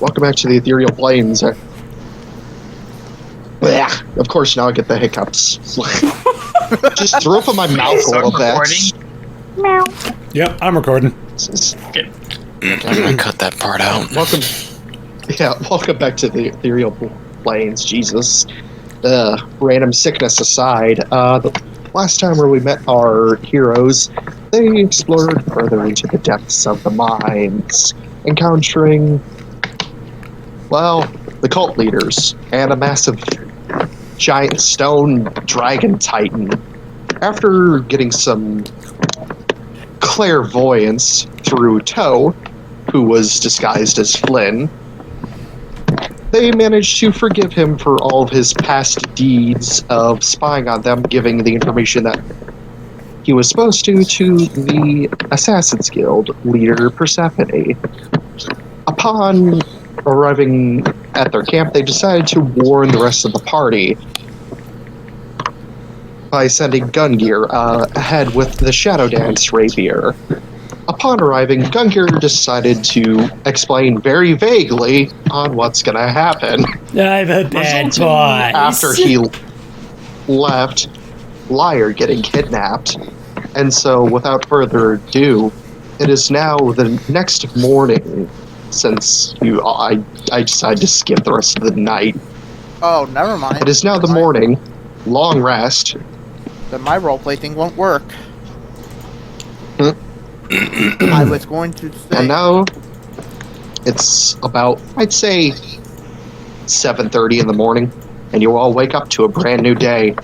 welcome back to the Ethereal Plains. Blech. Of course, now I get the hiccups. Just threw up in my mouth a little bit. Meow. Yep, I'm recording. I'm gonna cut that part out. Welcome back to the Ethereal Plains. Jesus. Random sickness aside, the last time where we met our heroes, they explored further into the depths of the mines, encountering, well, the cult leaders and a massive giant stone dragon titan. After getting some clairvoyance through Toe, who was disguised as Flynn, they managed to forgive him for all of his past deeds of spying on them, giving the information that he was supposed to the Assassin's Guild leader, Persephone. Upon arriving at their camp, they decided to warn the rest of the party by sending Gungir ahead with the Shadow Dance rapier. Upon arriving, Gungir decided to explain very vaguely on what's going to happen. I'm a bad boy. After he left, Liar getting kidnapped. And so, without further ado, it is now the next morning since I decided to skip the rest of the night. Oh, never mind. It is now the morning. Long rest. Then my roleplay thing won't work. I was going to say... And now, it's about, I'd say, 7:30 in the morning, and you all wake up to a brand new day.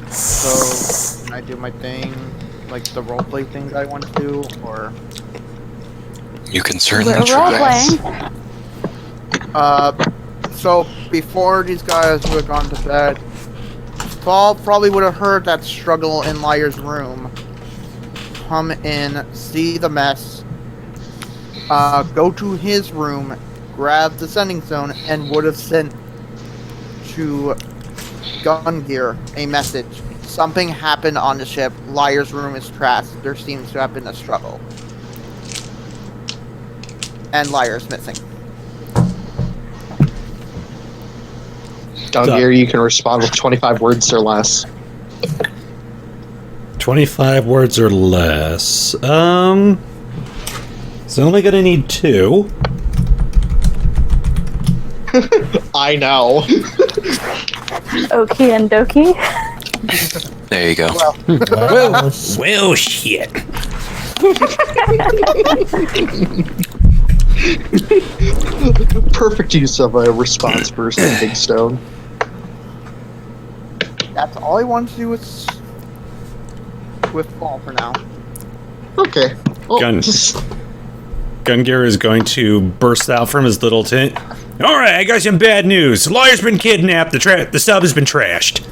So, can I do my thing, like the roleplay things I want to do, or... You can certainly We're try. role-playing. So, before these guys would have gone to bed, Paul probably would have heard that struggle in Liar's room. Come in, see the mess, go to his room, grab the sending stone, and would have sent to Gungir a message. Something happened on the ship. Liar's room is trashed. There seems to have been a struggle. And Liar's missing. Gungir, you can respond with 25 words or less. 25 words or less. So only gonna need 2. I know. Okie and dokie. There you go. Well, shit. Perfect use of a response for sending stone. That's all I wanted to do with Paul for now. Okay. Oh, Gungir is going to burst out from his little tent. Alright, I got some bad news. Liar's been kidnapped. The sub has been trashed.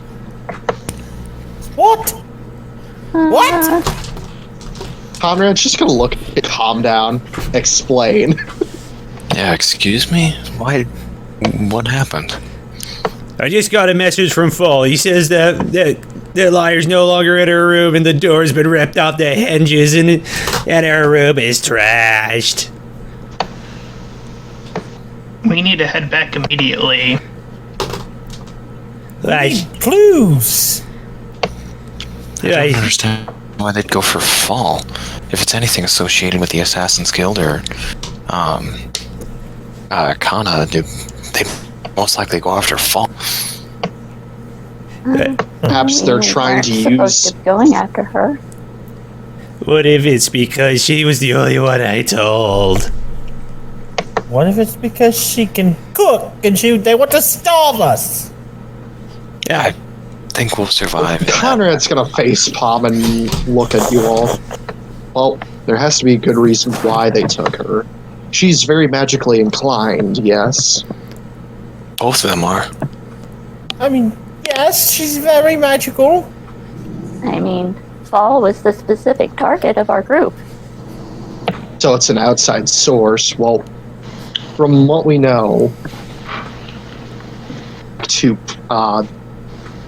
What? What? Conrad's just gonna look, calm down, explain. Yeah, excuse me? Why? What happened? I just got a message from Fall. He says that Liar's no longer in her room and the door's been ripped off the hinges and her room is trashed. We need to head back immediately. Clues. I don't understand why they'd go for Fall. If it's anything associated with the Assassin's Guild or Kana, they most likely go after Fall. Perhaps they're trying to use... Going after her. What if it's because she was the only one I told? What if it's because she can cook and they want to starve us? Yeah, I think we'll survive. Conrad's gonna facepalm and look at you all. Well, there has to be a good reason why they took her. She's very magically inclined, yes? Both of them are. I mean, yes, she's very magical. I mean, Fall was the specific target of our group. So it's an outside source. Well, from what we know, to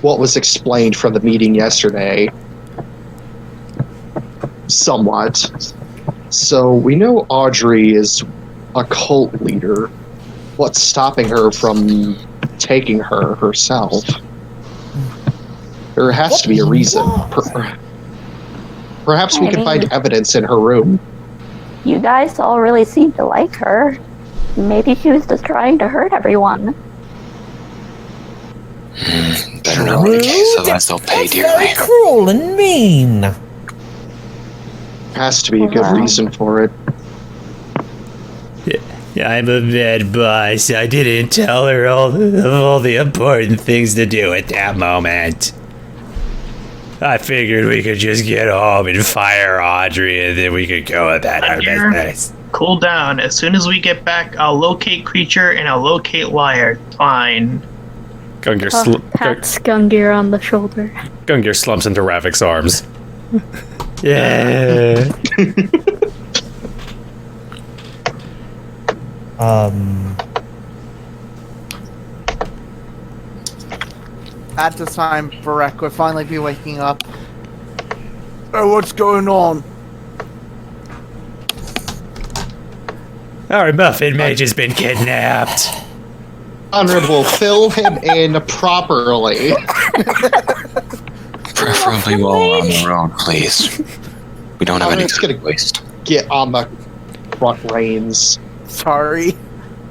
what was explained from the meeting yesterday, somewhat, So we know Audrey is a cult leader. What's stopping her from taking her herself? There has to be a reason. Perhaps we can find evidence in her room. You guys all really seem to like her. Maybe she was just trying to hurt everyone. Better not be the case, otherwise they'll pay That's dearly. very cruel and mean. Has to be a good reason for it. I'm a bad boss. I didn't tell her all the important things to do at that moment. I figured we could just get home and fire Audrey, and then we could go about our business. Cool down. As soon as we get back, I'll locate creature and I'll locate liar. Fine. Gungir, Pats Gungir on the shoulder. Gungir slumps into Ravik's arms. Yeah. At this time, Barreck would finally be waking up. Oh, what's going on? Our muffin mage has been kidnapped. Honorable, fill him in properly. Preferably while we're on the road, please. We don't have any just time gonna to waste. Get on the front reins. Sorry.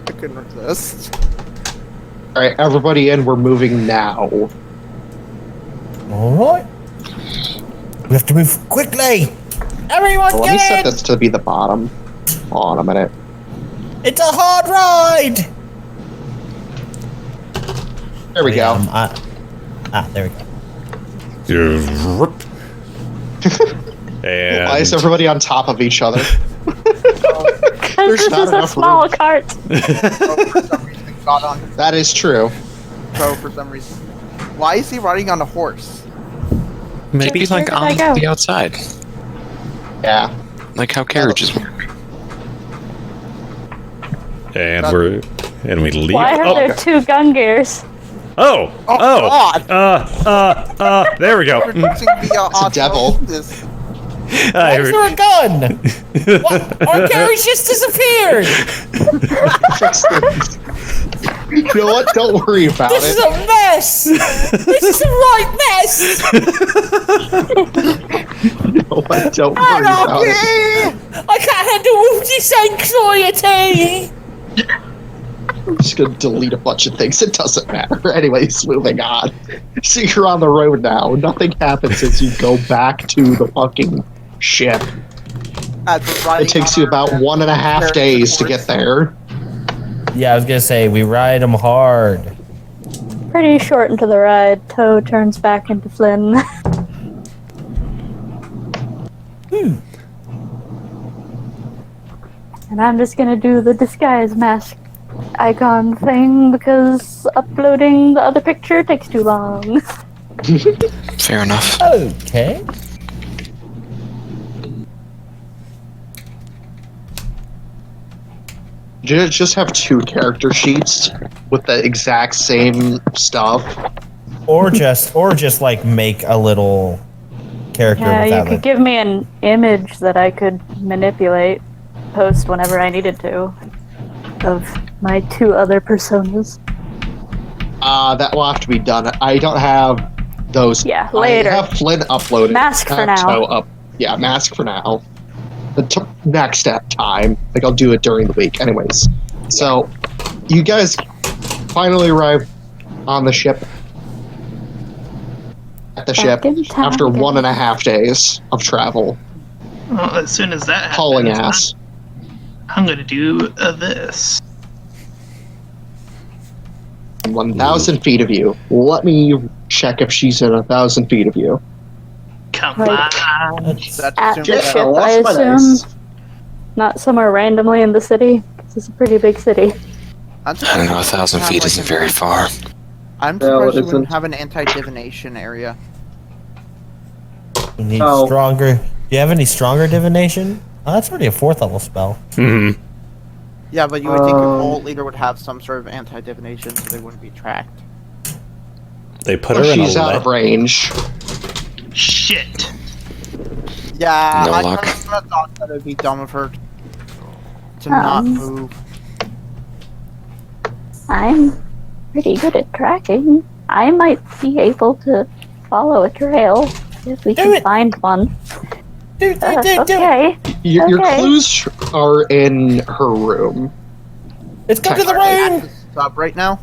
I couldn't resist. Alright, everybody in, we're moving now. Alright. We have to move quickly! Everyone Well, let me set get in! this to be the bottom. Hold on a minute. It's a hard ride! There we go. There we go. And Why is everybody on top of each other? Because this not is a enough small room. cart. For some reason, he got on his That is true. toe for some reason. Why is he riding on a horse? Maybe like Where did I on go? the outside. Yeah. Like how carriages work. and we leave. Why are there two Gungirs? Oh! God! There we go. Producing via It's a devil. osmosis. Why is there a gun? What? Our carriage just disappeared! You know what? Don't worry about This is it. a mess! This is a right mess! You know what? Don't worry about it. I can't handle this anxiety! I'm just gonna delete a bunch of things. It doesn't matter. Anyways, moving on. So you're on the road now. Nothing happens as you go back to the fucking ship. It takes you about 1.5 days to get there. Yeah, I was gonna say, we ride them hard. Pretty short into the ride. Toe turns back into Flynn. And I'm just gonna do the disguise mask icon thing because uploading the other picture takes too long. Fair enough. Okay. Just have 2 character sheets with the exact same stuff. Or just like make a little character Yeah, with you that. could give me an image that I could manipulate, post whenever I needed to, of my 2 other personas. That will have to be done. I don't have those. Yeah, later. I have Flynn uploaded. Mask for now. Toe yeah, mask for now. The next time, like I'll do it during the week, anyways. So, you guys finally arrived on the ship. At the ship in time. after 1.5 days of travel, Well, as soon as that happens, hauling ass. I'm gonna do this. 1,000 feet of you. Let me check if she's in 1,000 feet of you. Come Right. on. That's At assuming the that- ship, I assume. Not somewhere randomly in the city. This is a pretty big city. I'm I don't know, 1,000 surprised feet you isn't have, very like, far. I'm No, surprised it you wouldn't isn't. have an anti-divination area. We need Oh. stronger. Do you have any stronger divination? Oh, that's already a 4th level spell. Mm-hmm. Yeah, but you would think a cult leader would have some sort of anti-divination so they wouldn't be tracked. They put Well, her in she's a out of range. Shit. Yeah, No I luck. kind of thought that it'd be dumb of her to not move. I'm pretty good at tracking. I might be able to follow a trail if we Do can it. find one. Do it. Okay. Your Okay. clues are in her room. Let's go to the Are they room. at the sub right now?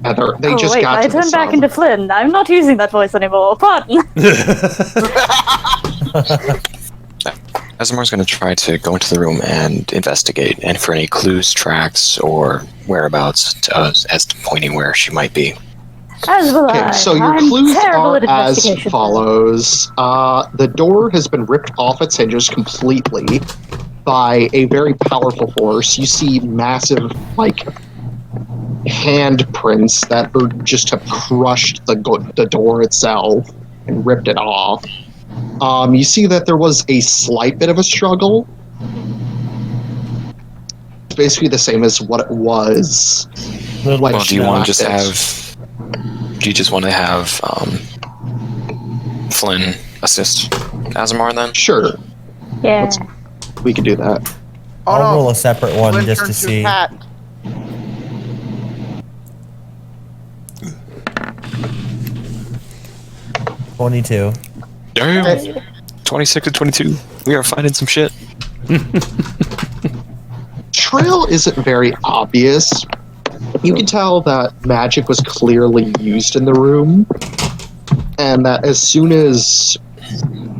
Heather, they Oh just wait, got I to the turned back sub. into Flynn. I'm not using that voice anymore. Pardon. Asemar's going to try to go into the room and investigate, and for any clues, tracks, or whereabouts as to pointing where she might be. As will I. Okay, so your I'm clues terrible are at as investigation. follows. The door has been ripped off its hinges completely by a very powerful force. You see massive, handprints that are just have crushed the door itself and ripped it off. You see that there was a slight bit of a struggle. It's basically the same as what it was. Little Well, Well, do you no, want to just it's- have? Do you just want to have Flynn assist Asemar then? Sure, Yeah. we can do that. Oh I'll no! roll a separate one Flynn just to turns see. Cat. 22. Damn. 26 and 22. We are finding some shit. Trail isn't very obvious. You can tell that magic was clearly used in the room, and that as soon as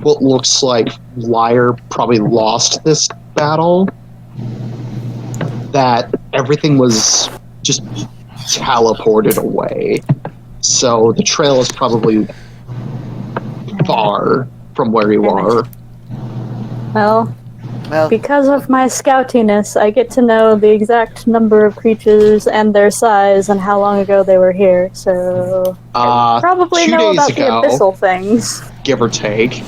what looks like Liar probably lost this battle, that everything was just teleported away. So the trail is probably far from where you are. Well, Well, because of my scoutiness, I get to know the exact number of creatures and their size and how long ago they were here. So probably 2 know days about ago, the abyssal things. give or take,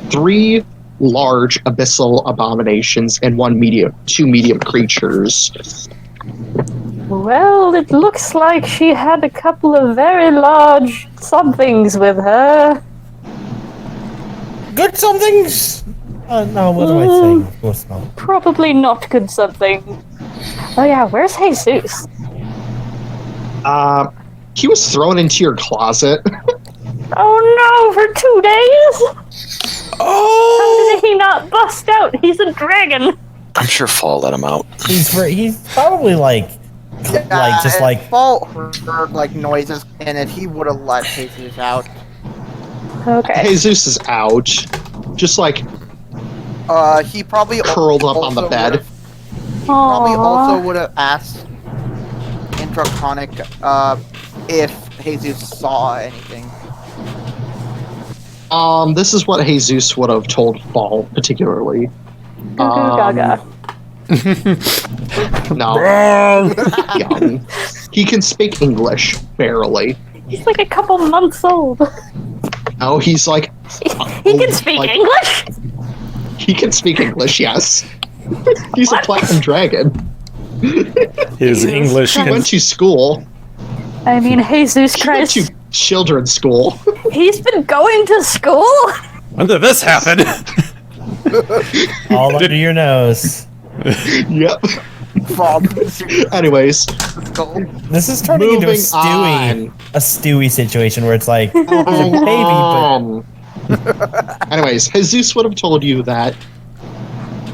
3 large abyssal abominations and two medium creatures. Well, it looks like she had a couple of very large somethings with her. Good somethings? No, what am I saying? Of course not. Probably not good something. Oh yeah, where's Jesus? He was thrown into your closet. Oh no, for 2 days? Oh! How did he not bust out? He's a dragon. I'm sure Fall let him out. He's probably if Fall heard like noises in it, he would have let Jesus out. Okay. Jesus is out, just like He probably curled up on the also bed. He probably also would have asked in Draconic if Jesus saw anything. This is what Jesus would have told Fall particularly. Goo goo gaga. No, young. He can speak English barely. He's like a couple months old. No, he's like He can speak like- English? he can speak English. Yes, he's What? a platinum dragon. His English He went to school. I mean, Jesus He went Christ. to children's school. He's been going to school? When did this happen? All under your nose. Yep. Fall. Anyways, This is turning into a Moving on. Stewie situation where it's like, he's a baby, but Anyways, Jesus would have told you that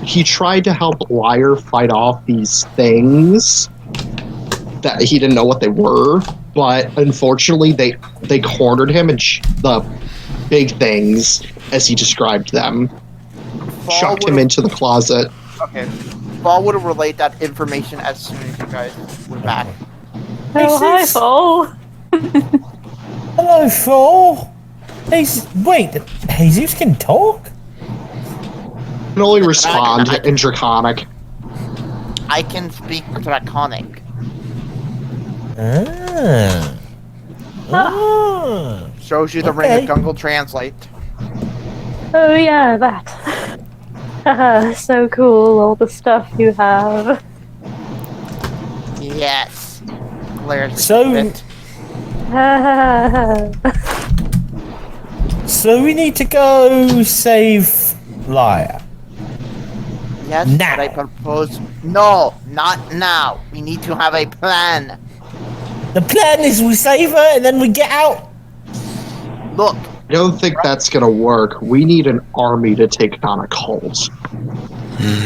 he tried to help Liar fight off these things that he didn't know what they were, but unfortunately they cornered him and the big things, as he described them, chucked him into the closet. Okay. Fall would have relayed that information as soon as you guys were back. Oh, hi, Jesus. Fall. hello, Fall. Wait, Jesus can talk? Can only respond in Draconic. I can speak Draconic. Ah. Ah. Shows you the Okay. ring of Gungle Translate. Oh, yeah, that. Haha, so cool, all the stuff you have. Yes. Glares So- a bit. So we need to go save Lyre. Yes, Now. but I propose... No, not now. We need to have a plan. The plan is we save her and then we get out. Look, I don't think that's gonna work. We need an army to take on a cult.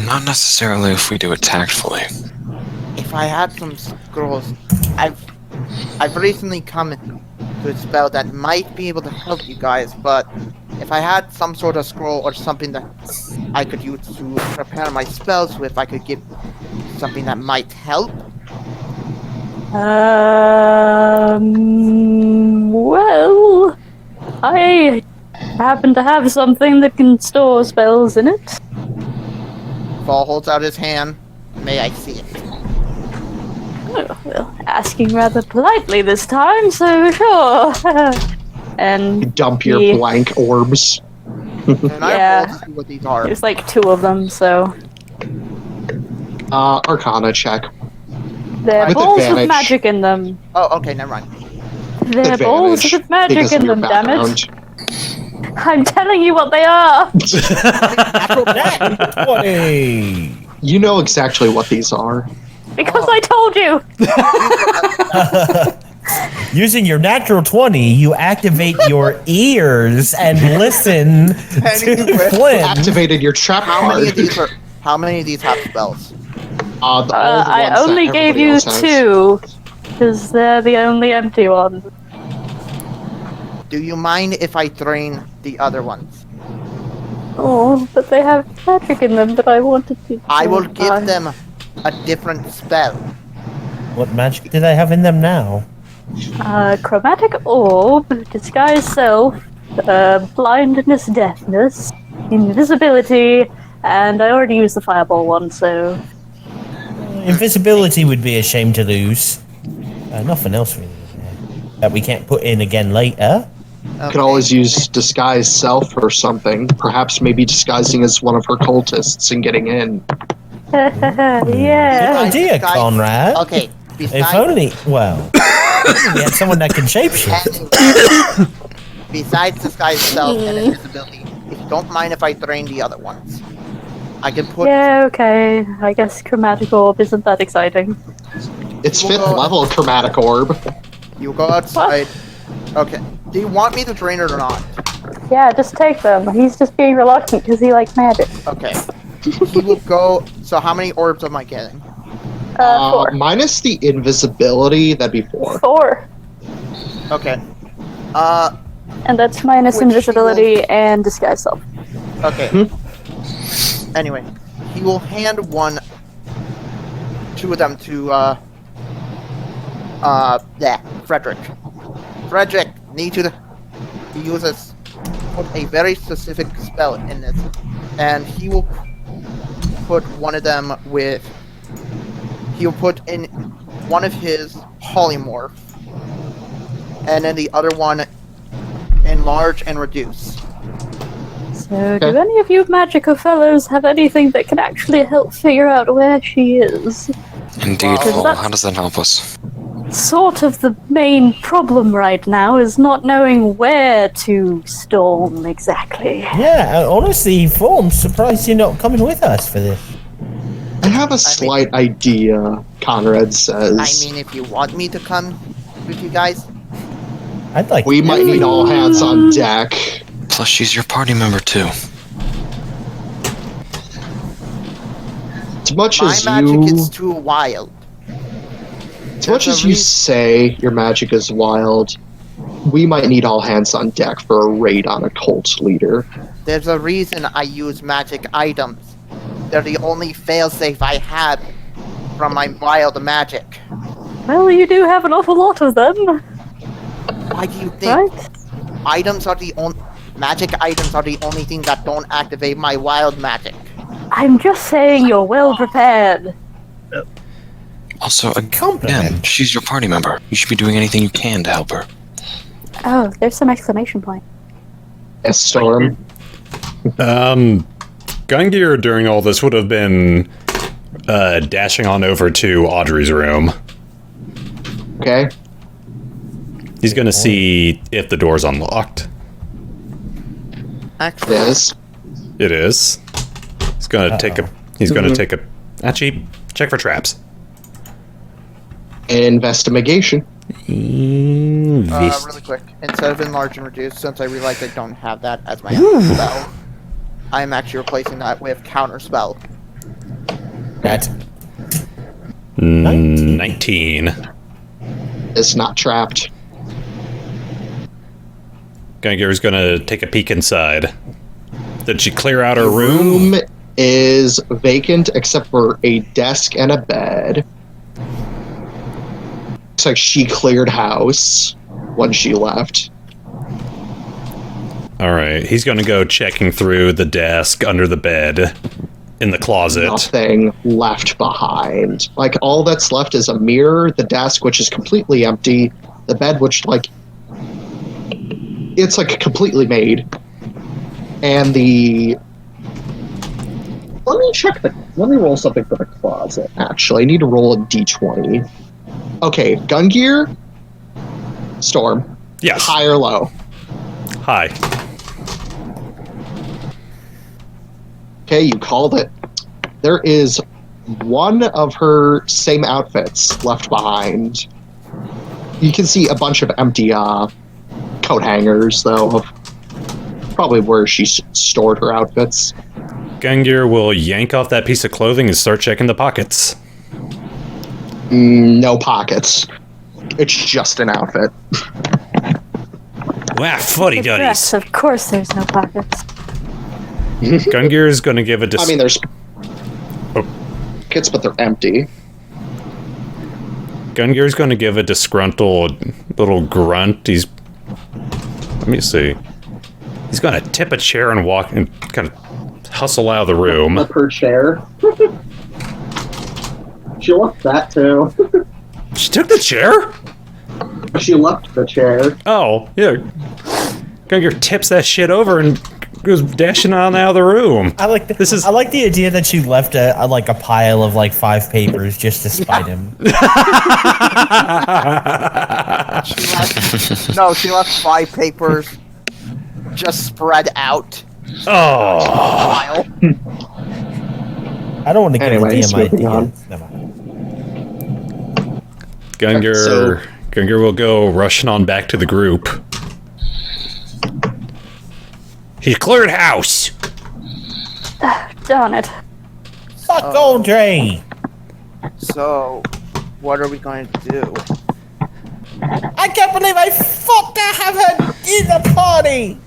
Not necessarily if we do it tactfully. if I had some scrolls... I've recently come to a spell that might be able to help you guys, but if I had some sort of scroll or something that I could use to prepare my spells with, I could give something that might help. Well, I happen to have something that can store spells in it. Fall holds out his hand. May I see it? Oh, well, asking rather politely this time, so sure. And Dump your the- blank orbs. Can I Yeah. roll to see what these are? There's like 2 of them, so Arcana check. they're With balls advantage. with magic in them. Oh, okay, never mind. They're balls Advantage with magic because of in your them, damn it. background. I'm telling you what they are! Nat 20. You know exactly what these are. Because I told you! Using your natural 20, you activate your ears and listen to Anyway, Flynn. Activated your trap How many of card. these are? How many of these have spells? All the I ones only that gave everybody you else has. 2, because they're the only empty ones. Do you mind if I drain the other ones? Oh, but they have magic in them that I wanted to. I will give them a different spell. What magic do they have in them now? Chromatic orb, disguise self, blindness, deafness, invisibility, and I already used the fireball one, so. Invisibility would be a shame to lose. Nothing else really. That we can't put in again later. You could always use disguise self or something. Perhaps maybe disguising as one of her cultists and getting in. Good Yeah. idea, Disguise- Conrad. Okay. If Besides, only, well, we had someone that can shapeshift. besides disguise self and invisibility, if you don't mind if I drain the other ones, I can put. Yeah, okay. I guess chromatic orb isn't that exciting. It's 5th level chromatic orb. You go outside. Okay. Do you want me to drain it or not? Yeah, just take them. He's just being reluctant because he likes magic. Okay. He will go. So how many orbs am I getting? 4. Minus the invisibility, that'd be 4. 4. Okay. And that's minus Which invisibility and disguise self. Okay. Anyway, he will hand 2 of them to Fredrick. Fredrick, need you to use put a very specific spell in this, and he will put one of them with. He'll put in one of his polymorph, and then the other one enlarge and reduce. So, do any of you magical fellows have anything that can actually help figure out where she is? Indeed, Wow. Full. How does that help us? Sort of the main problem right now is not knowing where to storm exactly. Yeah, honestly, Full, I'm surprised you're not coming with us for this. I have a slight idea, Conrad says. I mean, if you want me to come with you guys, I'd like We to might need all hands on deck. Plus, she's your party member too. As much my as magic you, is too wild. as much there's as a you reason- say your magic is wild, we might need all hands on deck for a raid on a cult leader. There's a reason I use magic items. They're the only failsafe I have from my wild magic. Well, you do have an awful lot of them, Why do you think right? items are the only magic items are the only thing that don't activate my wild magic? I'm just saying you're well prepared. Also, Compliment. again, she's your party member. You should be doing anything you can to help her. Oh, there's some exclamation point. Yes, Storm. Gungir during all this would have been dashing on over to Audrey's room. Okay. He's gonna see if the door's unlocked. Actually, It is. It is. He's gonna take a. He's gonna take a. Actually, check for traps. Investigation. really quick. Instead of enlarge and reduce, since I realized I don't have that as my own spell, I'm actually replacing that with counter spell. That's 19. It's not trapped. Gungir's gonna take a peek inside. Did she clear out her room? Room is vacant except for a desk and a bed. Looks like she cleared house when she left. Alright, he's gonna go checking through the desk, under the bed, in the closet. Nothing left behind. Like, all that's left is a mirror, the desk, which is completely empty, the bed, which, like, it's, like, completely made. And the... Let me roll something for the closet, actually. I need to roll a d20. Okay, Gungir, Storm. Yes. High or low? Hi. Okay, you called it. There is one of her same outfits left behind. You can see a bunch of empty coat hangers, though, of probably where she stored her outfits. Gungir will yank off that piece of clothing and start checking the pockets. No pockets. It's just an outfit. Wow, footy The dress, duddies. of course there's no pockets. Gungir is going to give a I mean, there's pockets, but they're empty. Gungir's going to give a disgruntled little grunt. Let me see. He's going to tip a chair and walk and kind of hustle out of the room. Up her chair. She left that too. She took the chair? She left the chair. Oh, yeah. Gungir tips that shit over and goes dashing on out of the room. I like the idea that she left a pile of like 5 papers just to spite him. She left 5 papers just spread out. Oh. Pile. I don't want to give Anyways, a moving DM on. idea. Never mind. Gungir will go rushing on back to the group. He cleared house. Darn it. Fuck Goldray! So, what are we going to do? I can't believe I fucked to have her in the party!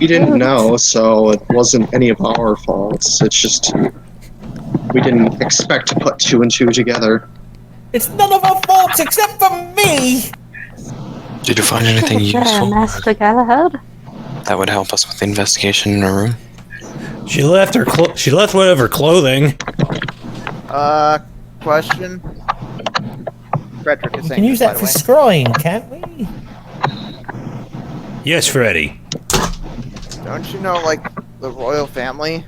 We didn't know, so it wasn't any of our faults. It's just we didn't expect to put 2 and 2 together. It's none of our faults except for me! Did you find anything There, useful Master Galahad. that would help us with the investigation in our room? She left her. She left one of her clothing. Question? Fredrick is We saying can use this, by that the for way. scrying, can't we? Yes, Freddy. Don't you know, like, the royal family?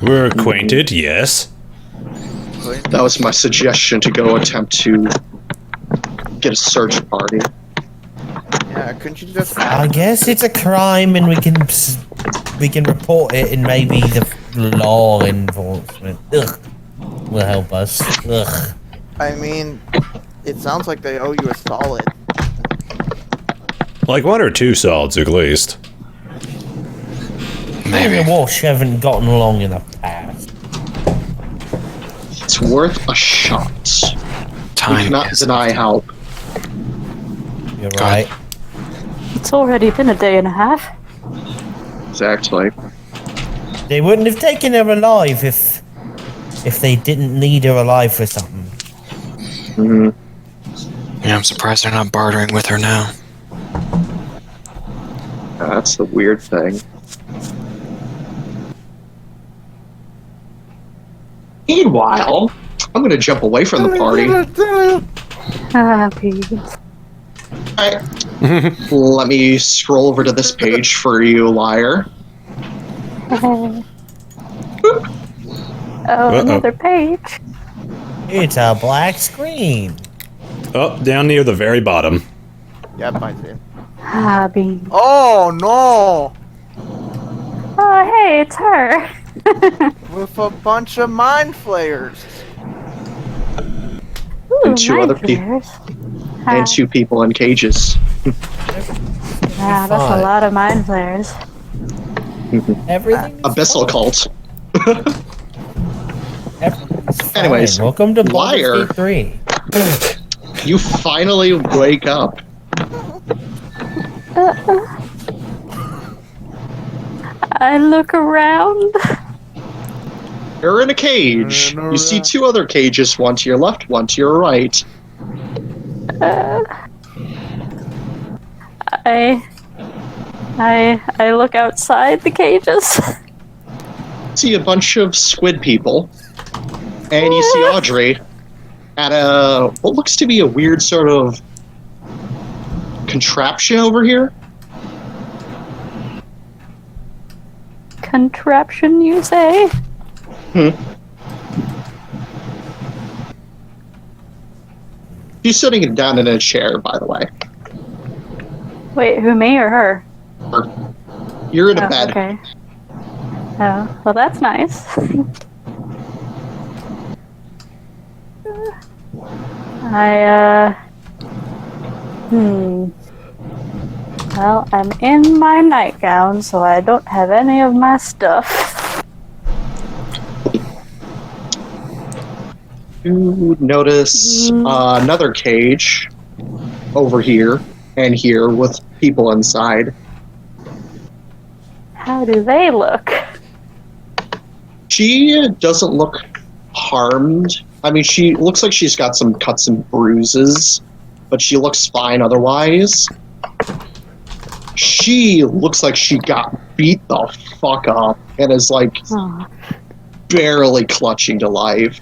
We're acquainted. Yes. That was my suggestion to go attempt to get a search party. Yeah, couldn't you just... I guess it's a crime and we can report it and maybe the law enforcement will help us. Ugh. I mean, it sounds like they owe you a solid. Like 1 or 2 solids at least. Me and Maybe. the Walsh haven't gotten along in the past. It's worth a shot. We Time cannot is deny help. You're right. It's already been a day and a half. Exactly. They wouldn't have taken her alive if they didn't need her alive for something. Yeah, I'm surprised they're not bartering with her now. That's the weird thing. Meanwhile, I'm going to jump away from the party. Ah, peas. Alright. Let me scroll over to this page for you, liar. Oh, Uh-oh. another page. It's a black screen. Oh, down near the very bottom. Yep, I see. Ah, Bean. Oh no! Oh, hey, it's her. With a bunch of mind flayers. Ooh, And two mind other people. flayers. And 2 people in cages. Wow, that's a lot of mind flayers. Everything. Abyssal cult. Everything's fine. Anyways, welcome to liar. Baldur's Gate 3. You finally wake up. I look around. You're in a cage. You see 2 other cages, one to your left, one to your right. I look outside the cages. See a bunch of squid people. And you see Audrey at what looks to be a weird sort of contraption over here. Contraption, you say? She's sitting down in a chair, by the way. Wait, who, me or her? You're in a bed. Okay. Oh, well, that's nice. Well, I'm in my nightgown, so I don't have any of my stuff. You notice another cage over here and here with people inside. How do they look? She doesn't look harmed. I mean, she looks like she's got some cuts and bruises, but she looks fine otherwise. She looks like she got beat the fuck up and is like barely clutching to life.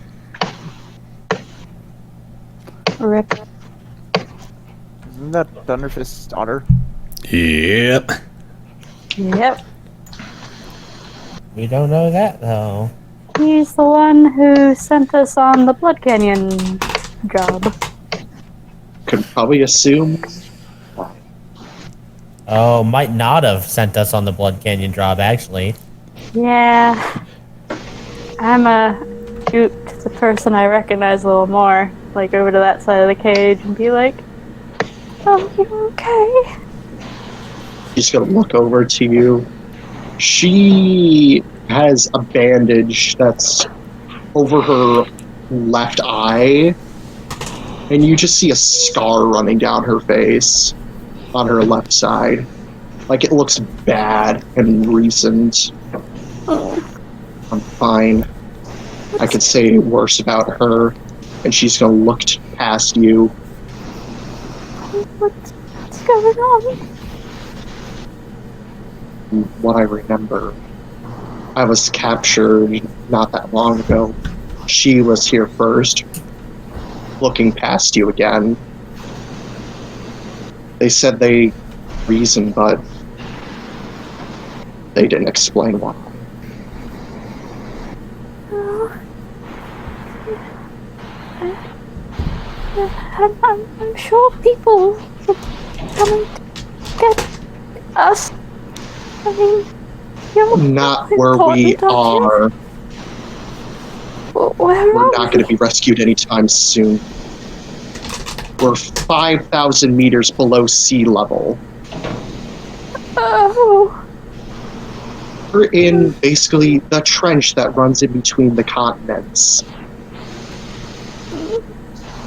Rip. Isn't that Thunderfist's daughter? Yep. Yep. We don't know that though. He's the one who sent us on the Blood Canyon job. Could probably assume. Oh, might not have sent us on the Blood Canyon job actually. Yeah. I'm a shoot the person I recognize a little more, like over to that side of the cage and be like, "Oh, you okay?" She's gonna look over to you. She has a bandage that's over her left eye, and you just see a scar running down her face on her left side. Like, it looks bad and recent. I'm fine. I could say worse about her, and she's gonna look past you. What's going on? What I remember, I was captured not that long ago. She was here first, looking past you again. They said they reasoned, but they didn't explain why. I'm sure people are coming to get us. I mean, you're Not where we important, aren't are. you? Where We're are not going to be rescued anytime soon. We're 5,000 meters below sea level. Oh. We're in basically the trench that runs in between the continents.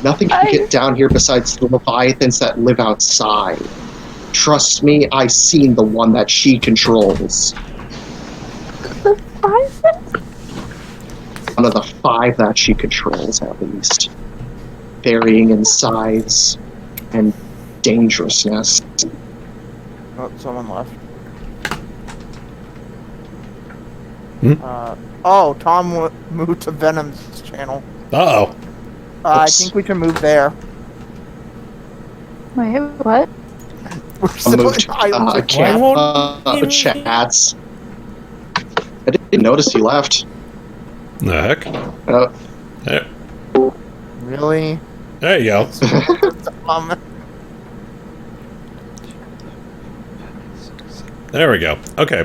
Nothing can get down here besides the Leviathans that live outside. Trust me, I've seen the one that she controls. Leviathans? One of the 5 that she controls, at least. Varying in size and dangerousness. Oh, someone left. Hmm? Tom moved to Venom's channel. Uh-oh. I think we can move there. Wait, what? We're still Moved in Island. chats. I didn't notice he left. The heck? There. Really? There you go. There we go. Okay.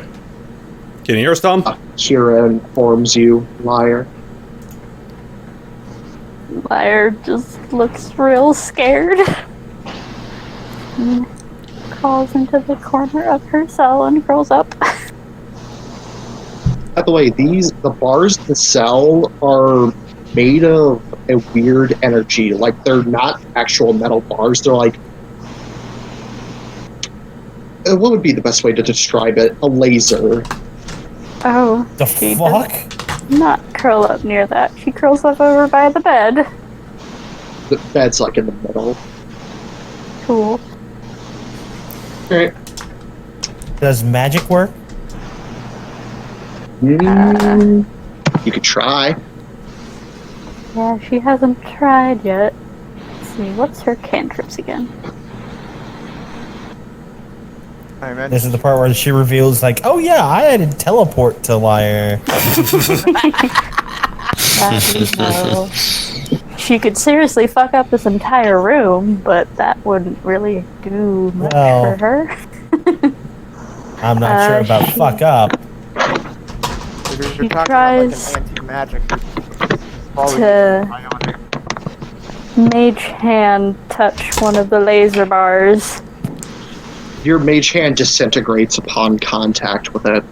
Can you hear us, Tom? Kira informs you, liar. Liar just looks real scared. And crawls into the corner of her cell and curls up. By the way, the bars in the cell are made of a weird energy. Like, they're not actual metal bars. They're like... what would be the best way to describe it? A laser. Oh. The she fuck? does not curl up near that. She curls up over by the bed. The bed's like in the middle. Cool. Alright. Does magic work? You could try. Yeah, she hasn't tried yet. Let's see, what's her cantrips again? Hey, man. This is the part where she reveals, like, oh yeah, I had to teleport to Liar. No. She could seriously fuck up this entire room, but that wouldn't really do much Well, for her. I'm not sure about she- fuck up. Because She you're talking tries about like an anti-magic. to mage hand touch one of the laser bars. Your mage hand disintegrates upon contact with it.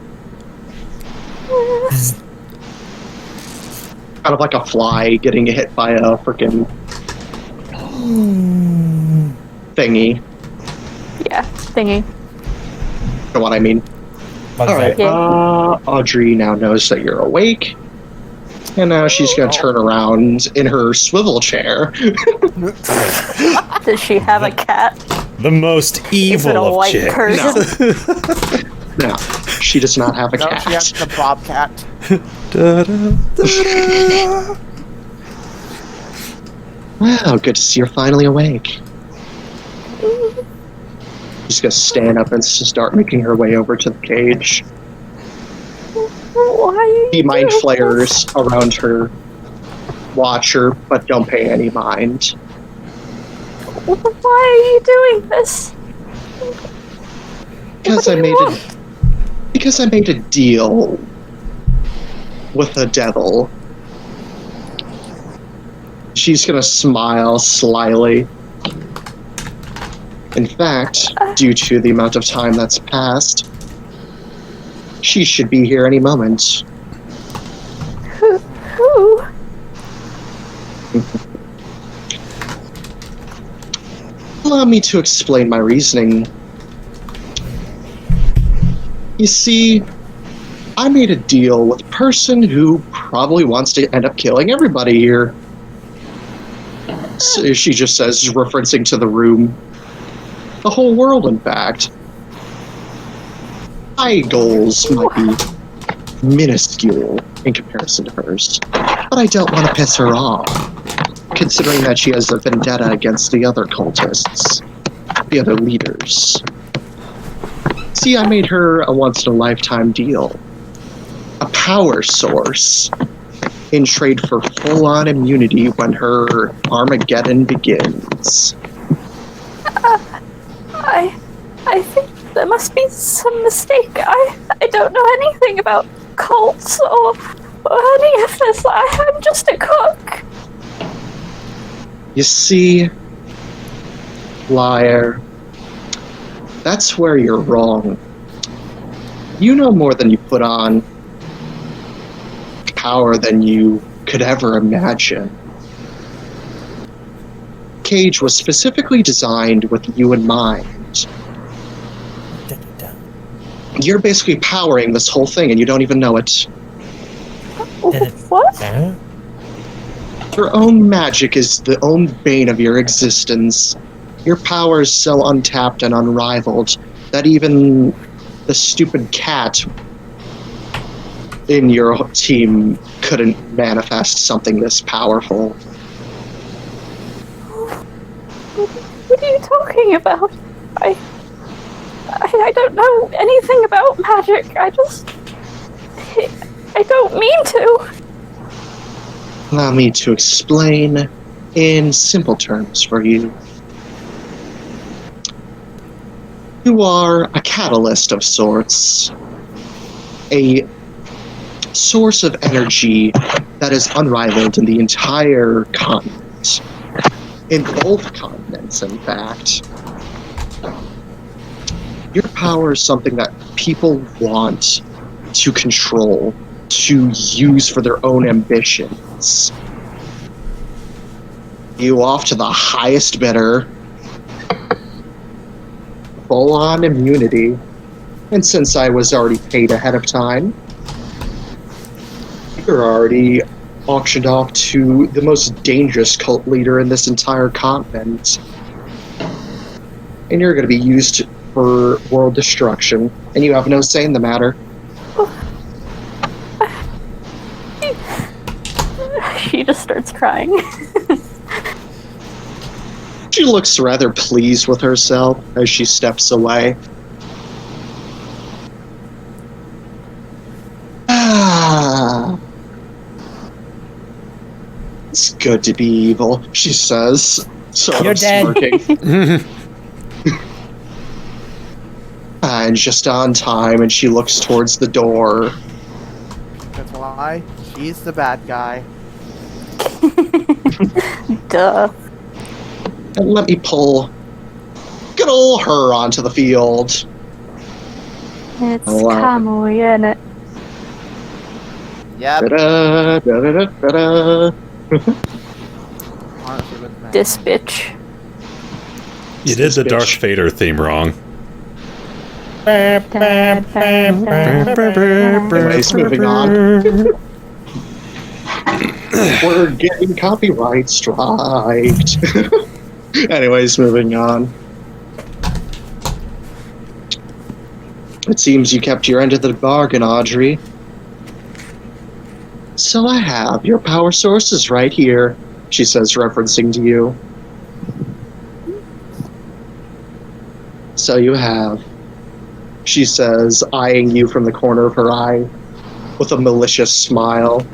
Kind of like a fly getting hit by a freaking thingy. Yeah, thingy. You know what I mean? Fuck Alright, that. Audrey now knows that you're awake. And now she's gonna turn around in her swivel chair. Does she have a cat? The most Is it evil a of white chicks. person? No, she does not have a No, cat. she has the bobcat. Wow, good to see you're finally awake. She's gonna stand up and start making her way over to the cage. Why are you The mind doing flares around her. Watch her, but don't pay any mind. this? Why are you doing this? Because What do you want? Because I made a deal with the devil. She's gonna smile slyly. In fact, due to the amount of time that's passed, she should be here any moment. Who? Allow me to explain my reasoning. You see, I made a deal with a person who probably wants to end up killing everybody here. So she just says, referencing to the room. The whole world, in fact. My goals might be minuscule in comparison to hers, but I don't want to piss her off, considering that she has a vendetta against the other cultists, the other leaders. See, I made her a once-in-a-lifetime deal. A power source in trade for full-on immunity when her Armageddon begins. I think there must be some mistake. I don't know anything about cults or any of this. I'm just a cook. You see, liar, that's where you're wrong. You know more than you put on, power than you could ever imagine. Cage was specifically designed with you in mind. You're basically powering this whole thing and you don't even know it. What? Huh? Your own magic is the own bane of your existence. Your power is so untapped and unrivaled that even the stupid cat in your team couldn't manifest something this powerful. What are you talking about? I don't know anything about magic. I don't mean to. Allow me to explain in simple terms for you. You are a catalyst of sorts. A source of energy that is unrivaled in the entire continent. In both continents, in fact. Your power is something that people want to control, to use for their own ambitions. You off to the highest bidder. Full-on immunity. And since I was already paid ahead of time, you're already auctioned off to the most dangerous cult leader in this entire continent. And you're going to be used for world destruction, and you have no say in the matter. She just starts crying. She looks rather pleased with herself as she steps away. It's good to be evil, she says, sort You're of dead. smirking. And just on time, and she looks towards the door. That's why she's the bad guy. Duh. And let me pull good ol' her onto the field. It's Wow. Kamui, isn't it? Yep. Da-da, da-da, da-da. Honestly, with me. This bitch. You did the Bitch. Darth Vader theme wrong. Anyways, moving on. We're getting copyright striked. Anyways, moving on. It seems you kept your end of the bargain, Audrey. So I have. Your power source is right here, she says, referencing to you. So you have. She says, eyeing you from the corner of her eye with a malicious smile.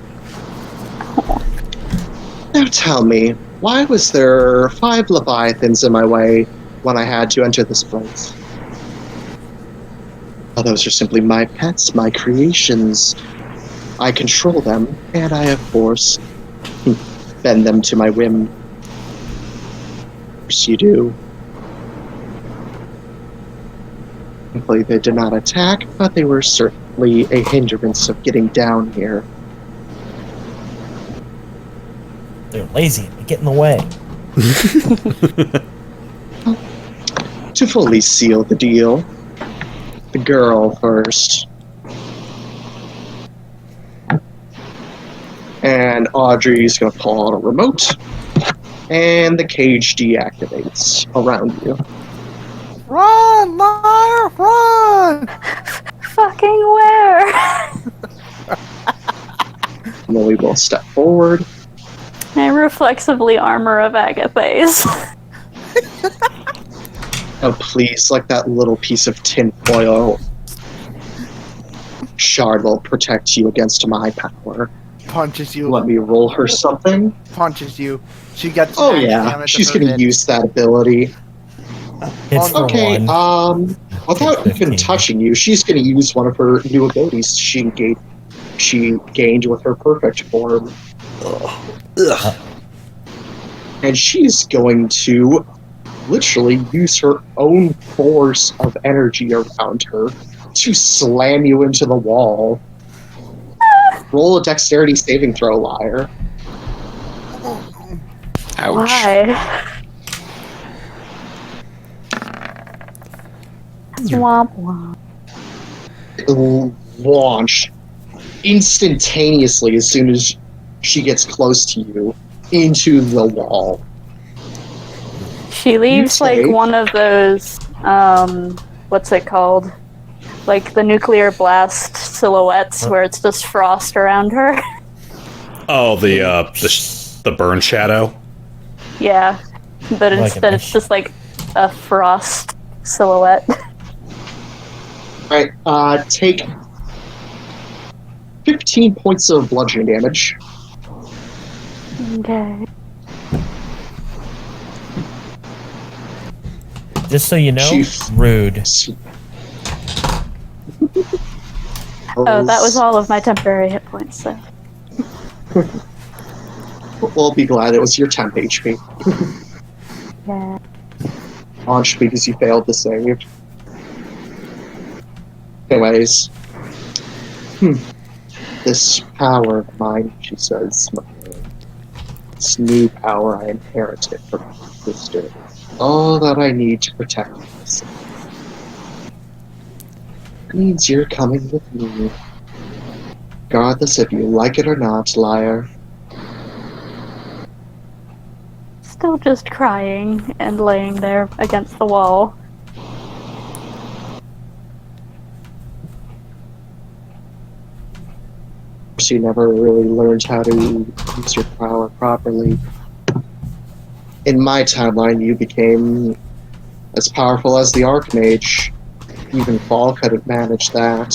Now tell me, why was there 5 Leviathans in my way when I had to enter this place? Well, those are simply my pets, my creations. I control them, and I, of course, bend them to my whim. Of course you do. Thankfully, they did not attack, but they were certainly a hindrance of getting down here. They're lazy. They get in the way. To fully seal the deal, the girl first. And Audrey's going to pull out a remote, and the cage deactivates around you. Run, liar, run! Fucking where? And we will step forward. I reflexively armor of Agathase. Oh, please, like that little piece of tinfoil shard will protect you against my power. Punches you. Let me roll her something. Punches you. She gets. Oh max yeah, damage she's of her gonna hit. use that ability. It's for Okay, one. without even 15. touching you, she's gonna use one of her new abilities she gained with her perfect form. And she's going to literally use her own force of energy around her to slam you into the wall. Roll a dexterity saving throw, liar. Ouch. Why? Womp womp. It'll launch instantaneously as soon as she gets close to you into the wall. She leaves You like take- one of those, what's it called? Like the nuclear blast silhouettes where it's just frost around her. Oh, the burn shadow. Yeah, but Like instead a it's just like a frost silhouette. Alright, take 15 points of bludgeoning damage. Okay. Just so you know, Chief. rude. Oh, that was all of my temporary hit points, so. We'll be glad it was your temp HP. Yeah. Launched because you failed to save. Anyways. This power of mine, she says, this new power I inherited from my sister. All that I need to protect myself. Means you're coming with me. Regardless if you like it or not, liar. Still just crying and laying there against the wall. She never really learned how to use your power properly. In my timeline, you became as powerful as the Archmage. Even Fall could have managed that.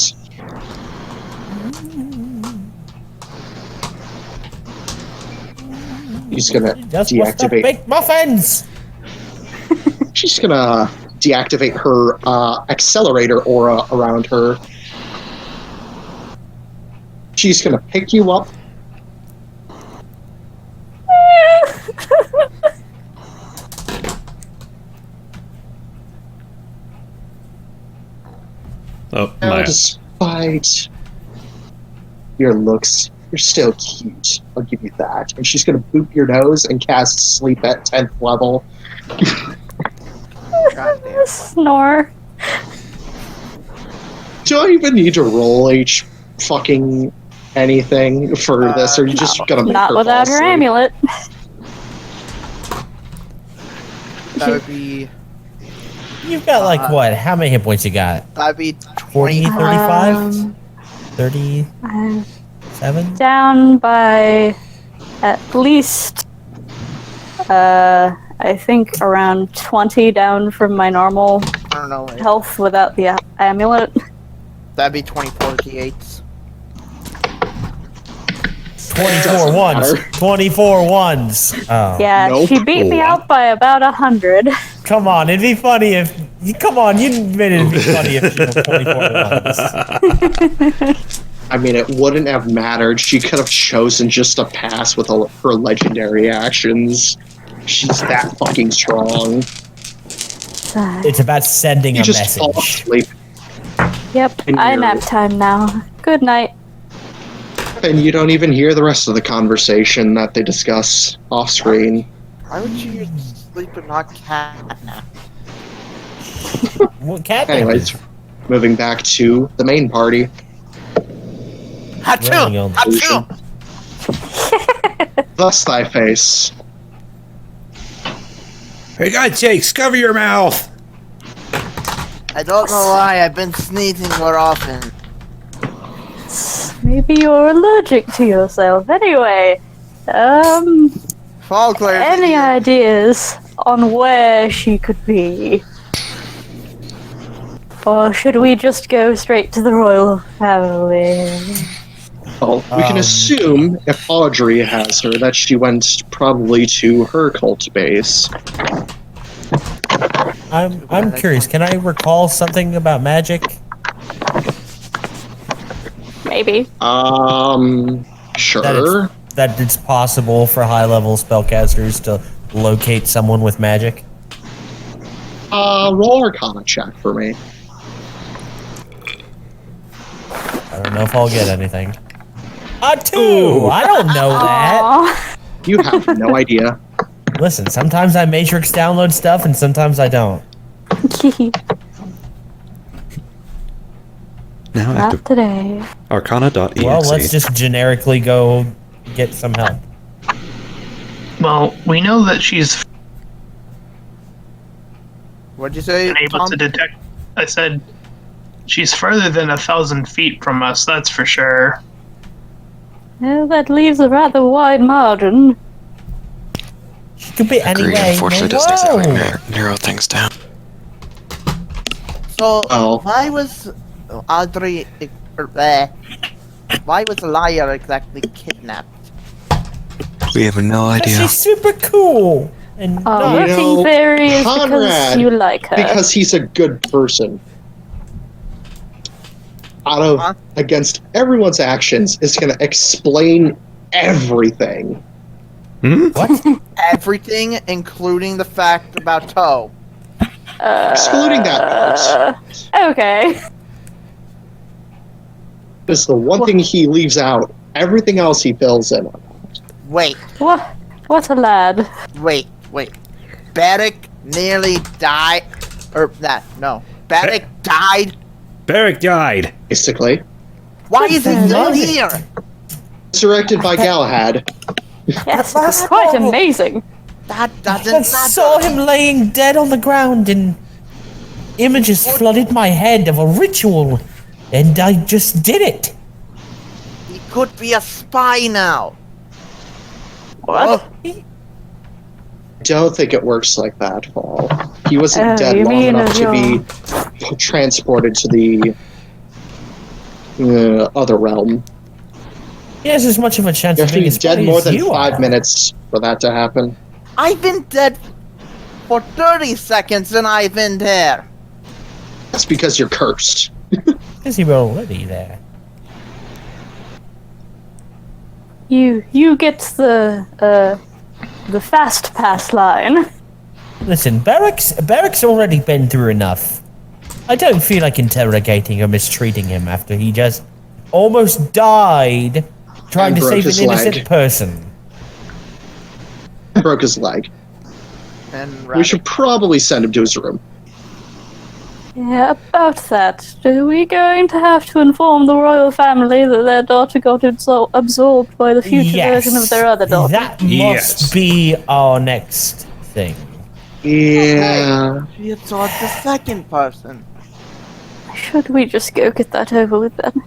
She's gonna Just what's the deactivate. big muffins? She's gonna deactivate her accelerator aura around her. She's gonna pick you up. Oh, Now, my. despite your looks, you're still cute. I'll give you that. And she's gonna boop your nose and cast Sleep at 10th level. Goddamn. Snore. Do I even need to roll H fucking anything for this, or are you just gonna make Not her without fall her asleep? amulet. That would be. You've got like what? How many hit points you got? That'd be 40, 20. 35? 30? I'm 7? down by at least, I think around 20 down from my normal I don't know. health without the amulet. That'd be 24 D8s. 24 ones. 24 ones. Oh. Yeah, Nope. she beat me out by about 100. Come on, it'd be funny if. Come on, you admitted it'd be funny if you were 24 ones. I mean, it wouldn't have mattered. She could have chosen just to pass with her legendary actions. She's that fucking strong. It's about sending You a just fall message. asleep, Yep, And I you're- nap time now. Good night. and you don't even hear the rest of the conversation that they discuss off screen. Why would you sleep and not cat nap? What cat? Anyways, moving back to the main party. Rolling on Achoo! Thus thy face. For God's sakes, cover your mouth! I don't know why I've been sneezing more often. Maybe you're allergic to yourself. Anyway, Fall clear. any ideas on where she could be? Or should we just go straight to the royal family? Well, we can assume if Audrey has her that she went probably to her cult base. I'm curious. Can I recall something about magic? Maybe. Sure. That it's possible for high-level spellcasters to locate someone with magic. Roll Arcana check for me. I don't know if I'll get anything. A 2! I don't know that. Aw. You have no idea. Listen, sometimes I Matrix download stuff and sometimes I don't. Now Not active today. arcana.exe. Well, let's just generically go get some help. Well, we know that she's What'd you say, able Tom? to detect. I said she's further than 1,000 feet from us, that's for sure. Well, that leaves a rather wide margin. She could be Agree, anyway. unfortunately, No, doesn't exactly whoa. narrow things down. So, Oh. why was Audrey... why was Liar exactly kidnapped? We have no But idea. she's super cool. And Oh, You looking know, fairy is because Conrad, you like her. because he's a good person. Against everyone's actions, is going to explain everything. what? Everything, including the fact about Toe. Excluding that part. Okay. Is the one thing he leaves out. Everything else he fills in on. Wait, What a lad. wait. Barreck nearly died. Barreck died. Barreck died. Basically. Why is he still Barreck? here? Resurrected by Galahad. Yes, it's quite amazing. That I doesn't matter. saw him laying dead on the ground, and images flooded my head of a ritual, and I just did it. He could be a spy now. What? Don't think it works like that, Paul. He wasn't dead you long mean enough as to be transported to the other realm. He has as much of a chance You of have to being be a spy dead more as than you 5 are. minutes for that to happen. I've been dead for 30 seconds and I've been there. That's because you're cursed. Because you were already there. You get the fast pass line. Listen, Barreck's already been through enough. I don't feel like interrogating or mistreating him after he just almost died trying And to broke save his an innocent leg. person. Broke his leg. And We should probably send him to his room. Yeah, about that. Are we going to have to inform the royal family that their daughter got absorbed by the future version of their other daughter? That Yes. must be our next thing. Yeah. she absorbed the second person. Should we just go get that over with then?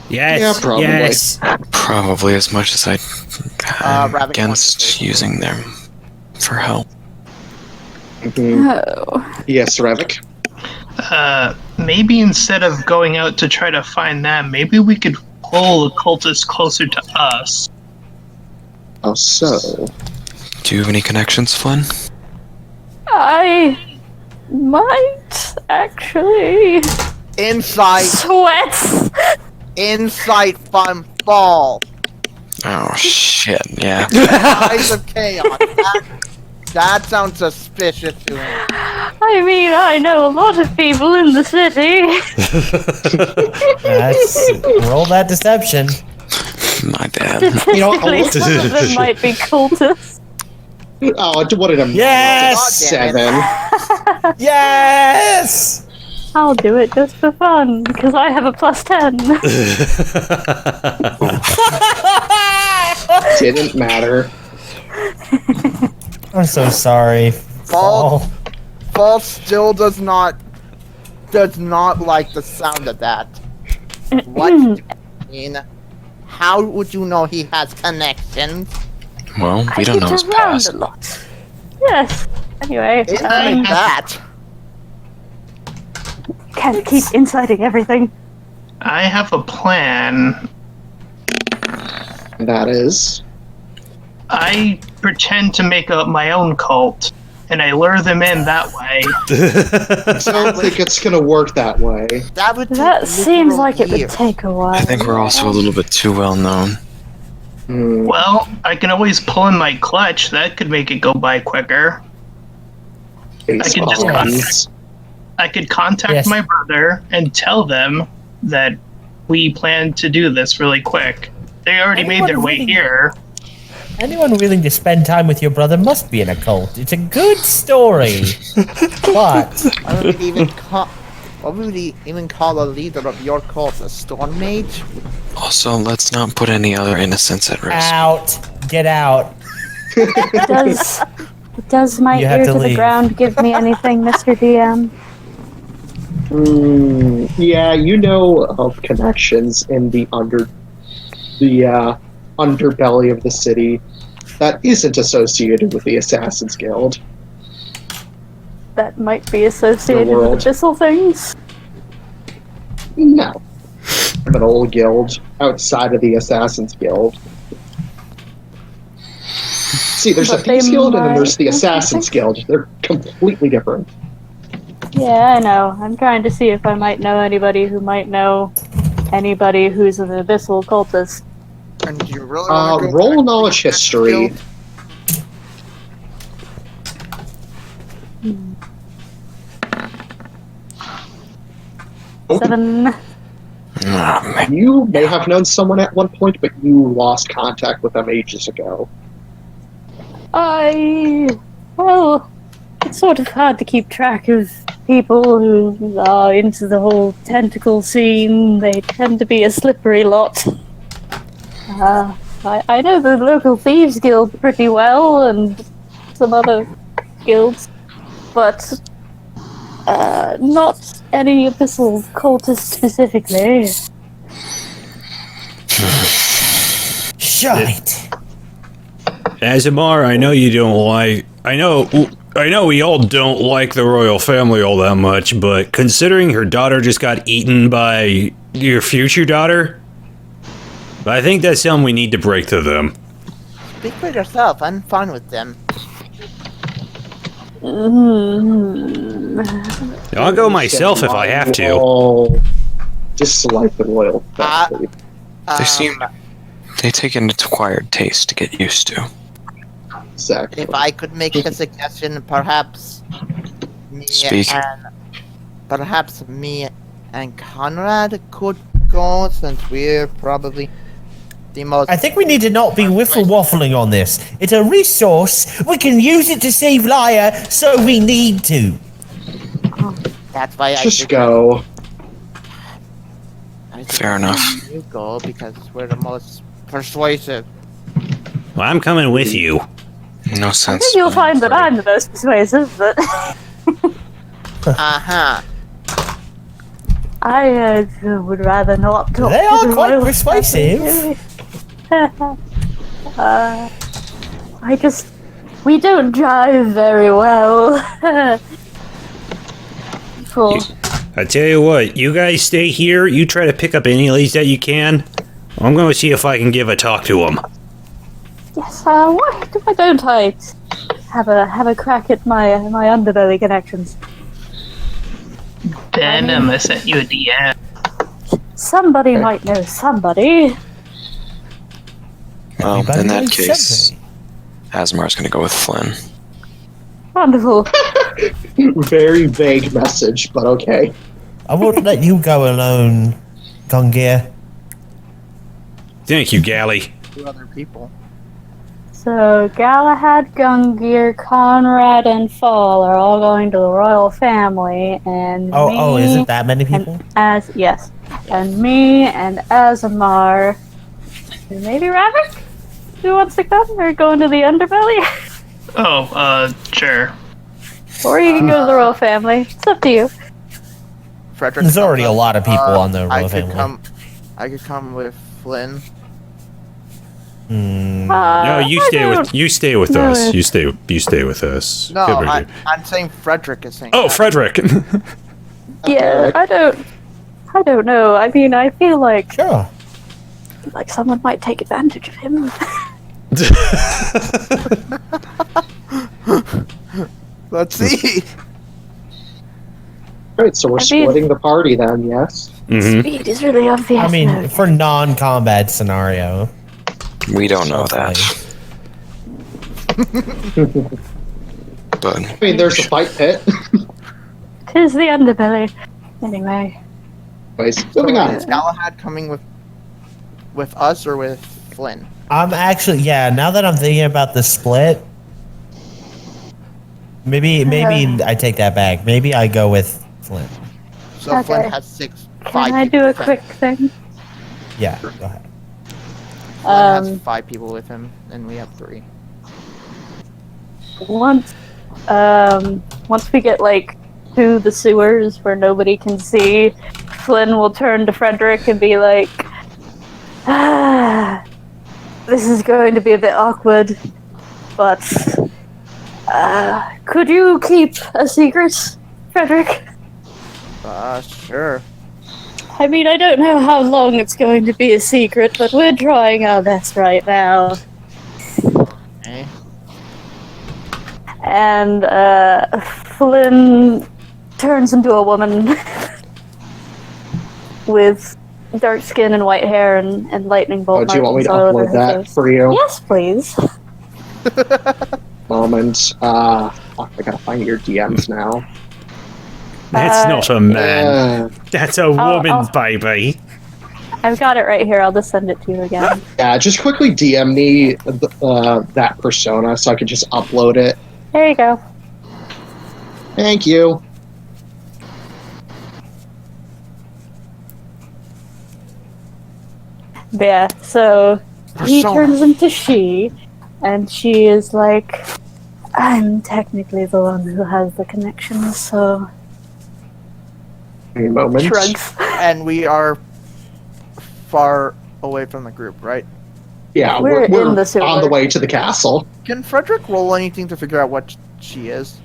Yes. Yeah, probably. Yes. Probably as much as I'm Ravak wanted to against say using them for help. Mhm. Oh. Yes, Ravak. Maybe instead of going out to try to find them, maybe we could pull the cultists closer to us. Oh, so. Do you have any connections, Flynn? I might actually Insight, sweats. insight from fall. Oh shit! Yeah. Eyes of chaos. That sounds suspicious to me. I mean, I know a lot of people in the city. Roll that deception. My bad. You know, Statistically, some of them might be cultists. Oh, what did I Yes! 7. Yes! I'll do it just for fun, because I have a +10. Didn't matter. I'm so sorry. Fall. Fall still does not like the sound of that. What do you mean? How would you know he has connections? Well, we I don't know get his around past. a lot. Yes. Anyway, It's like that. can't keep inciting everything. I have a plan. That is. I pretend to make up my own cult, and I lure them in that way. I don't think it's gonna work that way. That would take That seems literal like it would years. take a while. I think we're also a little bit too well known. Hmm. Well, I can always pull in my clutch. That could make it go by quicker. Baseball just ones. I could contact Yes. my brother and tell them that we plan to do this really quick. They already made their way here. Anyone willing to spend time with your brother must be in a cult. It's a good story. But What would we even call a leader of your cult a StormMage? Also, let's not put any other innocents at risk. out. Get out. Does my You have ear to to the leave. ground give me anything, Mr. DM? Yeah, you know of connections in the underbelly of the city that isn't associated with the Assassin's Guild. That might be associated The world. with abyssal things. No. An old guild outside of the Assassin's Guild. See, there's a But they Thieves Guild and then there's the might- Assassins Guild. They're completely different. Yeah, I know. I'm trying to see if I might know anybody who might know anybody who's an abyssal cultist. And do you really want to go Roll back knowledge to the history. guild? Oh. 7. Oh, man. You may have known someone at one point, but you lost contact with them ages ago. Well, it's sort of hard to keep track of people who are into the whole tentacle scene. They tend to be a slippery lot. I know the local Thieves Guild pretty well, and some other guilds, but not any abyssal cultists specifically. Shite. Asemar, I know you don't like. I know we all don't like the royal family all that much, but considering her daughter just got eaten by your future daughter, I think that's something we need to break to them. Speak for yourself. I'm fine with them. I'll go myself if I have to. Oh, dislike the royal family. They take an acquired taste to get used to. Exactly. If I could make a suggestion, perhaps Speak. me and Conrad could go, since we're probably the most. I think we need to not be wiffle-waffling on this. It's a resource. We can use it to save Lyre, so we need to. That's why Just go. I Fair enough. You go because we're the most persuasive. Well, I'm coming with you. No I sense. think you'll find that I'm the most persuasive, but I would rather not talk They to are the quite royal persuasive. family. We don't drive very well. Cool. I tell you what, you guys stay here. You try to pick up any leads that you can. I'm going to see if I can give a talk to them. Yes, why don't I have a crack at my underbelly connections? Venom, I sent you a DM. Somebody might know somebody. Well, Everybody in that knows case, somebody. Asmar's gonna go with Flynn. Wonderful. Very vague message, but okay. I won't let you go alone, Gungir. Thank you, Galley. 2 other people. So Galahad, Gungir, Conrad, and Fall are all going to the royal family, and Oh, me is it that many people? and me and Asemar, and maybe Ravak, who wants to come? Or going to the underbelly, Oh, sure. or you can go to the royal family. It's up to you. Fredrick. There's already a lot of people on the I royal could family. I could come with Flynn. No, you stay with No, us. You stay with us. No, Good radio. I'm saying Fredrick is saying. Oh, that. Fredrick. Yeah, I don't know. I mean, I feel like Sure. someone might take advantage of him. Let's see. Alright, so we're I mean- splitting the party then, yes? Mhm. Speed is really obvious. I mean, now. for non-combat scenario. We don't know that. But I mean, there's a fight pit. Tis the underbelly. Anyway, Anyways, moving on. Is Galahad coming with us or with Flynn? I'm actually, yeah, now that I'm thinking about the split, maybe I take that back. Maybe I go with Flynn. So Okay. Flynn has 5 can I people do a with him. quick thing? Yeah, go ahead. Flynn has 5 people with him, and we have 3. Once we get to the sewers where nobody can see, Flynn will turn to Fredrick and be like, this is going to be a bit awkward, but could you keep a secret, Fredrick? Sure. I mean, I don't know how long it's going to be a secret, but we're trying our best right now. Okay. And Flynn turns into a woman with dark skin and white hair and lightning bolt. Do you want me to markings all over upload her that face. for you? Yes, please. Moment. Fuck, I gotta find your DMs now. That's not a man. That's a woman, I'll- baby. I've got it right here. I'll just send it to you again. Yeah, just quickly DM me that persona so I can just upload it. There you go. Thank you. But yeah, so he Persona. turns into she, and she is like, I'm technically the one who has the connection, so A moment. shrugs. And we are far away from the group, right? Yeah, We're we're in the sewer. on the way to the castle. Can Fredrick roll anything to figure out what she is?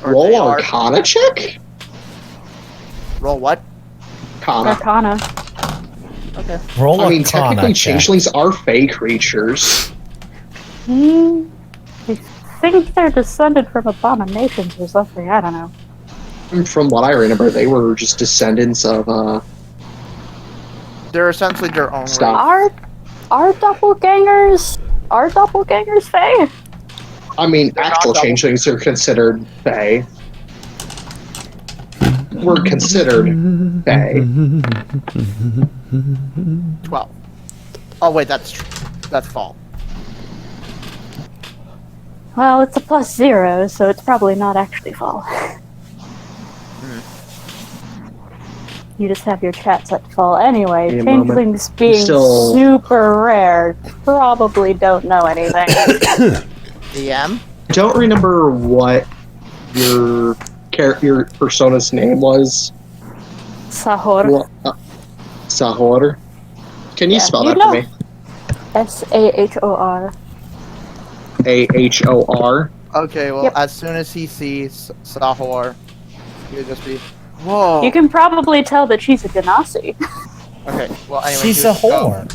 Or Roll they are? Arcana check? Roll what? Arcana. Arcana. Okay. Roll I mean, Arcana technically, check. changelings are fey creatures. I think they're descended from abominations or something. I don't know. And from what I remember, they were just descendants of, They're essentially their own Stop. race. Are doppelgangers? Are doppelgangers fey? I mean, They're not actual double- changelings are considered fey. We're considered fey. 12. Oh wait, that's fall. Well, it's a +0, so it's probably not actually fall. You just have your chat set to fall. Anyway, Give me a moment. changelings being Still- super rare probably don't know anything. DM? Don't remember what your persona's name was. Sahor. Well, Sahor. Can you Yeah, spell you that know. for me? Sahor. Ahor. Okay, well, Yep. as soon as he sees Sahor, he'll just be, whoa. You can probably tell that she's a Genasi. Okay, well, anyway. She's he a would go- whore.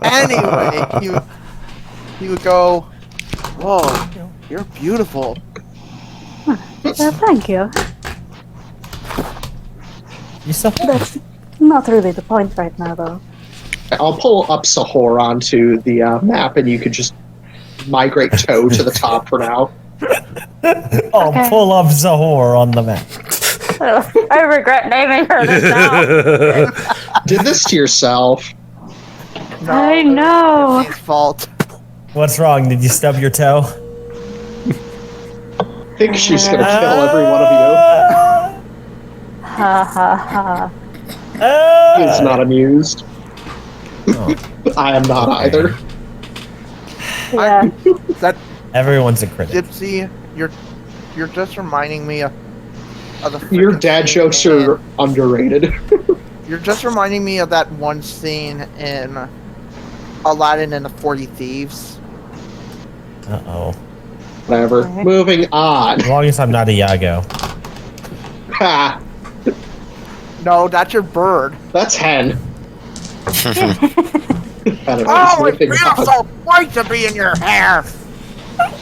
Anyway, he would go, whoa, you're beautiful. Yeah, thank you. You're so whore. That's not really the point right now, though. I'll pull up Sahor onto the map, and you could just migrate Toe to the top for now. Oh, Okay. pull up Zahor on the map. I regret naming her this now. Did this to yourself. No, I know. It's his fault. What's wrong? Did you stub your toe? I think she's gonna kill every one of Ha ha ha. you. He's not amused. Oh, I am not either. Yeah. That everyone's a critic. Gipsy, you're just reminding me of the. Your freaking dad scene jokes are in- underrated. You're just reminding me of that one scene in Aladdin and the 40 Thieves. Uh-oh. Whatever. Okay. Moving on. As long as I'm not a Yago. Ha! No, that's your bird. That's hen. I don't know, Oh, it moving feels on. so right to be in your hair.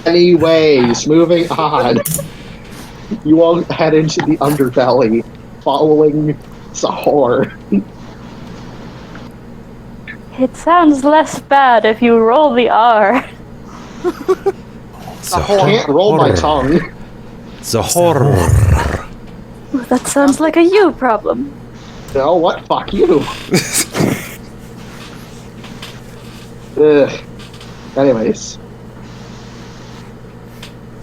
Anyways, moving on. You all head into the underbelly, following Sahor. It sounds less bad if you roll the R. Can't roll my tongue. Zahor. That sounds like a you problem. No, what? Fuck you. Ugh. Anyways.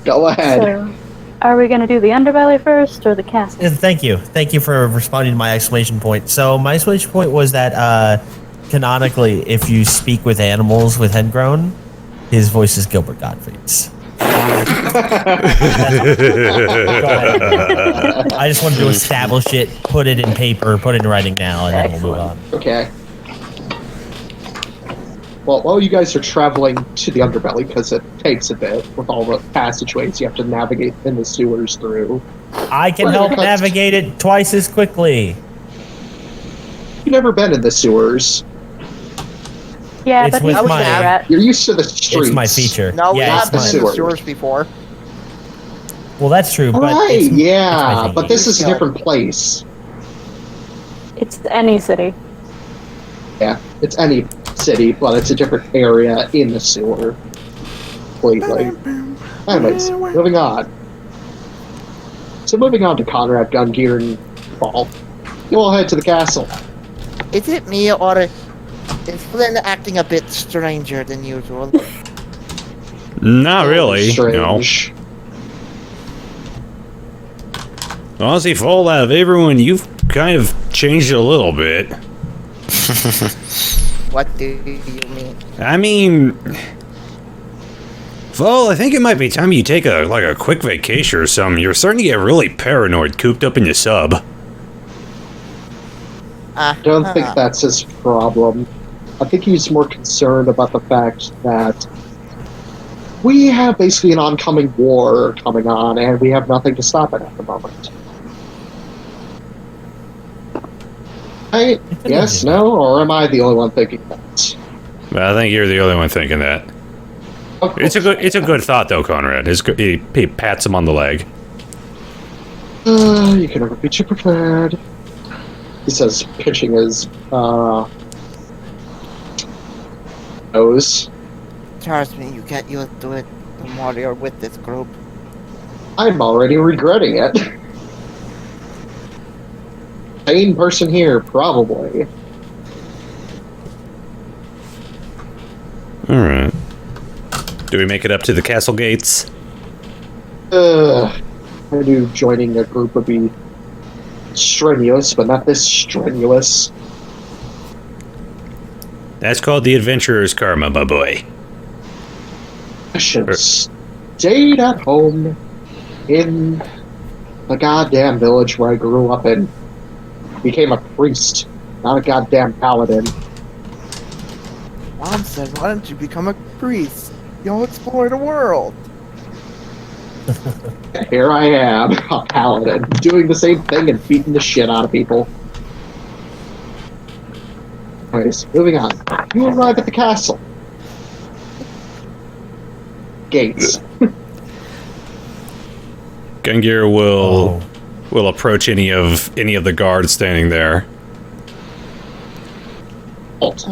Go ahead. So, are we gonna do the underbelly first or the castle? Thank you. Thank you for responding to my exclamation point. So my exclamation point was that canonically, if you speak with animals with head grown, his voice is Gilbert Gottfried's. Go ahead. I just wanted to establish it, put it in paper, put it in writing now, and then we'll move on. Okay. Well, while you guys are traveling to the underbelly, because it takes a bit with all the passageways you have to navigate in the sewers through. I can help navigate it twice as quickly. You've never been in the sewers. Yeah, It's but with he's my- a rat. You're used to the streets. It's my feature. No, we yeah, have it's been my, in the sewer. sewers before. well, that's true. But Right, it's my yeah, feature. but this is a different place. It's any city. Yeah, it's any city, but it's a different area in the sewer. Completely. Anyways, moving on. So moving on to Conrad, Gungir, and Fall. You all head to the castle. Is it me or is Flynn acting a bit stranger than usual? Not really. No. Strange. Honestly, Fall, out of everyone, you've kind of changed a little bit. What do you mean? I mean, Fall, I think it might be time you take a quick vacation or something. You're starting to get really paranoid, cooped up in your sub. I don't think that's his problem. I think he's more concerned about the fact that we have basically an oncoming war coming on, and we have nothing to stop it at the moment. Yes, no, or am I the only one thinking that? I think you're the only one thinking that. It's a good thought though, Conrad. He pats him on the leg. You can never be too prepared. He says, pinching his nose. Trust me, you get used to it the more you're with this group. I'm already regretting it. Sane person here, probably. Alright. Do we make it up to the castle gates? I knew joining a group would be strenuous, but not this strenuous. That's called the adventurer's karma, my boy. I should have stayed at home in the goddamn village where I grew up in. Became a priest, not a goddamn paladin. Mom said, why don't you become a priest? You'll explore the world. Here I am, a paladin, doing the same thing and beating the shit out of people. Anyways, moving on. You arrive at the castle. Gates. Gungir will approach any of the guards standing there.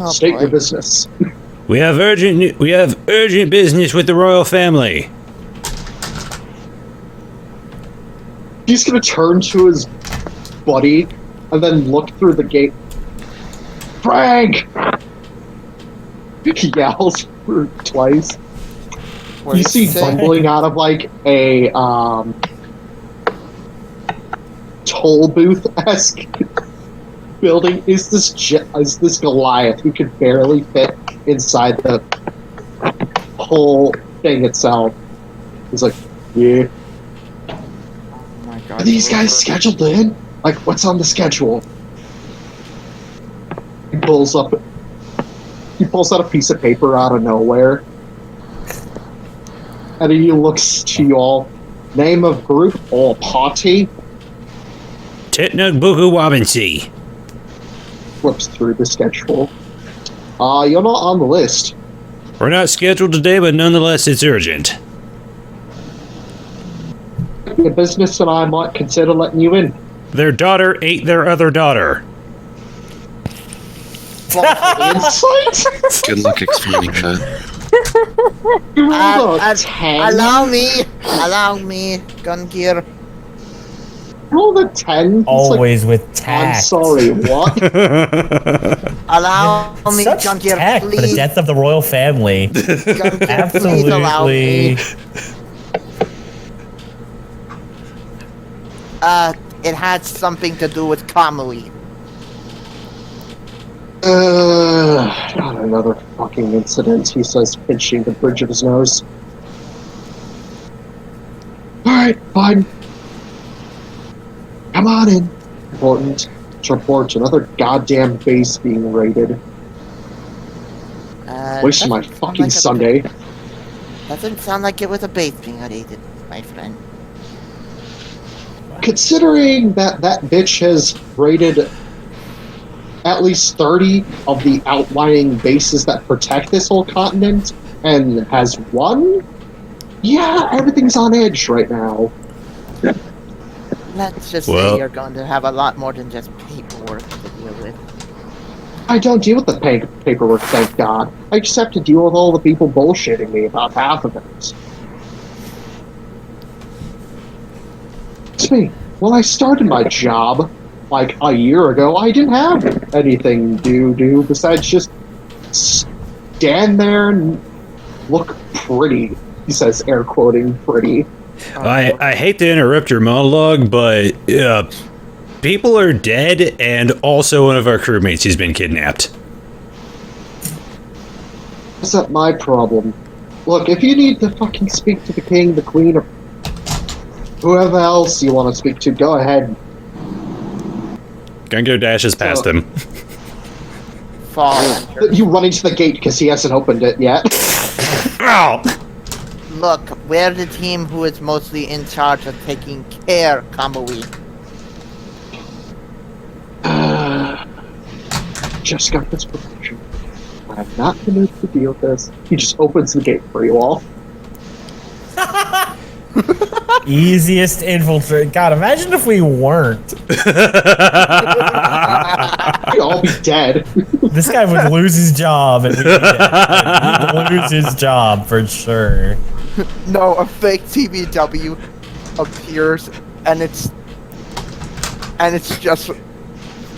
State boy. your business. We have urgent business with the royal family. He's gonna turn to his buddy and then look through the gate. Frank! He yells for twice. What You do see say? bumbling out of like a toll booth-esque building is this Goliath who could barely fit inside the whole thing itself. He's like, yeah. Oh my god. Are these guys scheduled in? Like, what's on the schedule? He pulls out a piece of paper out of nowhere. And he looks to you all. Name of group or party? Titnug Buku Wabinsi. Flips through the schedule. You're not on the list. We're not scheduled today, but nonetheless, it's urgent. Your business and I might consider letting you in. Their daughter ate their other daughter. Insight? Good luck explaining that. You rolled a 10. Allow me, Gungir. Roll the 10. It's Always with like, tact. I'm sorry, what? Allow me, Such Gungir, tact for the please. death of the royal family. Gungir, please allow me. Absolutely. It had something to do with Kamui. Not another fucking incident, he says, pinching the bridge of his nose. Alright, fine. Come on in. Important to report another goddamn base being raided. Wasting my Doesn't sound fucking like Sunday. Doesn't sound like it was a base being raided, my friend. Considering that bitch has raided at least 30 of the outlying bases that protect this whole continent, and has one? Yeah, everything's on edge right now. Let's just Well- say you're going to have a lot more than just paperwork to deal with. I don't deal with the paperwork, thank God. I just have to deal with all the people bullshitting me about half of it. It's me. When I started my job, like a year ago, I didn't have anything to do besides just stand there and look pretty. He says, air quoting, pretty. I hate to interrupt your monologue, but people are dead, and also one of our crewmates has been kidnapped. That's not my problem. Look, if you need to fucking speak to the king, the queen, or whoever else you want to speak to, go ahead. Gungir dashes past him. Fall. You run into the gate because he hasn't opened it yet. Ow! Look, we're the team who is mostly in charge of taking care, Kamui. Just got this promotion. I have not been able to deal with this. He just opens the gate for you all. Easiest infiltrate. God, imagine if we weren't. You'd all be dead. This guy would lose his job, and we'd be dead. He would lose his job for sure. No, a fake TBW appears, and it's just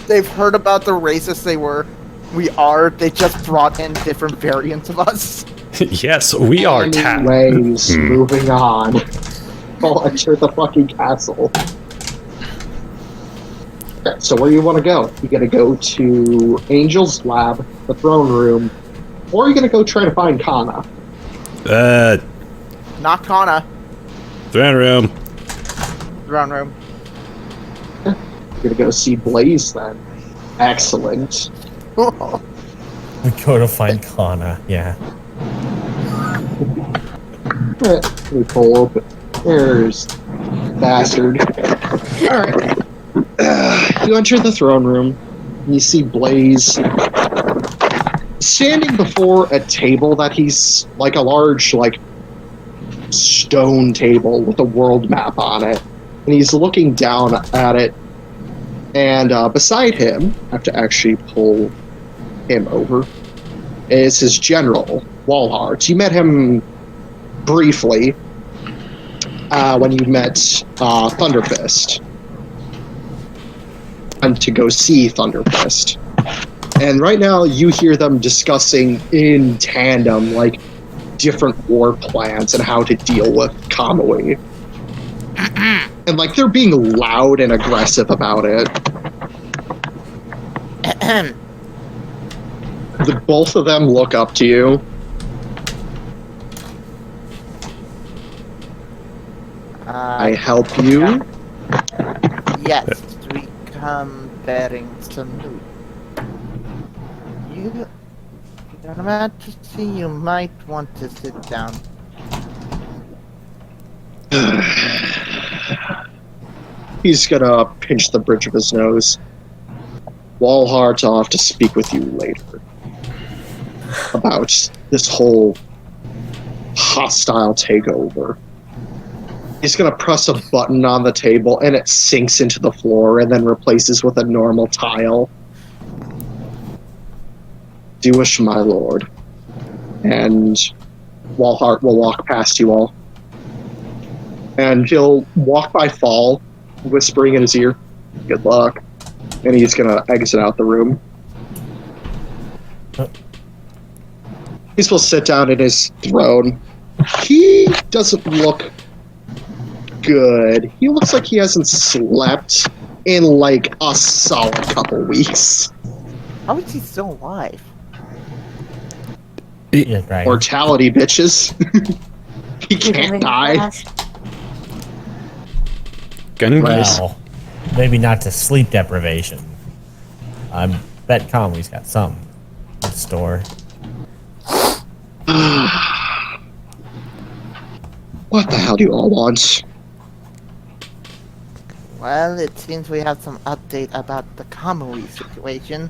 they've heard about the racist we are. They just brought in different variants of us. Yes, we are Anyways, moving on. I'll enter the fucking castle. Okay, so where do you want to go? You gonna go to Angel's lab, the throne room, or are you gonna go try to find Kana? Not Kana. Throne room. Throne room. You're gonna go see Blaze then. Excellent. We go to find Kana, yeah. Let me pull open. There's bastard. Alright. You enter the throne room, and you see Blaze standing before a table that he's like a large, like, stone table with a world map on it. And he's looking down at it, and beside him, I have to actually pull him over, is his general, Walhart. You met him briefly when you met Thunderfist, and to go see Thunderfist. And right now you hear them discussing in tandem like different war plans and how to deal with Kamui. And like they're being loud and aggressive about it. Both of them look up to you. I help you? Yes, we come bearing salute. Your Majesty, you might want to sit down. He's gonna pinch the bridge of his nose. Walhart, I'll have to speak with you later about this whole hostile takeover. He's gonna press a button on the table and it sinks into the floor and then replaces with a normal tile. Do wish, my lord. And Walhart will walk past you all. And he'll walk by Fall, whispering in his ear, good luck. And he's gonna exit out the room. He's supposed to sit down in his throne. He doesn't look good. He looks like he hasn't slept in like a solid couple weeks. How is he still alive? Yeah, right. Mortality, bitches. He can't die. Gungir. Well, maybe not to sleep deprivation. I bet Conway's got some in store. What the hell do you all want? Well, it seems we have some update about the Kamui situation.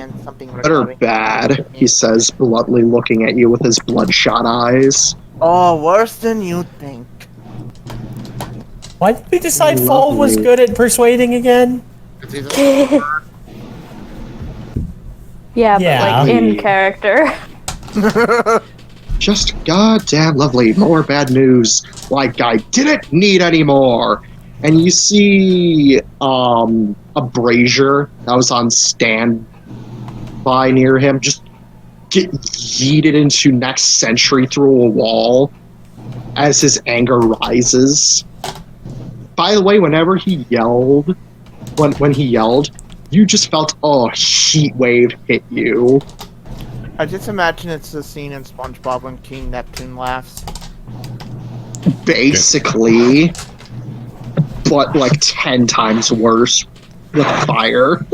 and something Good or recording. bad, he says, bluntly looking at you with his bloodshot eyes. Oh, worse than you think. Why did we decide Fall was Lovely. good at persuading again? Yeah, Yeah. but like in character. Just goddamn lovely. More bad news. Like I didn't need any more. And you see a brazier that was on standby near him just get yeeted into next century through a wall as his anger rises. By the way, whenever he yelled, when he yelled, you just felt a heat wave hit you. I just imagine it's the scene in SpongeBob when King Neptune laughs. Basically, but like 10 times worse with fire.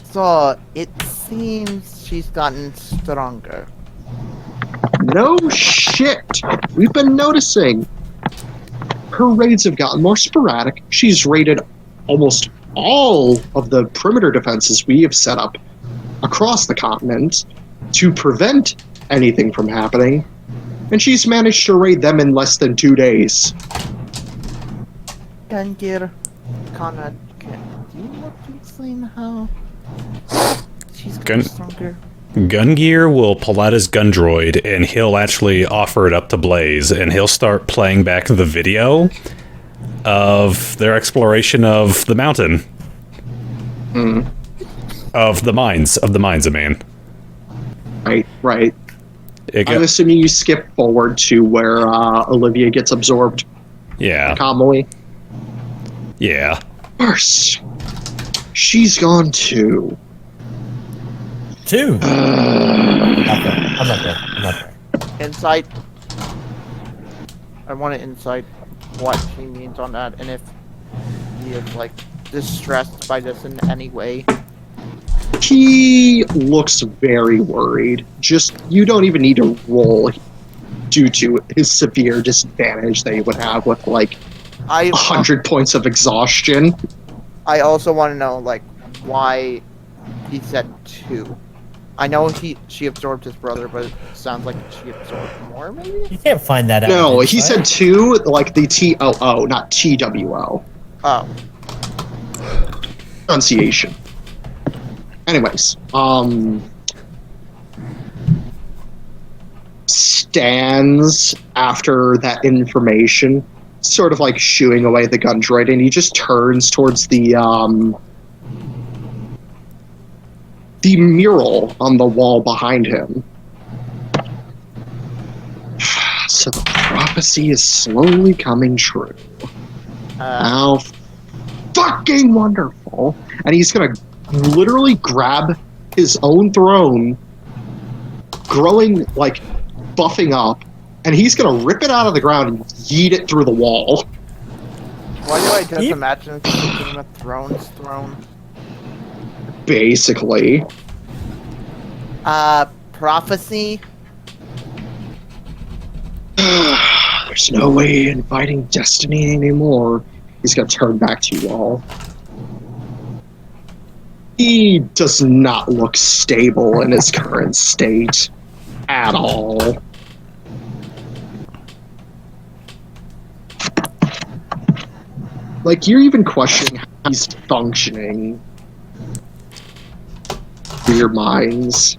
So, it seems she's gotten stronger. No shit. We've been noticing. Her raids have gotten more sporadic. She's raided almost all of the perimeter defenses we have set up across the continent to prevent anything from happening. And she's managed to raid them in less than 2 days. Gungir, Conrad, do you want to explain how she's gotten stronger? Gungir will pull out his gun droid and he'll actually offer it up to Blaze and he'll start playing back the video of their exploration of the mountain. Of the mines, I mean. Right. I'm assuming you skip forward to where Olivia gets absorbed. Yeah. Calmly. Yeah. Worse. She's gone too. Two. I'm not there. Insight. I want to insight what she means on that, and if he is like distressed by this in any way. He looks very worried. Just, you don't even need to roll due to his severe disadvantage that he would have with like 100 points of exhaustion. I also want to know like why he said 2. I know she absorbed his brother, but it sounds like she absorbed more, maybe? You can't find that out. No, he said 2, like the TOO, not TWO. Oh. Pronunciation. Anyways, stands after that information, sort of like shooing away the gun droid, and he just turns towards the mural on the wall behind him. So the prophecy is slowly coming true. How fucking wonderful. And he's gonna literally grab his own throne, growing, like, buffing up, and he's gonna rip it out of the ground and yeet it through the wall. Why do I just imagine it's Game of Thrones throne? Basically. Prophecy? There's no way in fighting destiny anymore. He's gonna turn back to you all. He does not look stable in his current state. At all. Like, you're even questioning how he's functioning. For your minds.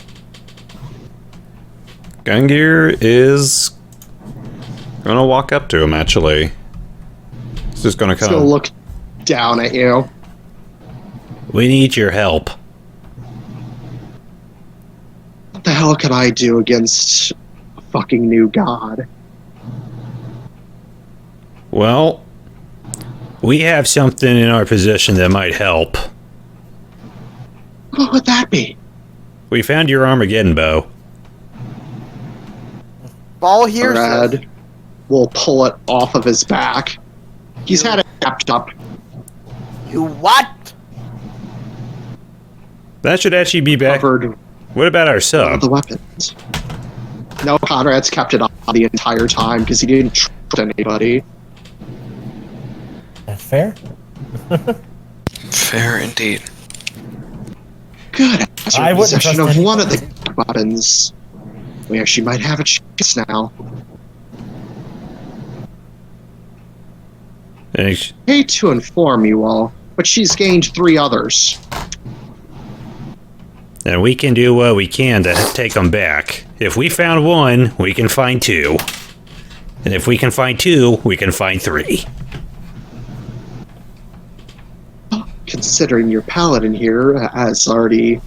Gungir is gonna walk up to him, actually. He's just gonna He's gonna look down at you. We need your help. What the hell can I do against a fucking new god? Well, we have something in our possession that might help. What would that be? We found your Armageddon bow. Ball hears Brad will pull it off of his back. He's had it wrapped up. You what? That should actually be back. Covered What about our sub? the weapons. No, Conrad's kept it on the entire time because he didn't trust anybody. That's fair. Fair indeed. Good. I wouldn't Possession trust of one of anyone. the buttons. Where she might have a chance now. Thanks. Hate to inform you all, but she's gained 3 others. And we can do what we can to take them back. If we found 1, we can find 2. And if we can find 2, we can find 3. Considering your paladin here has already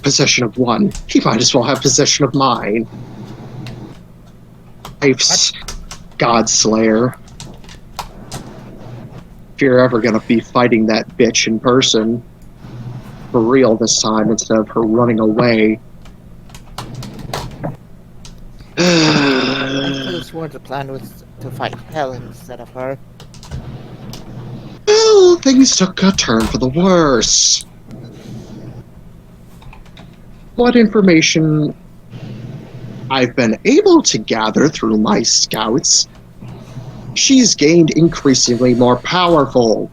possession of 1, he might as well have possession of mine. Life's Godslayer. If you're ever gonna be fighting that bitch in person, for real this time, instead of her running away. I just wanted to plan was to fight Helen instead of her. Well, things took a turn for the worse. What information I've been able to gather through my scouts, she's gained increasingly more powerful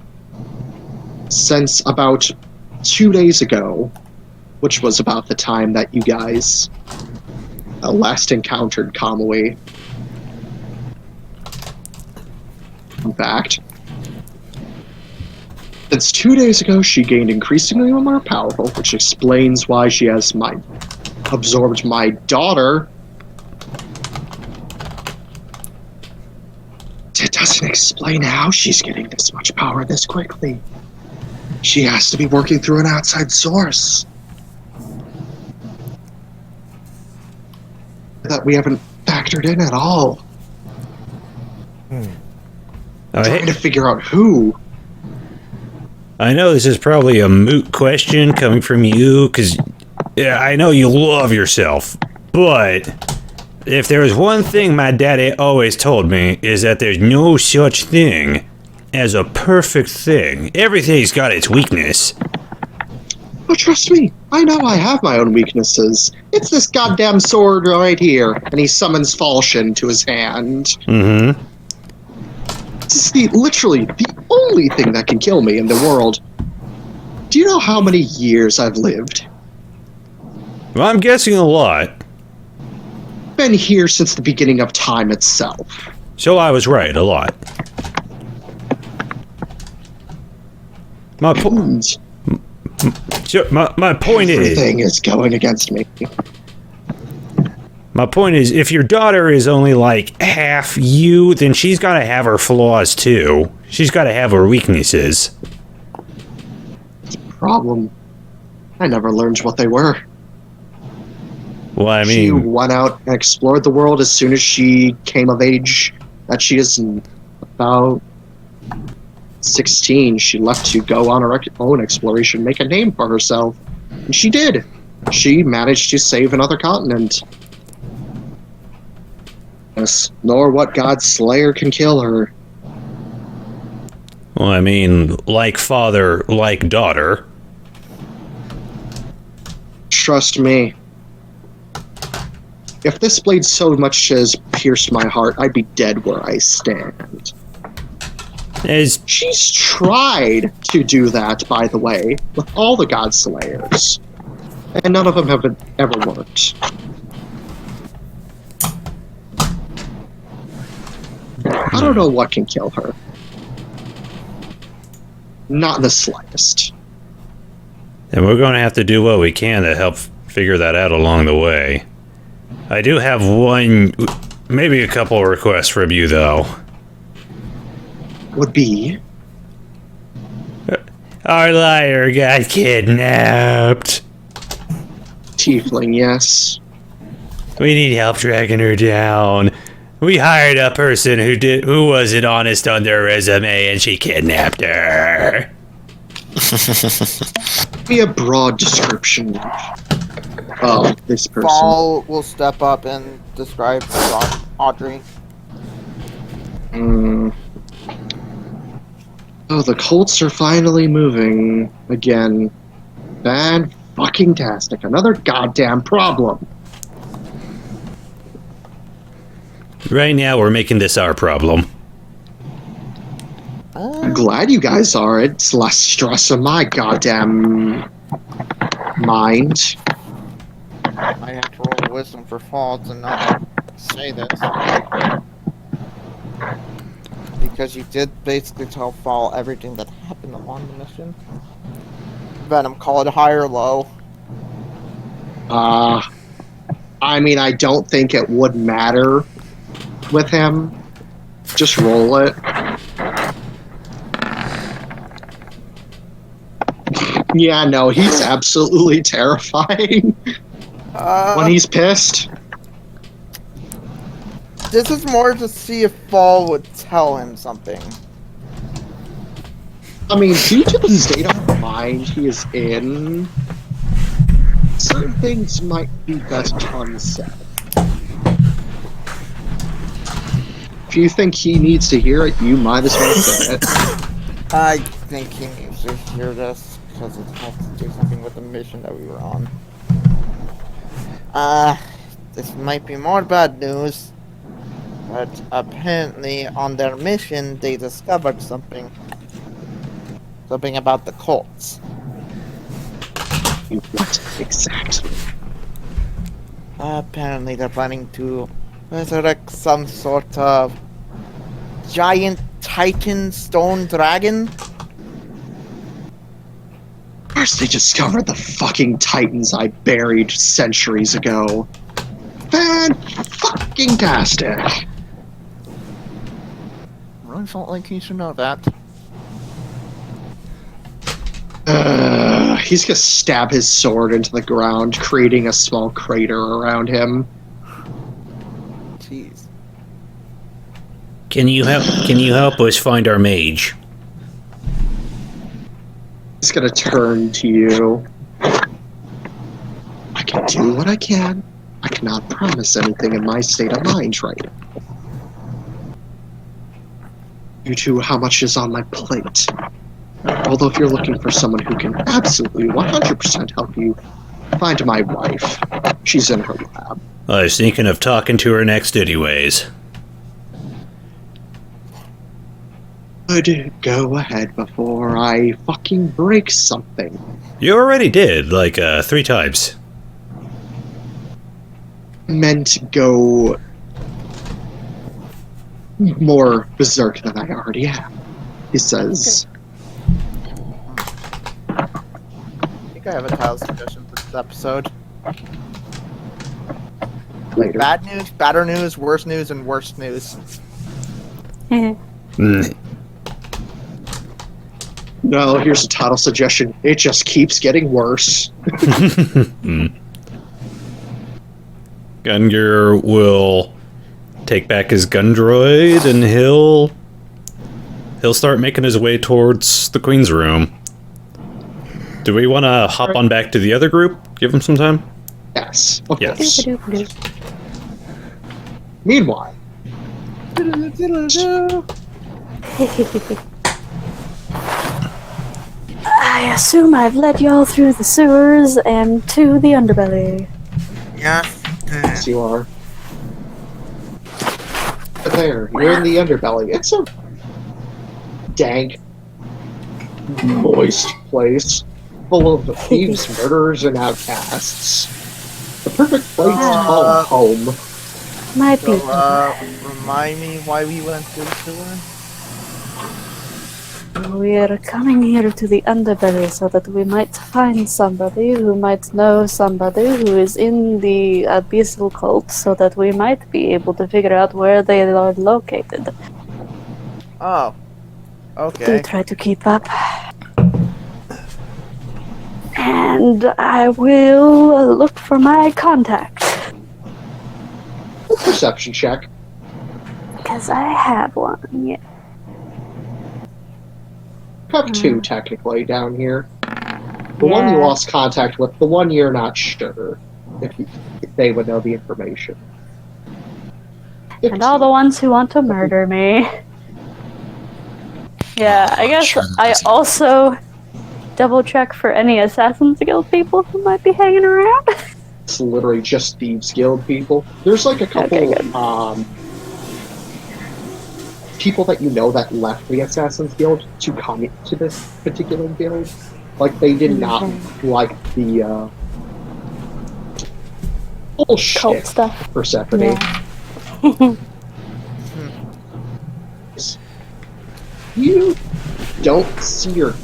since about 2 days ago, which was about the time that you guys last encountered Kamui. In fact, since 2 days ago, she gained increasingly more powerful, which explains why she has absorbed my daughter. It doesn't explain how she's getting this much power this quickly. She has to be working through an outside source that we haven't factored in at all. Trying to figure out who. I know this is probably a moot question coming from you, because I know you love yourself, but if there was one thing my daddy always told me, is that there's no such thing as a perfect thing. Everything's got its weakness. Oh, trust me, I know I have my own weaknesses. It's this goddamn sword right here, and he summons falchion to his hand. Mm-hmm. This is literally the only thing that can kill me in the world. Do you know how many years I've lived? Well, I'm guessing a lot. Been here since the beginning of time itself. So I was right, a lot. My point is... Everything is going against me. My point is, if your daughter is only like half you, then she's got to have her flaws too. She's got to have her weaknesses. Problem. I never learned what they were. Well, I She mean, went out and explored the world as soon as she came of age. That she is about 16. She left to go on her own exploration, make a name for herself. And she did. She managed to save another continent. Yes, nor what God's Slayer can kill her. well, I mean, like father, like daughter. Trust me. If this blade so much as pierced my heart, I'd be dead where I stand. As She's tried to do that, by the way, with all the God Slayers. And none of them have ever worked. I don't know what can kill her. Not in the slightest. and we're going to have to do what we can to help figure that out along the way. I do have one, maybe a couple of requests from you, though. Would be... Our liar got kidnapped. Tiefling, yes. We need help tracking her down. We hired a person who wasn't honest on their resume, and she kidnapped her. Give me a broad description of this person. Paul will step up and describe Audrey. Oh, the Colts are finally moving again. Bad fucking tastic. Another goddamn problem. Right now, we're making this our problem. I'm glad you guys are. It's less stress on my goddamn mind. I have to roll wisdom for faults and not say this. Because you did basically tell Fall everything that happened on the mission. Venom, call it high or low. I mean, I don't think it would matter with him. Just roll it. Yeah, no, he's absolutely terrifying when he's pissed. This is more to see if Fall would tell him something. I mean, due to the state of mind he is in, certain things might be best unsaid. If you think he needs to hear it, you might as well say it. I think he needs to hear this because it has to do something with the mission that we were on. This might be more bad news, but apparently on their mission they discovered something. Something about the cults. What exactly? Apparently they're planning to resurrect some sort of giant titan stone dragon. First they discovered the fucking titans I buried centuries ago. Fan-fucking-tastic. I felt like he should know that. He's gonna stab his sword into the ground, creating a small crater around him. Jeez. Can you help us find our mage? He's gonna turn to you. I can do what I can. I cannot promise anything in my state of mind right now. Due to how much is on my plate. Although if you're looking for someone who can absolutely 100% help you find my wife, she's in her lab. I was thinking of talking to her next anyways. Good, go ahead before I fucking break something. You already did, like, 3 times. Meant to go more berserk than I already am. He says... I think I have a title suggestion for this episode. Later. Bad news, badder news, worse news, and worst news. No, here's a title suggestion. It just keeps getting worse. Gungir will take back his gun droid and he'll start making his way towards the Queen's room. Do we want to hop on back to the other group? Give them some time? Yes, of Yes. course. Meanwhile, I assume I've led y'all through the sewers and to the underbelly. Yeah. yes, you are. But there, you're in the underbelly. It's a dank, moist place full of thieves, murderers, and outcasts. The perfect place to call home. Might be. So, remind me why we went to the sewer? We're coming here to the underbelly so that we might find somebody who might know somebody who is in the abyssal cult so that we might be able to figure out where they are located. Oh. Do Okay. try to keep up. And I will look for my contact. Perception check. Because I have one, yeah. You have 2 technically down here. The one you lost contact with, the one you're not sure if they would know the information. And all the ones who want to murder me. Yeah, I guess Sure, I that's- also double check for any Assassin's Guild people who might be hanging around. It's literally just Thieves Guild people. There's like a couple, Okay, good. people that you know that left the Assassin's Guild to come to this particular guild. Like, they did not like the bullshit Cult stuff. Persephone. Yeah. You don't see your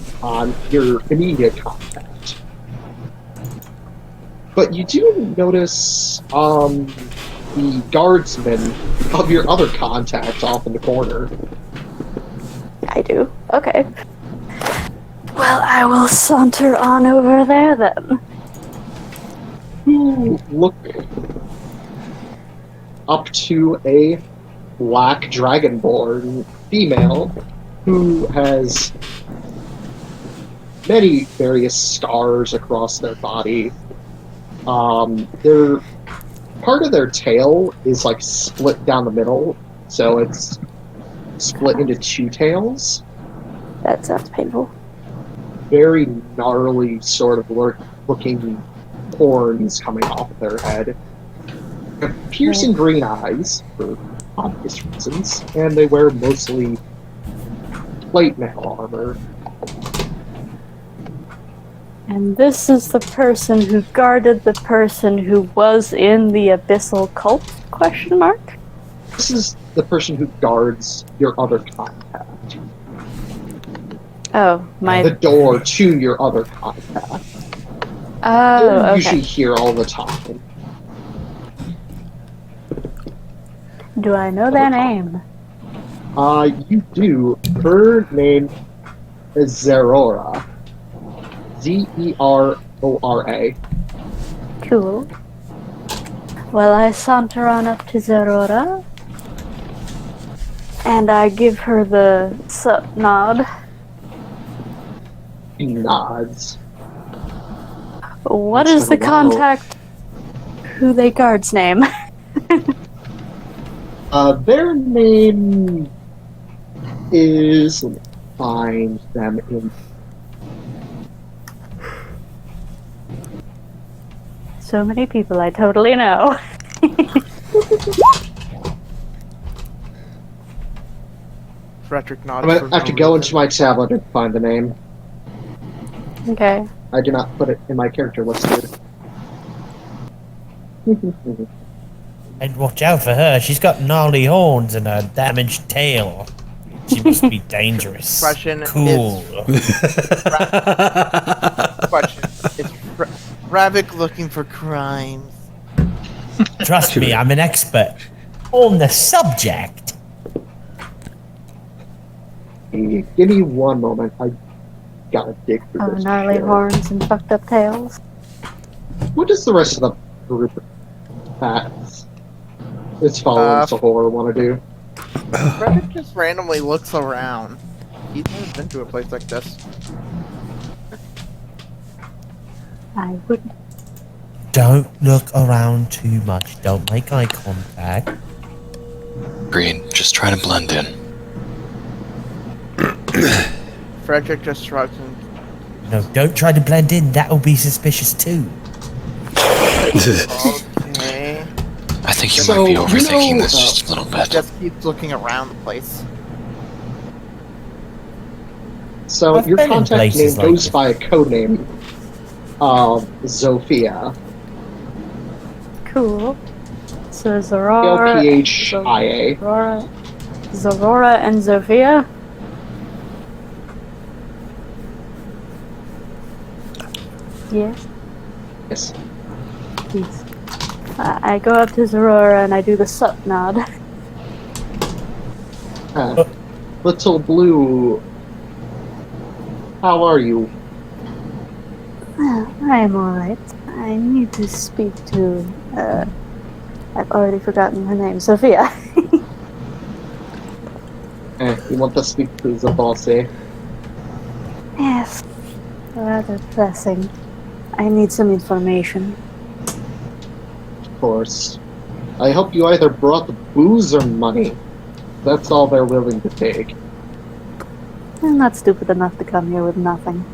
immediate contact, but you do notice the guardsman of your other contact off in the corner. I do. Okay. Well, I will saunter on over there then. You look up to a black dragonborn female who has many various scars across their body. Their part of their tail is like split down the middle, so it's split into two tails. That sounds painful. Very gnarly, sort of looking horns coming off of their head. They have piercing green eyes, for obvious reasons, and they wear mostly plate mail armor. And this is the person who guarded the person who was in the abyssal cult? Question mark? This is the person who guards your other contact. Oh, The door to your other contact. Oh, They're okay. usually here all the time. Do I know their name? You do. Her name is Zerora. Zerora. Cool. Well, I saunter on up to Zerora, and I give her the sup nod. He nods. What It's is the been a while. contact who they guard's name? Their name is. Let me find them in. So many people I totally know. Fredrick nods. I'm gonna for have to no go reason. into my tablet and find the name. Okay. I did not put it in my character listed. And watch out for her. She's got gnarly horns and a damaged tail. She must be dangerous. Question Cool. Question. Is Ravak looking for crimes? Trust me, I'm an expert on the subject. Give me one moment. I gotta dig through Oh, this. gnarly shit. horns and fucked up tails. What does the rest of the group that's it's following Sahor want to do? Fredrick just randomly looks around. He's never been to a place like this. I would. Don't look around too much. Don't make eye contact. Green, just try to blend in. Fredrick just shrugs and No, don't try to blend in. That'll be suspicious too. okay. I think you So, might be you overthinking know, this just a little bit. Just keeps looking around the place. So I've your been in contact name places like goes this. by a code name of Zofia. Cool. So Zorora, Lphia. Zorora and Zofia. Yes. Yes. Yes. I go up to Zorora and I do the sup nod. Little Blue, how are you? I am alright. I need to speak to, I've already forgotten her name, Sophia. You want to speak to the boss, eh? Yes. Rather pressing. I need some information. Of course. I hope you either brought the booze or money. That's all they're willing to take. I'm not stupid enough to come here with nothing.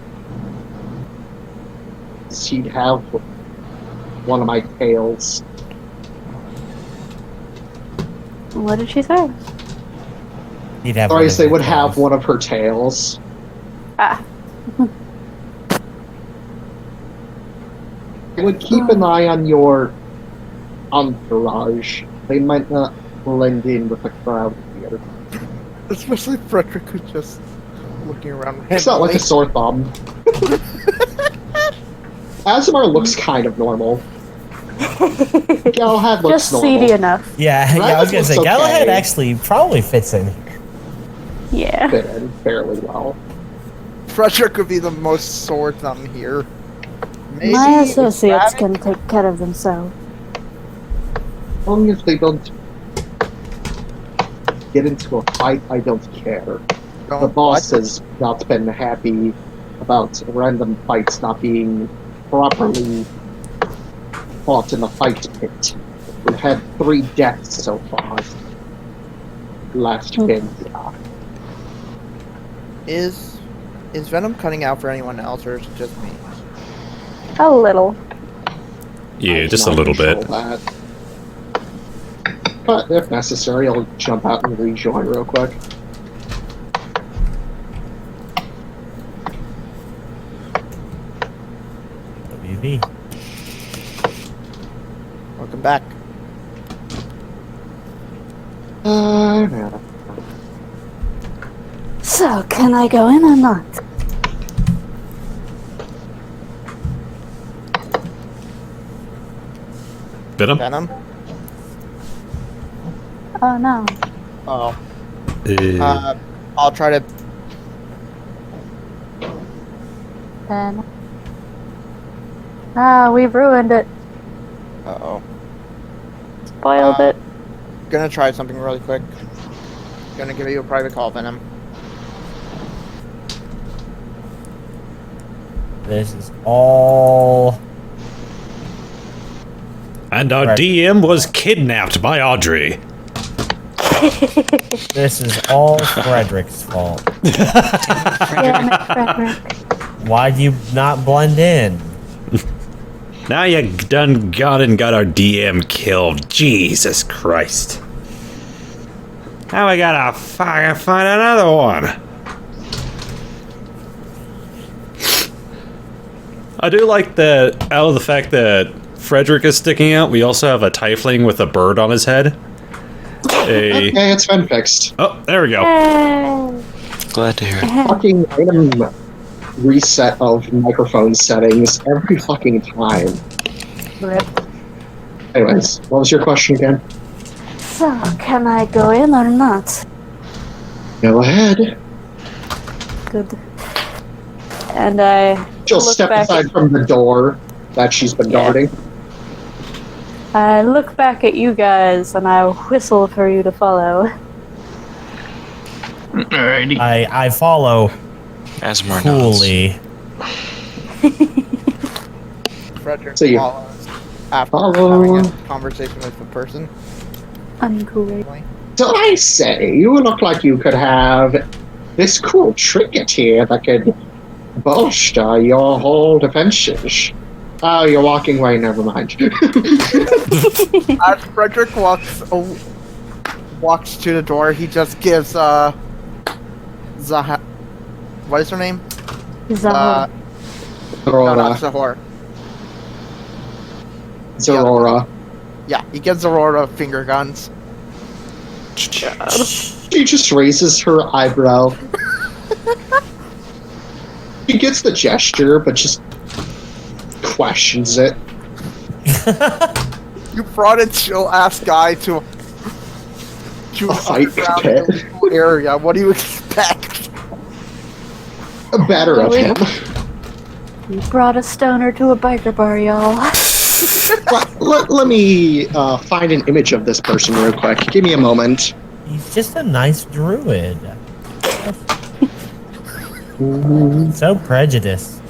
She'd have one of my tails. What did she say? He'd have. Or one at least they of would your have tails. one of her tails. Ah, I would keep an eye on your entourage. They might not blend in with the crowd here. Especially Fredrick, who's just looking around. It's not like a randomly. sore thumb. Asemar looks kind of normal. Galahad looks just normal. seedy enough. Yeah, I was gonna say looks Galahad okay. actually probably fits in here. Yeah. Fit in fairly well. Fredrick would be the most sore thumb here. Maybe My associates Ravak? can take care of themselves. As long as they don't get into a fight, I don't care. The Don't boss what? has not been happy about random fights not being properly fought in the fight pit. We've had 3 deaths so far. Last game, yeah. Is Venom cutting out for anyone else, or is it just me? A little. Yeah, I just a cannot little bit. control that. But if necessary, I'll jump out and rejoin real quick. WB. Welcome back. No. So, can I go in or not? Venom? Venom? Oh no. Oh. I'll try to. Then. Ah, we've ruined it. Uh-oh. Spoiled it. Gonna try something really quick. Gonna give you a private call, Venom. This is all. And our Right. DM was kidnapped by Audrey. This is all Frederick's fault. Damn it, Fredrick. Why'd you not blend in? Now you done got our DM killed. Jesus Christ. Now we gotta fucking find another one. I do like that out of the fact that Fredrick is sticking out, we also have a Tiefling with a bird on his head. Okay, it's been fixed. Oh, there we go. Yay. Glad to hear it. Fucking random reset of microphone settings every fucking time. Rip. Anyways, what was your question again? So, can I go in or not? Go ahead. Good. And I She'll look step back aside from the door that she's been Yeah. guarding. I look back at you guys and I whistle for you to follow. Alrighty. I follow Asemar nods. coolly. Fredrick So you- follows after Follow. having a conversation with the person. Uncool. So I say, you look like you could have this cool trinket here that could bolster your whole defenses. Oh, you're walking away, never mind. As Fredrick walks to the door, he just gives Zaha. What is her name? Zahor. No, not Zorora. Zahor. Zorora. Yeah, he gives Aurora finger guns. She just raises her eyebrow. She gets the gesture, but just questions it. You brought a chill-ass guy to A fight underground pit. illegal area. What do you expect? Better of him. You brought a stoner to a biker bar, y'all. Let me find an image of this person real quick. Give me a moment. He's just a nice druid. So prejudiced.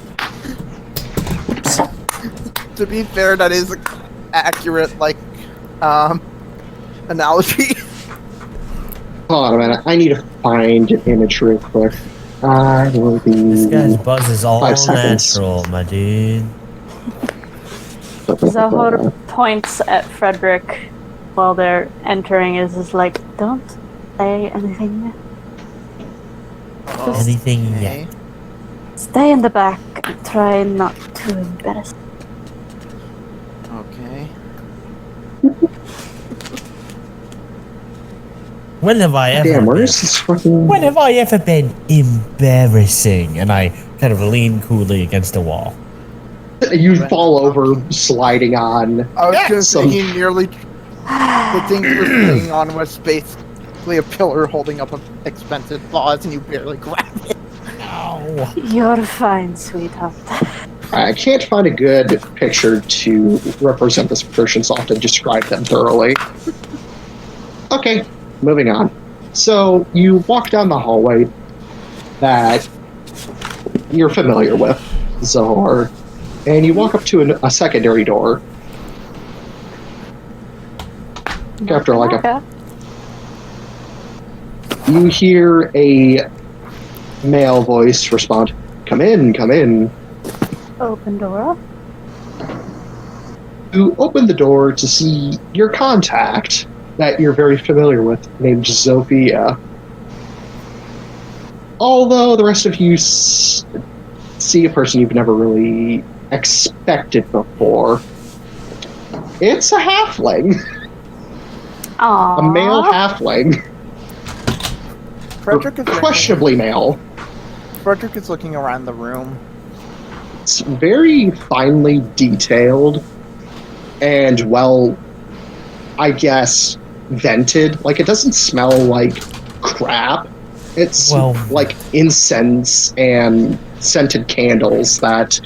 To be fair, that is an accurate, analogy. Hold on a minute. I need to find an image real quick. I will be. This guy's buzz is all 5 seconds. natural, my dude. Zahor points at Fredrick while they're entering. Is just like, don't say anything. Anything Okay. yet? Stay in the back and try not to embarrass. Okay. When have I ever Damn, been? where's this fucking... When have I ever been embarrassing? And I kind of lean coolly against a wall. You fall over, sliding on. I was gonna say some- he nearly. The thing he was laying on was basically a pillar holding up an expensive vase, and you barely grabbed it. Ow. You're fine, sweetheart. I can't find a good picture to represent this person, so I'll have to describe them thoroughly. Okay, moving on. So, you walk down the hallway that you're familiar with, Zohar, and you walk up to a secondary door. After like a... You hear a male voice respond, "Come in, come in." Open door. You open the door to see your contact that you're very familiar with, named Zofia. Although the rest of you see a person you've never really expected before. It's a halfling. Aww. A male halfling. Fredrick is Questionably male. Fredrick is looking around the room. It's very finely detailed and, well, I guess, vented. Like, it doesn't smell like crap. It's like incense and scented candles that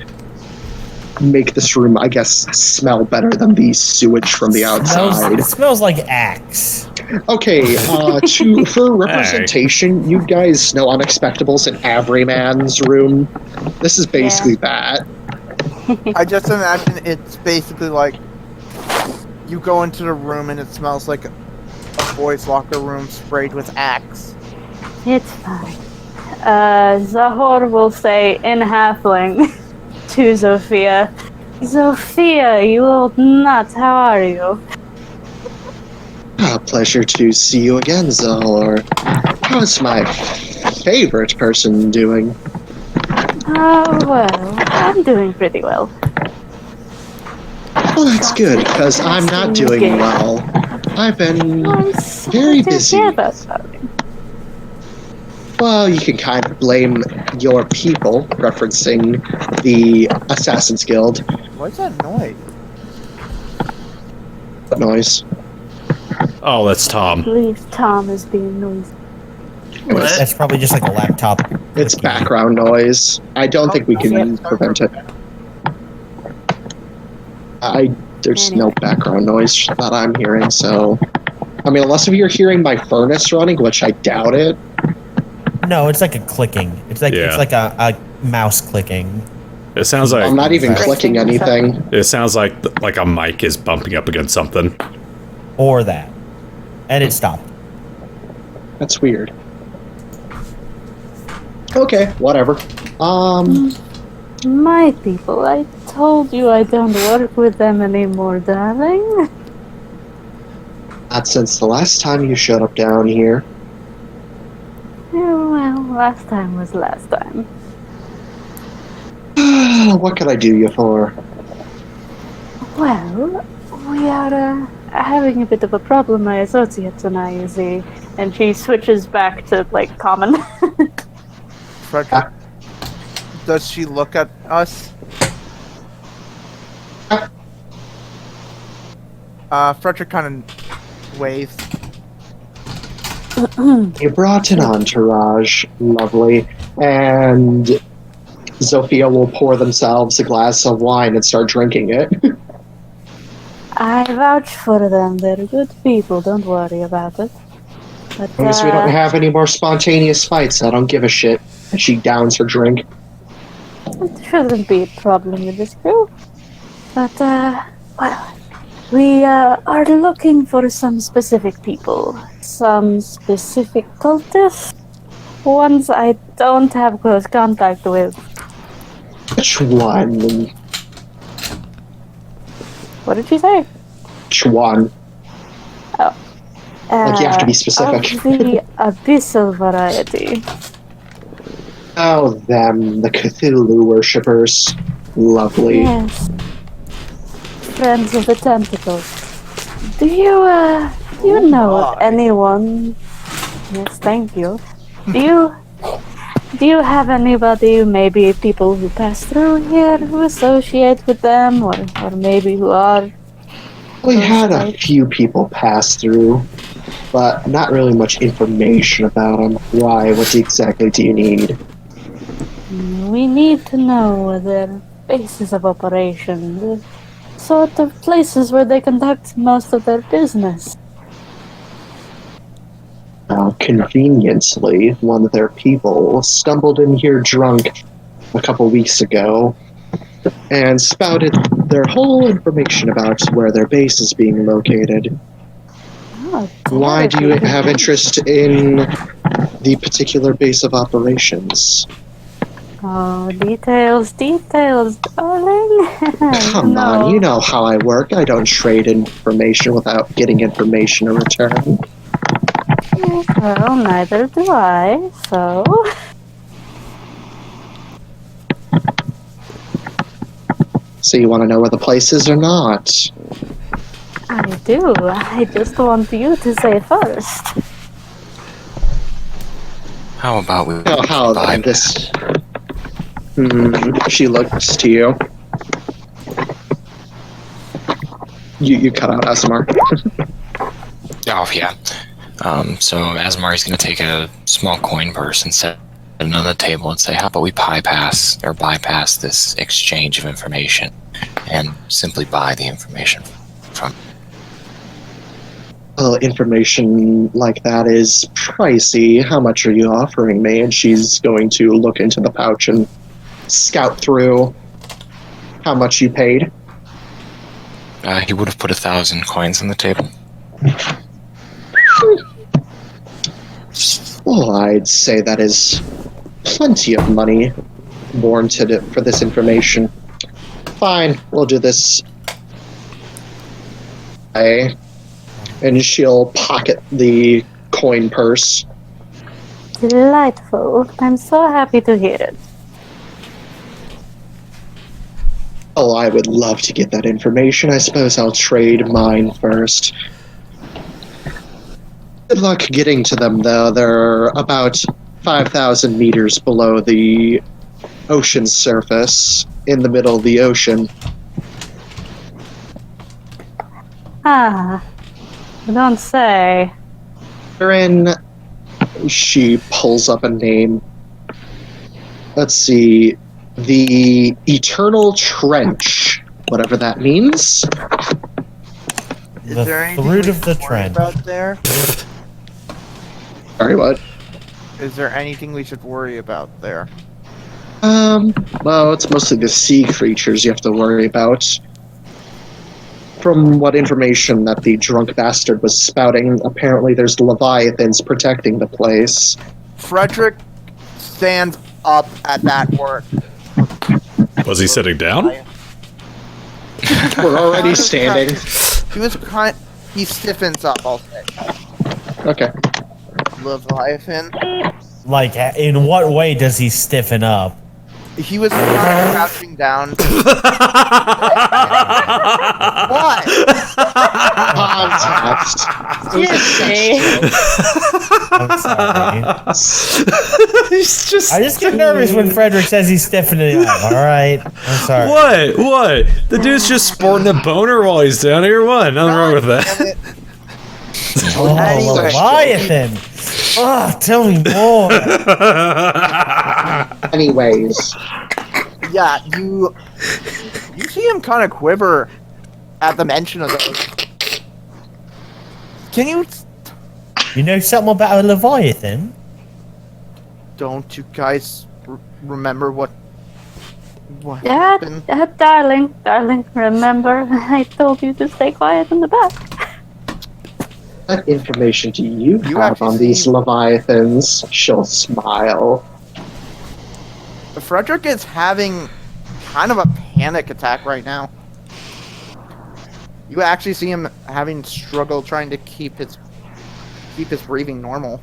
make this room, I guess, smell better than the sewage from the outside. It smells like axe. Okay, for representation, you guys know Unexpectables in Averyman's room. This is basically that. I just imagine it's basically like you go into the room and it smells like a boys' locker room sprayed with Axe. It's fine. Zahor will say in halfling to Zofia, "Zofia, you old nut, how are you?" A pleasure to see you again, Zahor. How's my favorite person doing? Oh, well, I'm doing pretty well. Well, that's good, because I'm not doing well. I've been very busy. Well, you can kind of blame your people, referencing the Assassin's Guild. What's that noise? What noise? Oh, that's I Tom. believe Tom is being noisy. That's probably just like a laptop. It's background noise. I don't think we can prevent it. There's no background noise that I'm hearing, so... I mean, unless if you're hearing my furnace running, which I doubt it. No, it's like a clicking. It's like a mouse clicking. It sounds like I'm not even clicking anything. It sounds like a mic is bumping up against something. Or that. And it stopped. That's weird. Okay, whatever. My people, I told you I don't work with them anymore, darling. Not since the last time you showed up down here. Yeah, well, last time was last time. What could I do you for? Well, we are having a bit of a problem, my associates and I, you see. And she switches back to, like, common. Fredrick, does she look at us? Fredrick kind of waves. You brought an entourage, lovely, and Zofia will pour themselves a glass of wine and start drinking it. I vouch for them. They're good people. Don't worry about it. But, As long as we don't have any more spontaneous fights, I don't give a shit. And she downs her drink. It shouldn't be a problem with this crew. But, well, we are looking for some specific people. Some specific cultists. Ones I don't have close contact with. Which one? What did she say? Which one? Oh. Like, you have to be specific. Of the abyssal variety. Oh, them, the Cthulhu worshippers. Lovely. Yes. Friends of the Tentacles. Do you know of anyone? Yes, thank you. Do you have anybody, maybe people who pass through here, who associate with them, or maybe who are? We had a few people pass through, but not really much information about them. Why? What exactly do you need? We need to know their bases of operation, the sort of places where they conduct most of their business. Conveniently, one of their people stumbled in here drunk a couple weeks ago and spouted their whole information about where their base is being located. Oh, Why do you have interest in the particular base of operations? Oh, details, darling. Come on, you know how I work. I don't trade information without getting information in return. Well, neither do I, so... So you want to know where the place is or not? I do. I just want you to say first. How about we How buy this... she looks to you. You cut out Asemar. Oh, yeah. So Asemar is going to take a small coin purse and set it on the table and say, how about we bypass this exchange of information and simply buy the information from... Well, information like that is pricey. How much are you offering me? And she's going to look into the pouch and scout through how much you paid. He would have put 1,000 coins on the table. Well, I'd say that is plenty of money warranted for this information. Fine, we'll do this. Okay. And she'll pocket the coin purse. Delightful. I'm so happy to hear it. Oh, I would love to get that information. I suppose I'll trade mine first. Good luck getting to them, though. They're about 5,000 meters below the ocean surface, in the middle of the ocean. Ah, don't say. They're in... She pulls up a name. Let's see. The Eternal Trench. Whatever that means. Is there anything root we of the should worry trend. about there? Sorry, what? Is there anything we should worry about there? Well, it's mostly the sea creatures you have to worry about. From what information that the drunk bastard was spouting, apparently there's leviathans protecting the place. Fredrick stands up at that word. Was he sitting down? We're already standing. He stiffens up, I'll say. Okay. Leviathan. Like, in what way does he stiffen up? He was crouching down. What? Context. Gipsy. I'm sorry. He's just. I just get nervous when Fredrick says he's stiffening up. All right, I'm sorry. What? The dude's just sporting a boner while he's down here. What? Nothing wrong with that. Oh, Leviathan. Oh, tell me more. Anyways. Yeah, you see him kind of quiver at the mention of those. Can you? You know something about a Leviathan? Don't you guys remember what Yeah, happened? darling, remember I told you to stay quiet in the back. What information do you have actually on these see- leviathans? She'll smile. Fredrick is having kind of a panic attack right now. You actually see him having struggle trying to keep his breathing normal.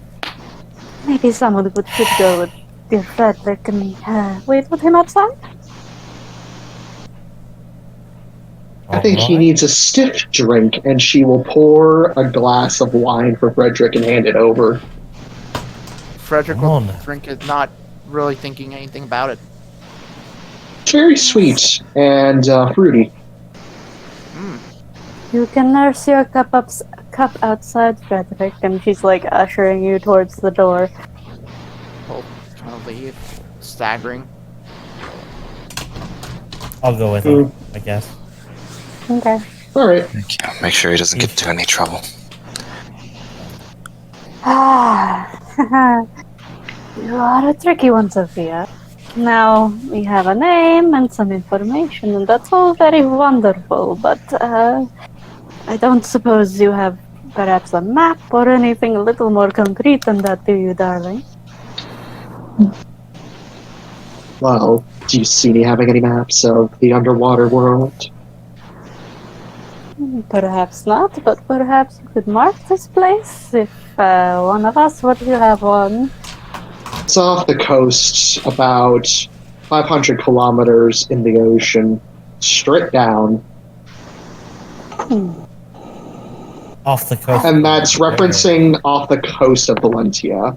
Maybe someone could go with dear Fredrick and wait with him outside? I think he needs a stiff drink, and she will pour a glass of wine for Fredrick and hand it over. Fredrick will drink it, not really thinking anything about it. It's very sweet and fruity. You can nurse your cup outside, Fredrick, and she's like ushering you towards the door. Well, trying to leave, staggering. I'll go with him, I guess. Okay. Alright. Yeah, make sure he doesn't get into any trouble. You are a tricky one, Sophia. Now, we have a name and some information, and that's all very wonderful, but I don't suppose you have perhaps a map or anything a little more concrete than that, do you, darling? Well, do you see me having any maps of the underwater world? Perhaps not, but perhaps you could mark this place if one of us were to have one. It's off the coast, about 500 kilometers in the ocean, straight down. Off the coast. And that's referencing off the coast of Valentia.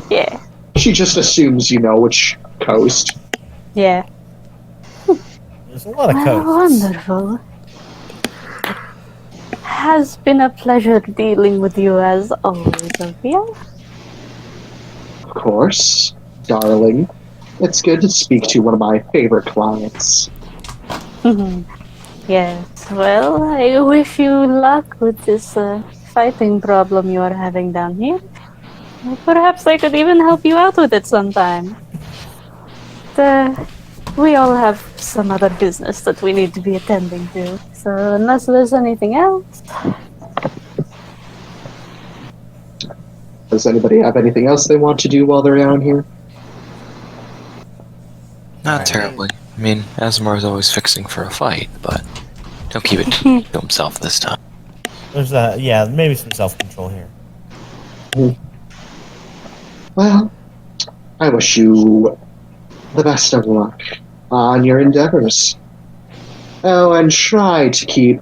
Yeah. She just assumes you know which coast. Yeah. There's a lot of coasts. Wonderful. Has been a pleasure dealing with you as always, Sophia. Of course, darling. It's good to speak to one of my favorite clients. Yes, well, I wish you luck with this fighting problem you are having down here. Well, perhaps I could even help you out with it sometime. We all have some other business that we need to be attending to, so unless there's anything else... Does anybody have anything else they want to do while they're down here? Not terribly. I mean, Asemar's always fixing for a fight, but he'll keep it to himself this time. There's maybe some self-control here. Well, I wish you the best of luck on your endeavors. Oh, and try to keep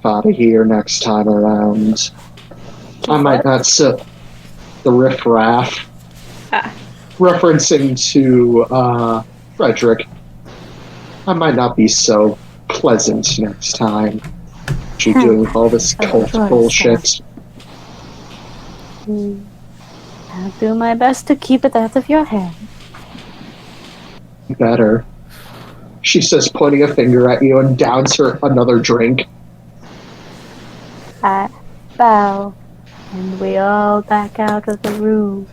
out of here next time around. I might not sit the riffraff. Referencing to Fredrick. I might not be so pleasant next time. You're doing all this cult bullshit. I'll do my best to keep it out of your hand. Better. She says, pointing a finger at you, and downs her another drink. I bow, and we all back out of the room.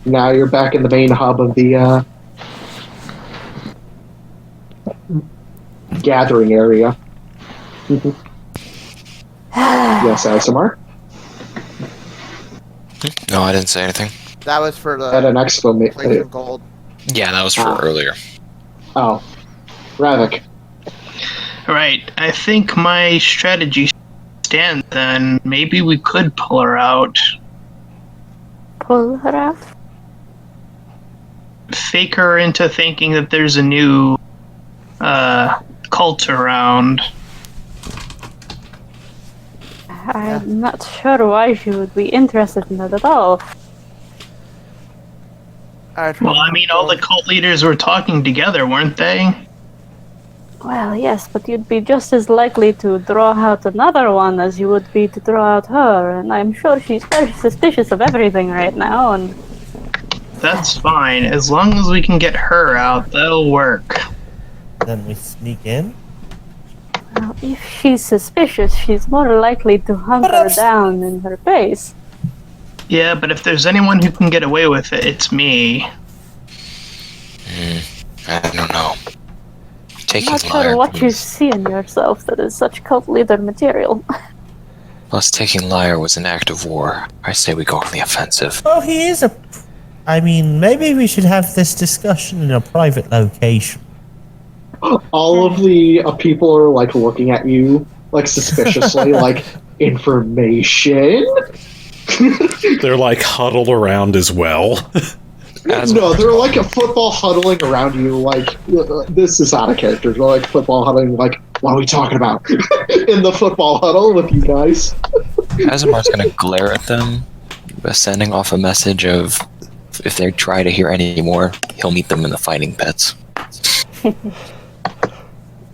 Now you're back in the main hub of the gathering area. Yes, Asemar? No, I didn't say anything. That was for the At an place exclamation. of gold. Yeah, that was for earlier. Oh. Ravak. Right. I think my strategy stands then. Maybe we could pull her out. Pull her out? Fake her into thinking that there's a new cult around. I'm not sure why she would be interested in that at all. Well, I mean, all the cult leaders were talking together, weren't they? Well, yes, but you'd be just as likely to draw out another one as you would be to draw out her, and I'm sure she's very suspicious of everything right now, and... That's fine. As long as we can get her out, that'll work. Then we sneak in? Well, if she's suspicious, she's more likely to hunt her down in her base. Yeah, but if there's anyone who can get away with it, it's me. I don't know. I'm not sure what you see in yourself that is such cult leader material. Plus, taking Liar was an act of war. I say we go on the offensive. Oh, he is a... I mean, maybe we should have this discussion in a private location. All of the people are like looking at you like suspiciously, like information. They're like huddled around as well. No, they're like a football huddling around you. Like this is out of character. They're like football huddling. Like, what are we talking about in the football huddle with you guys? Asemar's gonna glare at them, sending off a message of if they try to hear any more, he'll meet them in the fighting pits.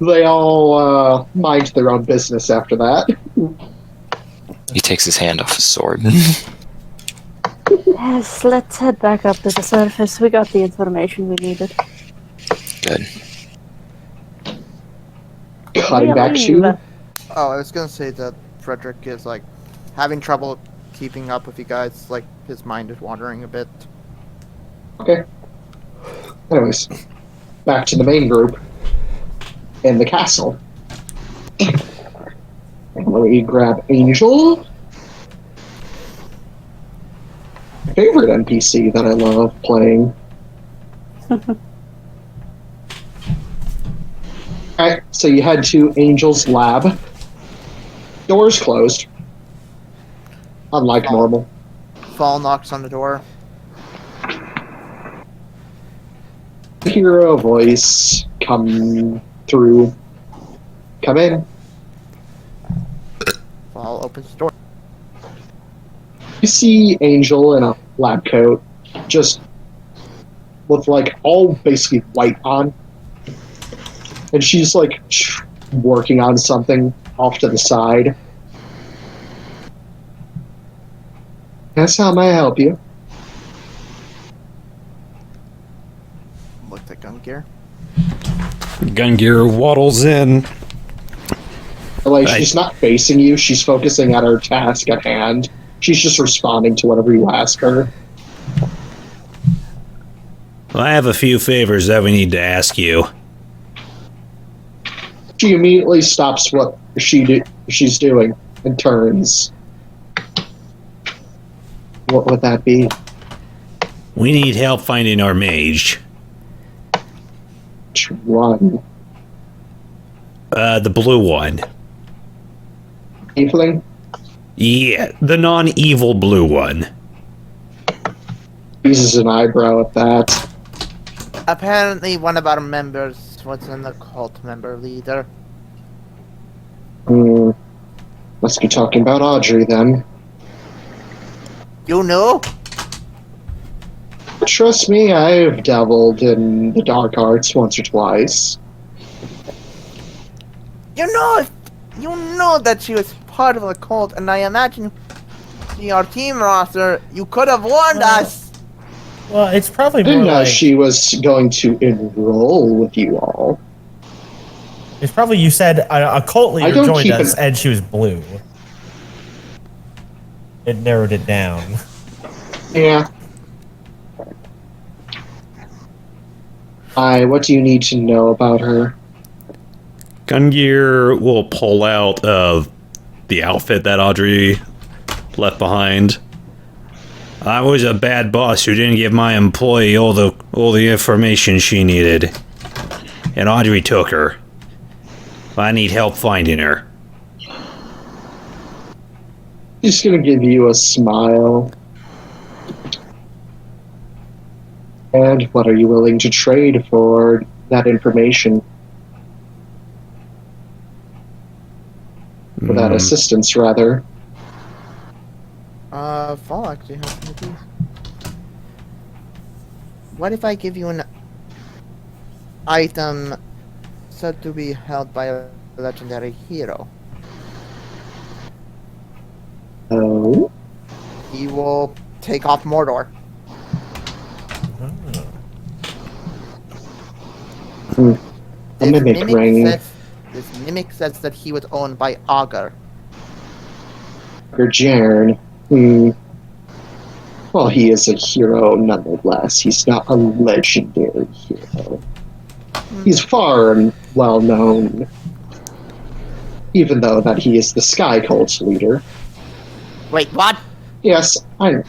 They all mind their own business after that. He takes his hand off his sword. Yes, let's head back up to the surface. We got the information we needed. Good. Cutting back to Oh, I was gonna say that Fredrick is like having trouble keeping up with you guys. Like his mind is wandering a bit. Okay. Anyways, back to the main group in the castle. Let me grab Angel. Favorite NPC that I love playing. Alright, so you head to Angel's lab. Doors closed. Unlike normal. Fall knocks on the door. Hear a voice come through. Come in. Fall opens the door. You see Angel in a lab coat, just with like all basically white on. And she's like working on something off to the side. That's how may I help you? Looks like Gungir. Gungir waddles in. Like she's not facing you, she's focusing on her task at hand. She's just responding to whatever you ask her. Well, I have a few favors that we need to ask you. She immediately stops what she's doing and turns. What would that be? We need help finding our mage. Which one? The blue one. Tiefling? Yeah, the non-evil blue one. Uses an eyebrow at that. Apparently, one of our members was an occult member leader. Must be talking about Audrey then. You know? Trust me, I've dabbled in the dark arts once or twice. You know that she was part of the cult, and I imagine your team roster, you could have warned us. Well, it's probably I didn't more know like she was going to enroll with you all. it's probably you said a cult I leader don't joined keep us and she was blue. It narrowed it down. Yeah. What do you need to know about her? Gungir will pull out of the outfit that Audrey left behind. I was a bad boss who didn't give my employee all the information she needed. And Audrey took her. I need help finding her. She's gonna give you a smile. And what are you willing to trade for that information? For that assistance, rather. Fall actually has some of these. What if I give you an item said to be held by a legendary hero? Oh? He will take off Mordor. A mimic ring. This mimic says that he was owned by Augur. Jern. Well, he is a hero nonetheless. He's not a legendary hero. He's far and well known. Even though that he is the Sky Cult's leader. Wait, what? Yes, I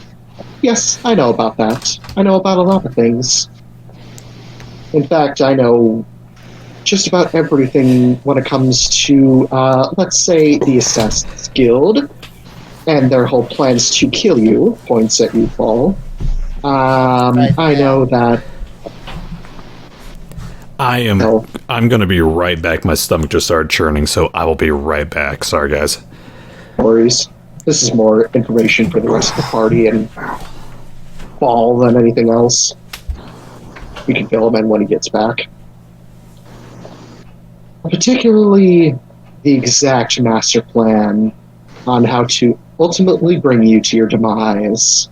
know about that. I know about a lot of things. In fact, I know just about everything when it comes to, let's say, the Assassins Guild and their whole plans to kill you, points at you, Paul. I know that. I'm gonna be right back. My stomach just started churning, so I will be right back. Sorry, guys. Worries. This is more information for the rest of the party and Paul than anything else. We can fill him in when he gets back. Particularly the exact master plan on how to ultimately bring you to your demise.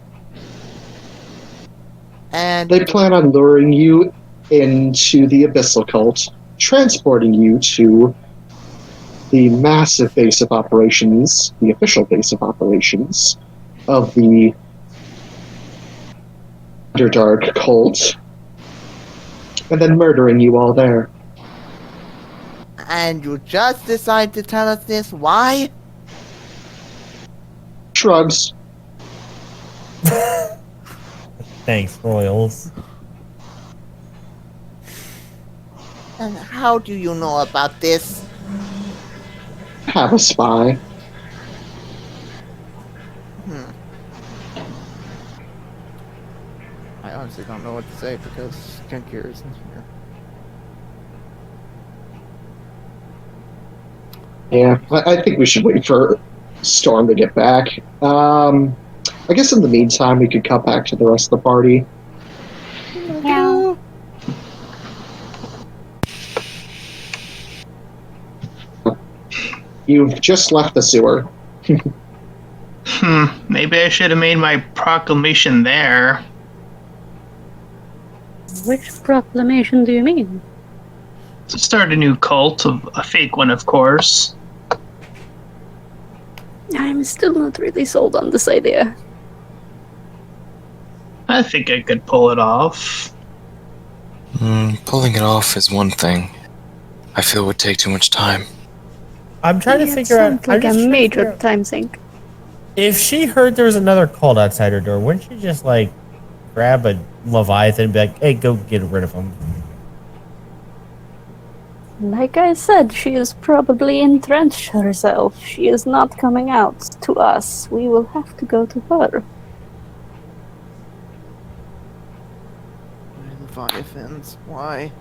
And They plan on luring you into the Abyssal Cult, transporting you to the massive base of operations, the official base of operations of the Underdark Cult, and then murdering you all there. And you just decide to tell us this? Why? Shrugs. Thanks, Royals. And how do you know about this? Have a spy. I honestly don't know what to say because Gungir isn't here. Yeah, I think we should wait for Storm to get back. I guess in the meantime, we could cut back to the rest of the party. Yeah. You've just left the sewer. Maybe I should have made my proclamation there. Which proclamation do you mean? To start a new cult, a fake one, of course. I'm still not really sold on this idea. I think I could pull it off. Pulling it off is one thing. I feel it would take too much time. I'm trying to Yeah, it figure out. sounds like I'm a just trying to major figure out- time sink. If she heard there was another cult outside her door, wouldn't she just like grab a Leviathan and be like, "Hey, go get rid of him"? Like I said, she is probably entrenched herself. She is not coming out to us. We will have to go to her. Leviathans, why?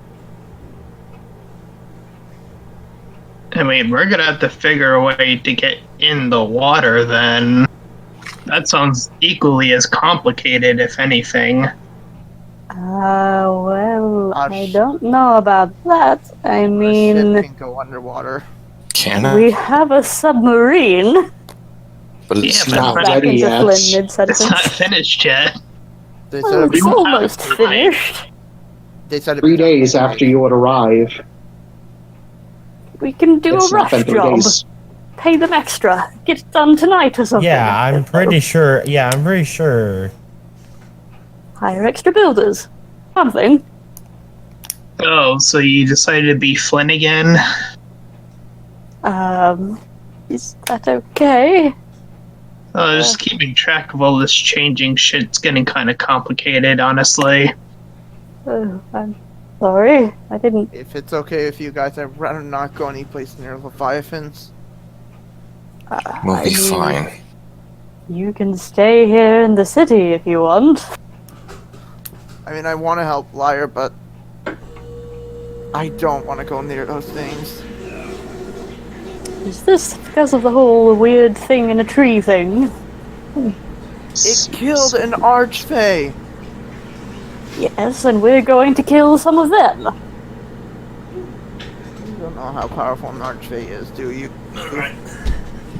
I mean, we're gonna have to figure a way to get in the water then. That sounds equally as complicated, if anything. Well, Our I don't know about that. I Our ship mean, can go underwater. Can I? we have a submarine. But it's Yeah, not but Back ready into yet. Flynn it's mid-sentence. not finished yet. They Well, said, it's don't have almost time. finished. they said it'd 3 be done days in after you would arrive. We can do It's a not rush been 3 job. days. Pay them extra. Get it done tonight or something. Yeah, I'm pretty sure. Yeah, I'm pretty sure. Hire extra builders. Something. Oh, so you decided to be Flynn again? Is that okay? Just keeping track of all this changing shit's getting kind of complicated, honestly. I'm sorry. I didn't. If it's okay with you guys, I'd rather not go any place near Leviathans. We'll I be mean, fine. You can stay here in the city if you want. I mean, I want to help Liar, but I don't want to go near those things. Is this because of the whole weird thing in a tree thing? It killed an Archfey! Yes, and we're going to kill some of them. You don't know how powerful an Archfey is, do you?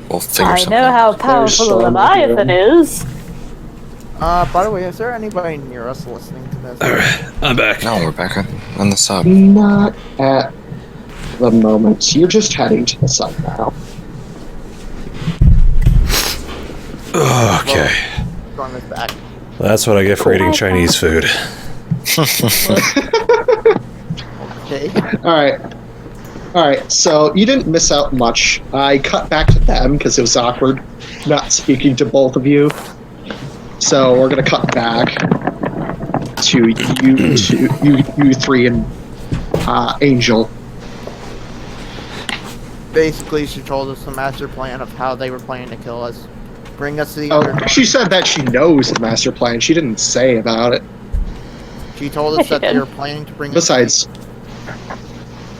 We'll figure I something know how out. powerful a Storm Leviathan is. By the way, is there anybody near us listening to this? I'm back. No, we're back on the sub. Not at the moment. You're just heading to the sub now. Okay. Storm is back. That's what I get for eating Chinese food. Okay. Alright, so you didn't miss out much. I cut back to them because it was awkward not speaking to both of you. So we're gonna cut back to you three and Angel. Basically, she told us the master plan of how they were planning to kill us. Bring us to the Oh, underground. she said that she knows the master plan. She didn't say about it. She told us that they were planning to bring Besides,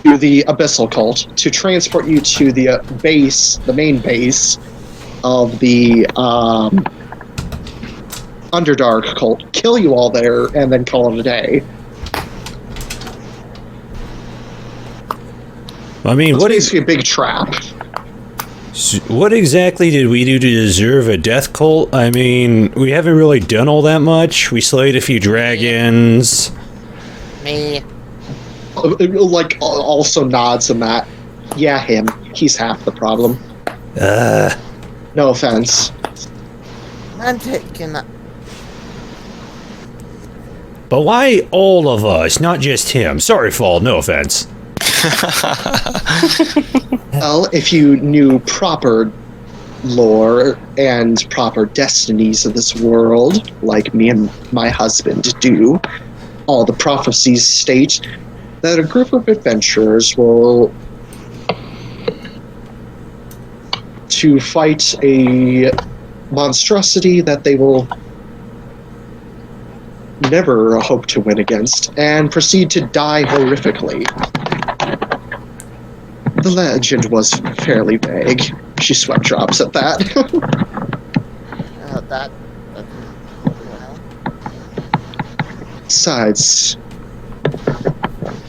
to the Abyssal Cult, to transport you to the base, the main base of the Underdark Cult, kill you all there, and then call it a day. I mean, It's what is basically a big trap. what exactly did we do to deserve a death cult? I mean, we haven't really done all that much. We slayed a few dragons. me. Like, also nods in that. Yeah, him. He's half the problem. No offense. I'm taking that. But why all of us, not just him? Sorry, Fall, no offense. Well, if you knew proper lore and proper destinies of this world, like me and my husband do, all the prophecies state that a group of adventurers will to fight a monstrosity that they will never hope to win against, and proceed to die horrifically. The legend was fairly vague. She sweat drops at that. That's Besides,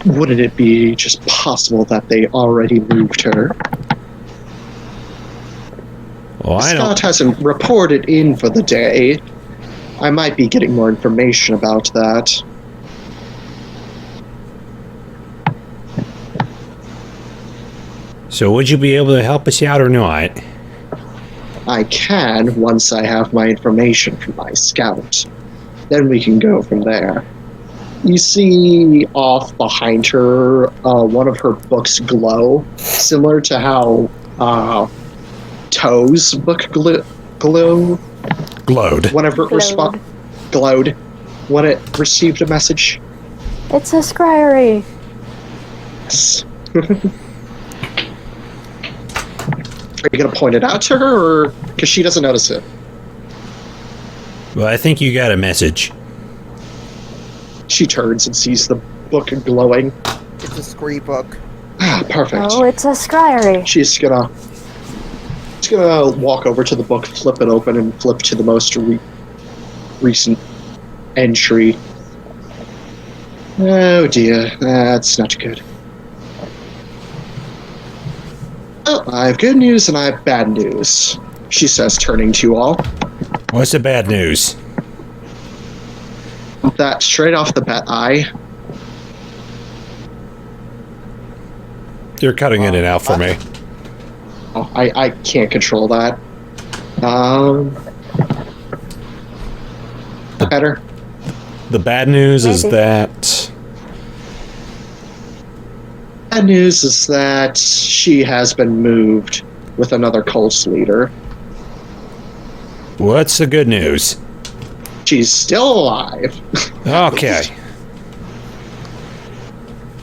wouldn't it be just possible that they already moved her? Oh, I Scott don't. hasn't reported in for the day. I might be getting more information about that. So, would you be able to help us out or not? I can once I have my information from my scout. Then we can go from there. You see off behind her one of her books glow, similar to how Toe's book glowed whenever it glowed when it received a message. It's a scryry. Yes. Are you gonna point it out to her, or because she doesn't notice it? Well, I think you got a message. She turns and sees the book glowing. It's a scree book. Ah, perfect. Oh, it's a scryry. She's gonna walk over to the book, flip it open, and flip to the most recent entry. Oh dear, that's not good. Oh, I have good news and I have bad news, she says, turning to you all. What's the bad news? That straight off the bat, You're cutting in and out for me. I can't control that. Better? The bad news is Maybe. Bad news is that she has been moved with another cult leader. What's the good news? She's still alive. Okay.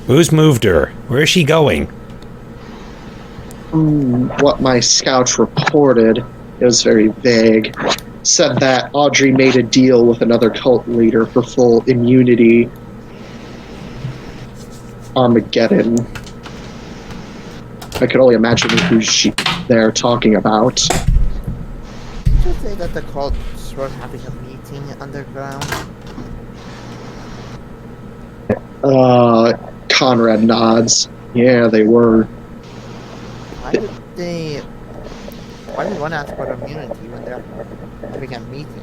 Who's moved her? Where is she going? What my scouts reported, it was very vague, said that Audrey made a deal with another cult leader for full immunity. Armageddon. I could only imagine who they're talking about. Didn't you say that the cults were having a meeting underground? Conrad nods. Yeah, they were. Why did one ask for immunity when they're having a meeting?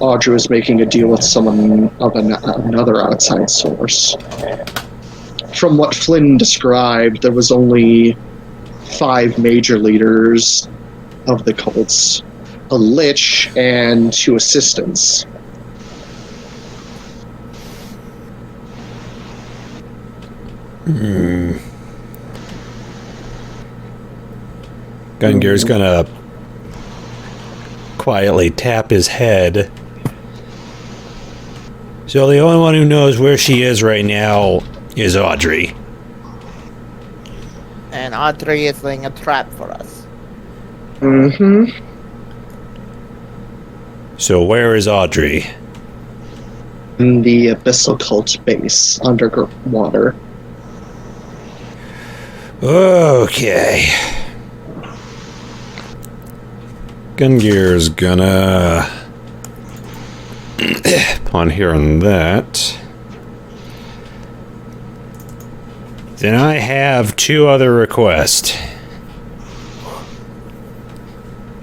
Audrey was making a deal with someone of another outside source. From what Flynn described, there was only 5 major leaders of the cults, a lich, and 2 assistants. Gungir's gonna quietly tap his head. So the only one who knows where she is right now is Audrey. And Audrey is laying a trap for us. Mm-hmm. So where is Audrey? In the Abyssal Cult base, underwater. Okay. Gungir's gonna... upon hearing that... Then I have 2 other requests.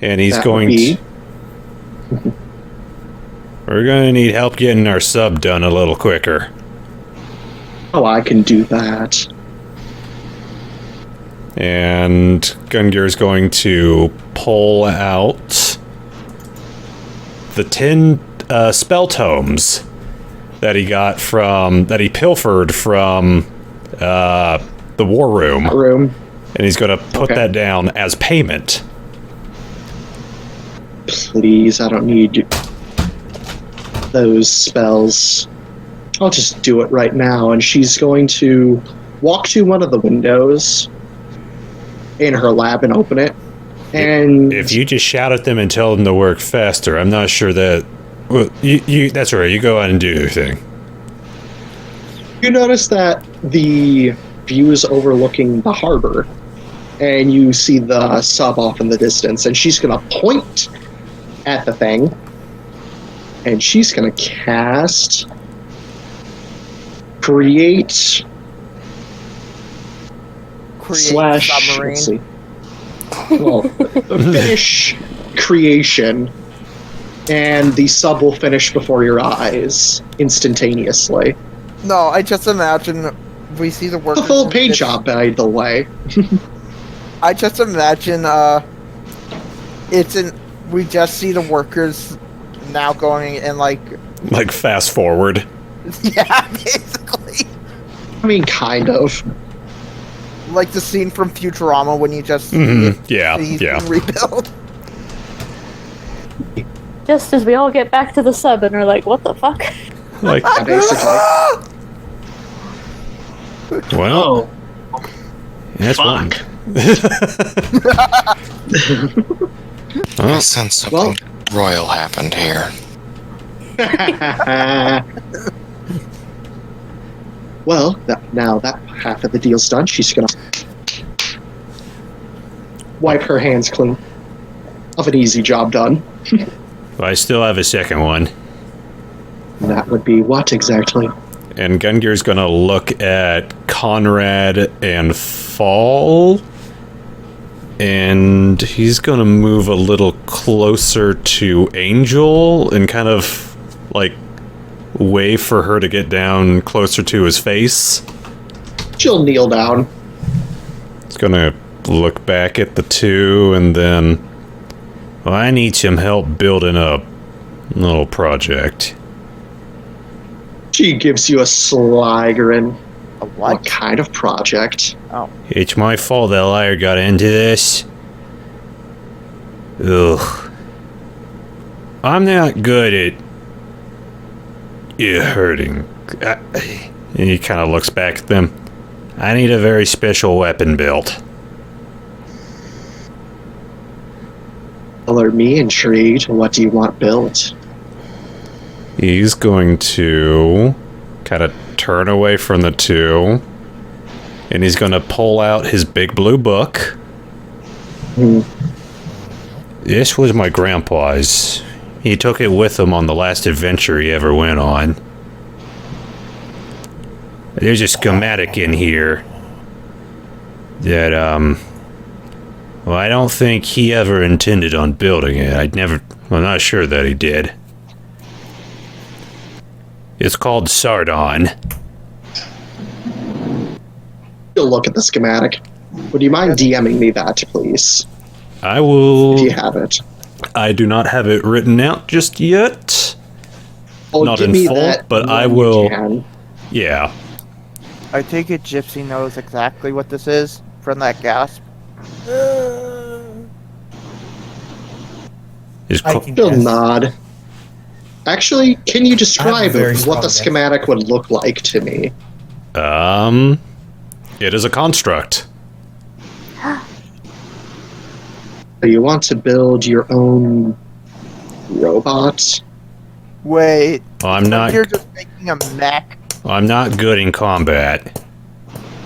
And he's That going would be- to... We're gonna need help getting our sub done a little quicker. Oh, I can do that. And Gungir's going to pull out the 10 spell tomes that he got from... that he pilfered from the war room. And he's gonna put that down as payment. Please, I don't need those spells. I'll just do it right now. And she's going to walk to one of the windows in her lab and open it. And If you just shout at them and tell them to work faster, I'm not sure that... Well, you that's all right. You go out and do your thing. you notice that the view is overlooking the harbor. And you see the sub off in the distance. And she's going to point at the thing. And she's going to cast... Create slash... submarine. Let's see. Well, finish creation, and the sub will finish before your eyes instantaneously. No, I just imagine we see the It's workers. a full in paint this- job, by the way. I just imagine we just see the workers now going and like Like, fast forward. yeah, basically I mean, kind of. like the scene from Futurama when you just Yeah, see yeah. rebuild. Just as we all get back to the sub and are like, what the fuck? Like, Basically. well, Oh, that's one. fuck. I sense something royal happened here. Well, now that half of the deal's done, she's gonna wipe her hands clean of an easy job done. I still have a second one. That would be what exactly? And Gungir's gonna look at Conrad and Fall. And he's gonna move a little closer to Angel and kind of, like, wait for her to get down closer to his face. She'll kneel down. He's gonna look back at the 2 and then... Well, I need some help building a little project. She gives you a sly grin. A What what? kind of project? It's my fault that liar got into this. Ugh. I'm not good at... hurting. And he kind of looks back at them. I need a very special weapon built. Color me intrigued. What do you want built? He's going to kind of turn away from the 2. And he's going to pull out his big blue book. This was my grandpa's. He took it with him on the last adventure he ever went on. There's a schematic in here that, well, I don't think he ever intended on building it. I'm not sure that he did. It's called Sardon. You'll look at the schematic. Would you mind DMing me that, please? I will... If you have it. I do not have it written out just yet. Oh, Not give in me full, that but I when you will- can. Yeah. I take it Gipsy knows exactly what this is from that gasp. It's I co- can She'll guess. nod. Actually, can you describe very what strong the guess. schematic would look like to me? It is a construct. You want to build your own robot? Wait, I'm not. you're just making a mech. I'm not good in combat.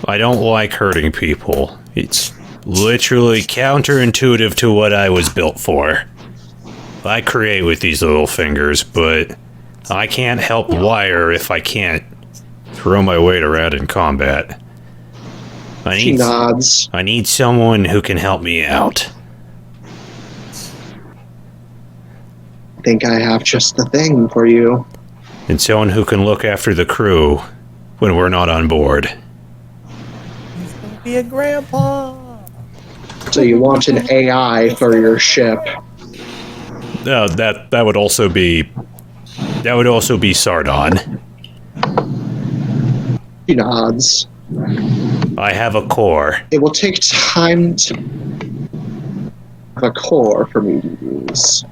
I don't like hurting people. It's literally counterintuitive to what I was built for. I create with these little fingers, but I can't help wire if I can't throw my weight around in combat. She nods. I need someone who can help me out. I think I have just the thing for you. And someone who can look after the crew when we're not on board. He's gonna be a grandpa. So you want an AI for your ship? That would also be Sardon. She nods. I have a core. It will take time to have a core for me to use.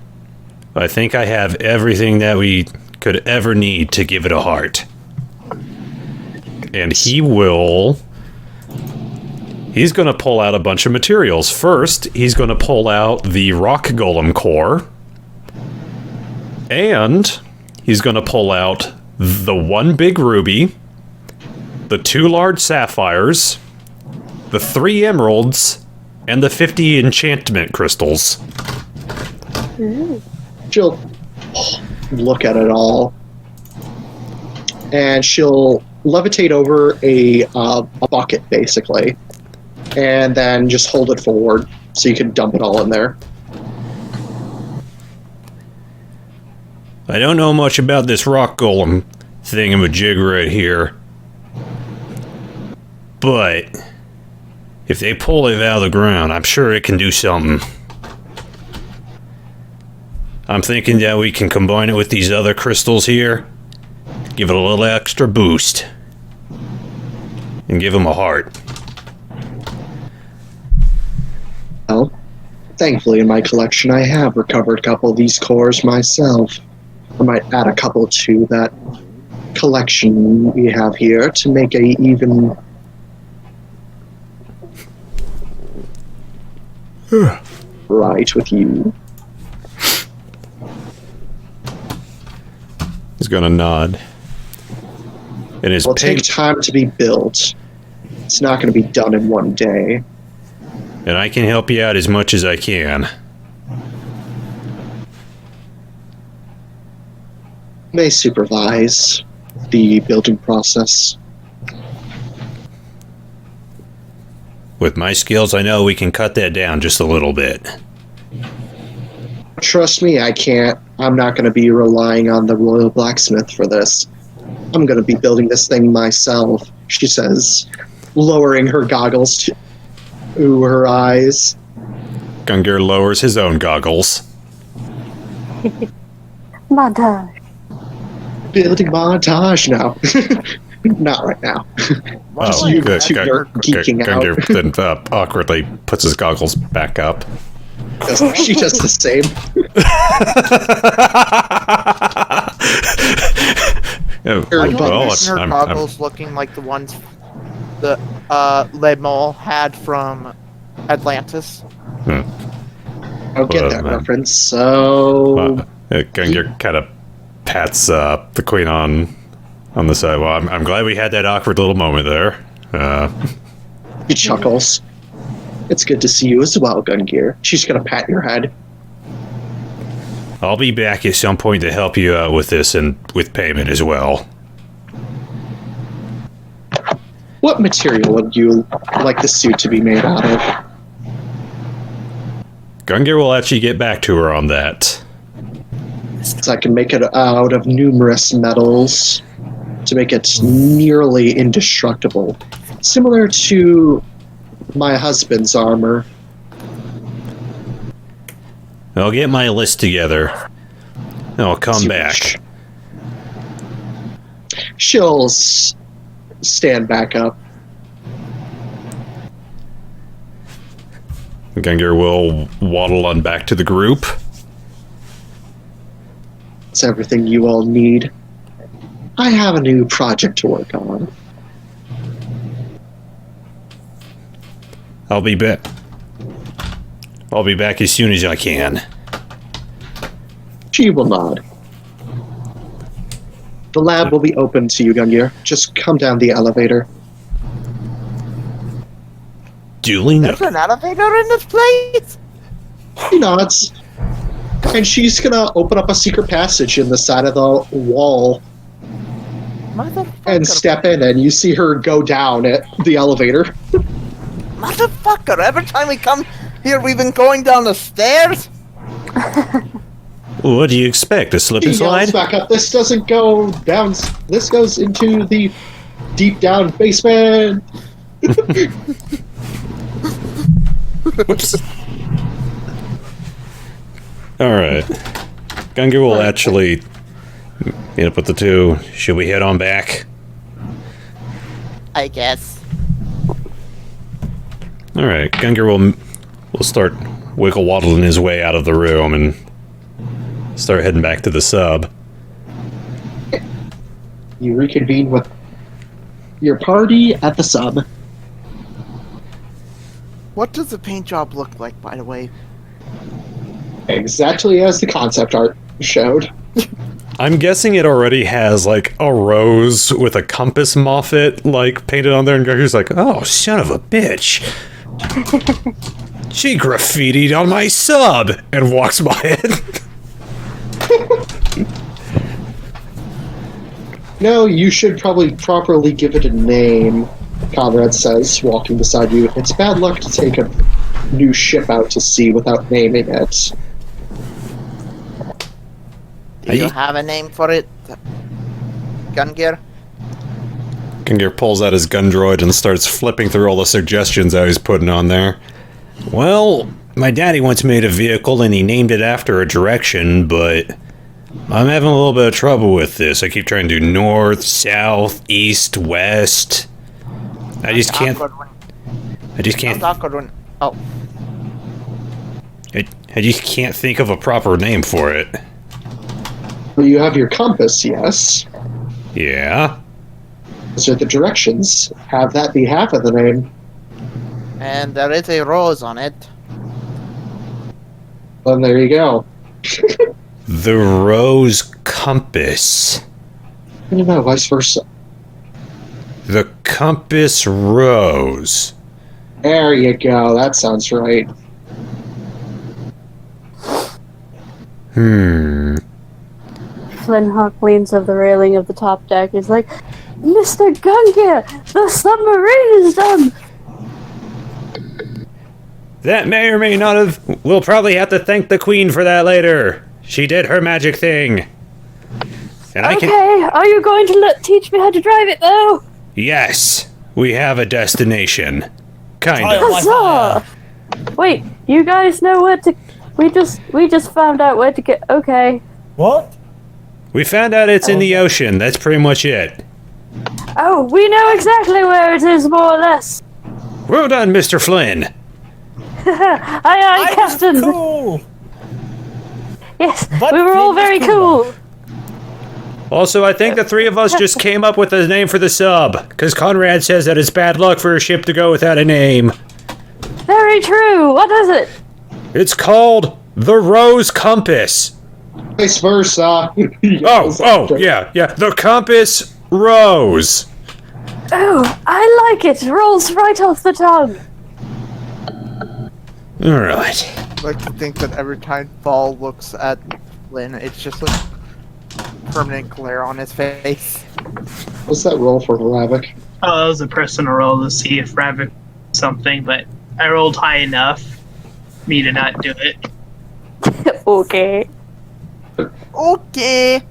I think I have everything that we could ever need to give it a heart. And he's gonna pull out a bunch of materials. First, he's gonna pull out the rock golem core. And he's gonna pull out the one big ruby, the 2 large sapphires, the 3 emeralds, and the 50 enchantment crystals. She'll look at it all, and she'll levitate over a bucket, basically, and then just hold it forward so you can dump it all in there. I don't know much about this rock golem thingamajig right here. But if they pull it out of the ground, I'm sure it can do something. I'm thinking that we can combine it with these other crystals here, give it a little extra boost, and give them a heart. Well, thankfully in my collection I have recovered a couple of these cores myself. I might add a couple to that collection we have here to make a even right with you. He's gonna nod. It is It'll take time to be built. It's not going to be done in one day. and I can help you out as much as I can. May supervise the building process. With my skills, I know we can cut that down just a little bit. Trust me, I can't. I'm not going to be relying on the Royal Blacksmith for this. I'm going to be building this thing myself, she says, lowering her goggles to her eyes. Gungir lowers his own goggles. Montage. Building montage now. Not right now. Oh, you good. two are geeking out. Gungir then awkwardly puts his goggles back up. She does the same. Are you Well, envisioning her goggles looking like the ones the Ledmol had from Atlantis? I'll get that reference. So Gungir kind of pats the queen on the side. Well, I'm glad we had that awkward little moment there. he chuckles. It's good to see you as well, Gungir. She's gonna pat your head. I'll be back at some point to help you out with this and with payment as well. What material would you like the suit to be made out of? Gungir will actually get back to her on that. So I can make it out of numerous metals to make it nearly indestructible. Similar to my husband's armor. I'll get my list together. And I'll come back. She'll stand back up. Gungir will waddle on back to the group. It's everything you all need. I have a new project to work on. I'll be back. I'll be back as soon as I can. She will nod. The lab will be open to you, Gungir. Just come down the elevator. Duly There's noted. an elevator in this place? She nods. And she's gonna open up a secret passage in the side of the wall Motherfucker. and step in, and you see her go down at the elevator. Motherfucker, every time we come here, we've been going down the stairs? What do you expect? A slip She and yells slide? back up. This doesn't go down. This goes into the deep down basement. Whoops. Alright. Gungir will actually meet up with the two. Should we head on back? I guess. Alright, Gungir will start wiggle waddling his way out of the room and start heading back to the sub. You reconvene with your party at the sub. What does the paint job look like, by the way? Exactly as the concept art showed. I'm guessing it already has, like, a rose with a compass moffat, like, painted on there, and Gungir's like, oh, son of a bitch. She graffitied on my sub! And walks by it. No, you should probably properly give it a name, Conrad says, walking beside you. It's bad luck to take a new ship out to sea without naming it. Do you have a name for it? Gungir? Gungir pulls out his gun droid and starts flipping through all the suggestions I was putting on there. Well, my daddy once made a vehicle and he named it after a direction, but I'm having a little bit of trouble with this. I keep trying to do north, south, east, west. I just can't. Oh, I just can't think of a proper name for it. Well, you have your compass, yes. Yeah. Those are the directions. Have that be half of the name. and there is a rose on it. Well, there you go. The rose compass. I don't know, vice versa. The compass rose. There you go. That sounds right. Flynnhawk leans over the railing of the top deck. He's like, Mr. Gungir, the submarine is done! That may or may not have... We'll probably have to thank the queen for that later. She did her magic thing. And I Okay, can... are you going to teach me how to drive it, though? Yes, we have a destination. Kind Oh, of. my Huzzah! Wait, you guys know where to... We just found out where to get... Okay. What? We found out it's in the ocean. That's pretty much it. Oh, we know exactly where it is, more or less. Well done, Mr. Flynn. Aye, Captain. Cool. Yes, But we were all very Flynn is cool. Also, I think the three of us just came up with a name for the sub, because Conrad says that it's bad luck for a ship to go without a name. Very true. What is it? It's called the Rose Compass. Vice versa. Yeah. The Compass Rose. Oh, I like it. Rolls right off the tongue. All right. I like to think that every time Paul looks at Lynn, it's just like permanent glare on his face. What's that roll for Ravak? Oh, that was a personal roll to see if Ravak something, but I rolled high enough me to not do it. Okay. Okay.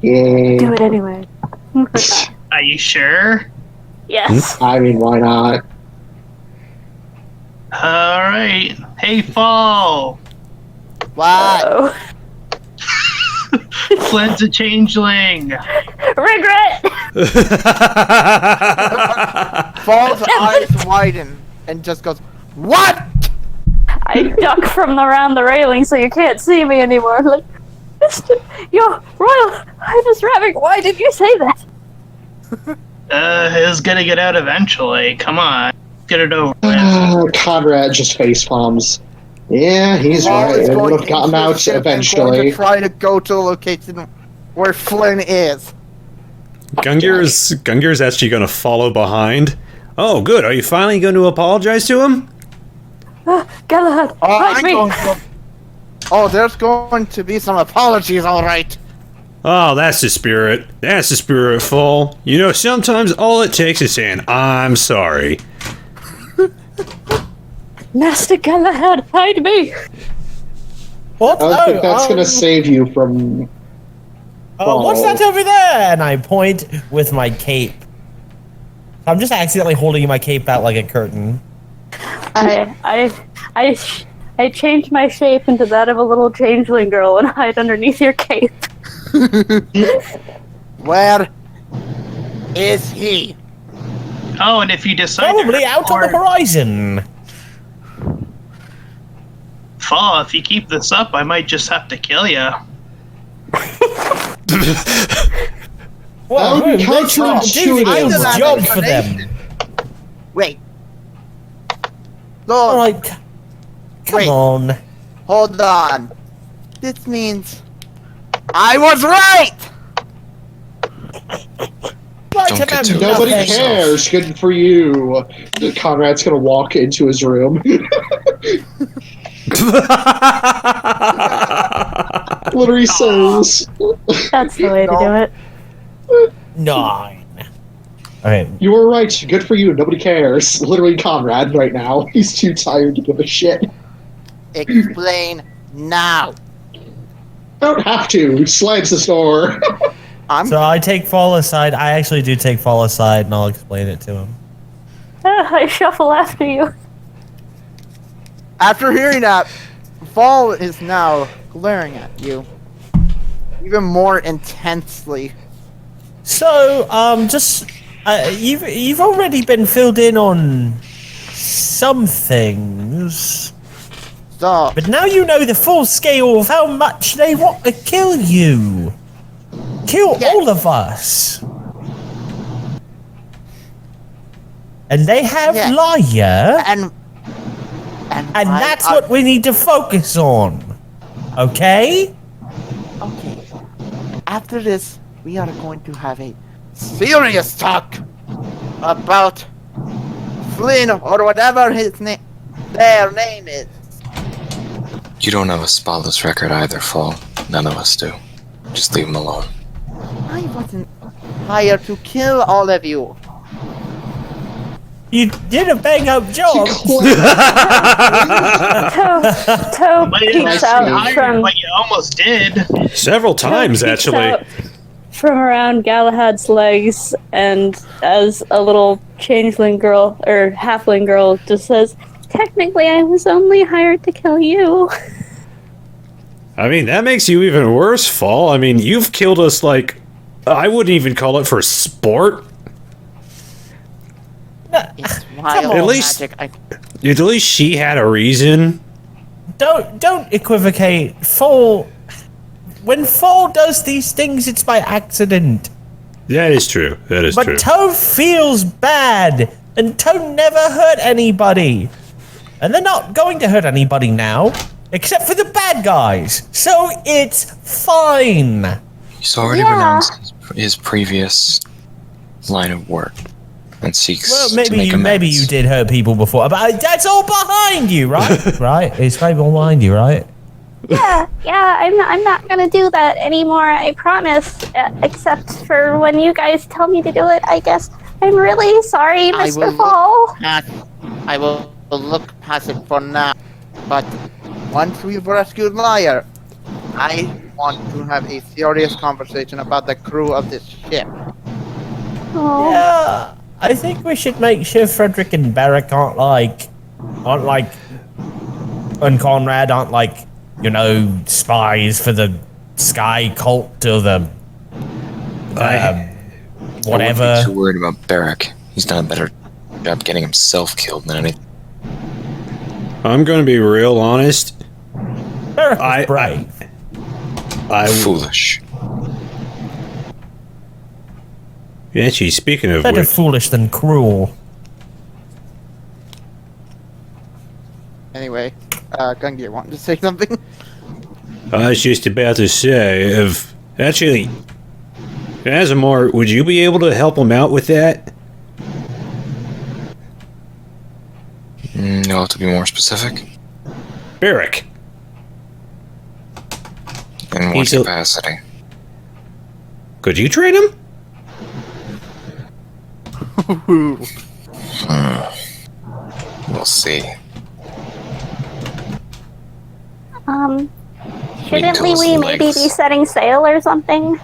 Yay. Do it anyway. Are you sure? Yes. I mean, why not? Alright. Hey, Fall! What? Oh. Flynn's a changeling! Regret. Paul's eyes widen and just goes, "What?" I duck from around the railing so you can't see me anymore. Like, Mr. Your Royal Highness Ravak, why did you say that? It was gonna get out eventually, come on. Get it over with. Conrad just face palms. Yeah, he's Paul right. is It would going have gotten into out the ship and going eventually. to try to go to the location where Flynn is. Gungir's actually going to follow behind. Oh, good. Are you finally going to apologize to him? Galahad, Oh, hide me! Oh, there's going to be some apologies, all right. Oh, that's the spirit. That's the spirit, Fall. You know, sometimes all it takes is saying, I'm sorry. Master Galahad, hide me! What? I don't think that's going to save you from... What's that over there? And I point with my cape. I'm just accidentally holding my cape out like a curtain. I changed my shape into that of a little changeling girl and hide underneath your cape. Where is he? Oh, and if you decide Probably to out on the horizon. Fall, if you keep this up, I might just have to kill you. Well, That would be let's not do the counterintuitive. Guild's job for them. Wait. All Lord, right, come Wait. on. hold on. This means I was right! Right Don't get about too Nobody nothing. cares. Good for you. Conrad's going to walk into his room. Literally says, That's the way to do it. 9. Okay, you were right. Good for you. Nobody cares. Literally Conrad right now. He's too tired to give a shit. Explain now. Don't have to. He slams the door. so I take Fall aside. I actually do take Fall aside, and I'll explain it to him. I shuffle after you. After hearing that, Fall is now glaring at you. Even more intensely. So, you've already been filled in on some things, So, but now you know the full scale of how much they want to kill you. Kill all of us. And they have Yeah. Liar, and and that's what we need to focus on. Okay? Okay. After this, we are going to have a serious talk about Flynn or whatever their name is. You don't have a spotless record either, Fall. None of us do. Just leave him alone. I wasn't hired to kill all of you. You did a bang up job. Toe peeks out from But you almost did. Several times, peeks actually. out from around Galahad's legs, and as a little changeling girl or halfling girl just says, "Technically, I was only hired to kill you." I mean, that makes you even worse, Fall. I mean, you've killed us like... I wouldn't even call it for sport. It's wild At least- magic. At least she had a reason. Don't equivocate. Fall. When Fall does these things, it's by accident. That is true. That is true. But Toe feels bad, and Toe never hurt anybody. And they're not going to hurt anybody now, except for the bad guys. So it's fine. He's already renounced his previous line of work and seeks Well, to make maybe amends. you did hurt people before, but that's all behind you, right? Right? It's right behind you, right? Yeah, I'm not gonna do that anymore, I promise. Except for when you guys tell me to do it, I guess. I'm really sorry, I Mr. will Fall. I will look past it for now. But once we've rescued Liar, I want to have a serious conversation about the crew of this ship. Oh, Yeah, I think we should make sure Fredrick and Barreck aren't like, and Conrad aren't like, you know, spies for the Sky Cult or the, I whatever. wouldn't be too worried about Barreck. He's done a better job getting himself killed than anything. I'm going to be real honest. Barreck I- was brave. Foolish. Actually, speaking of Better which, foolish than cruel. Gungir wanted to say something. I was just about to say, actually, Asemar, would you be able to help him out with that? You'll have to be more specific. Barreck. In what He's a- capacity? Could you train him? We'll see. Shouldn't Wait till we his maybe legs- be setting sail or something?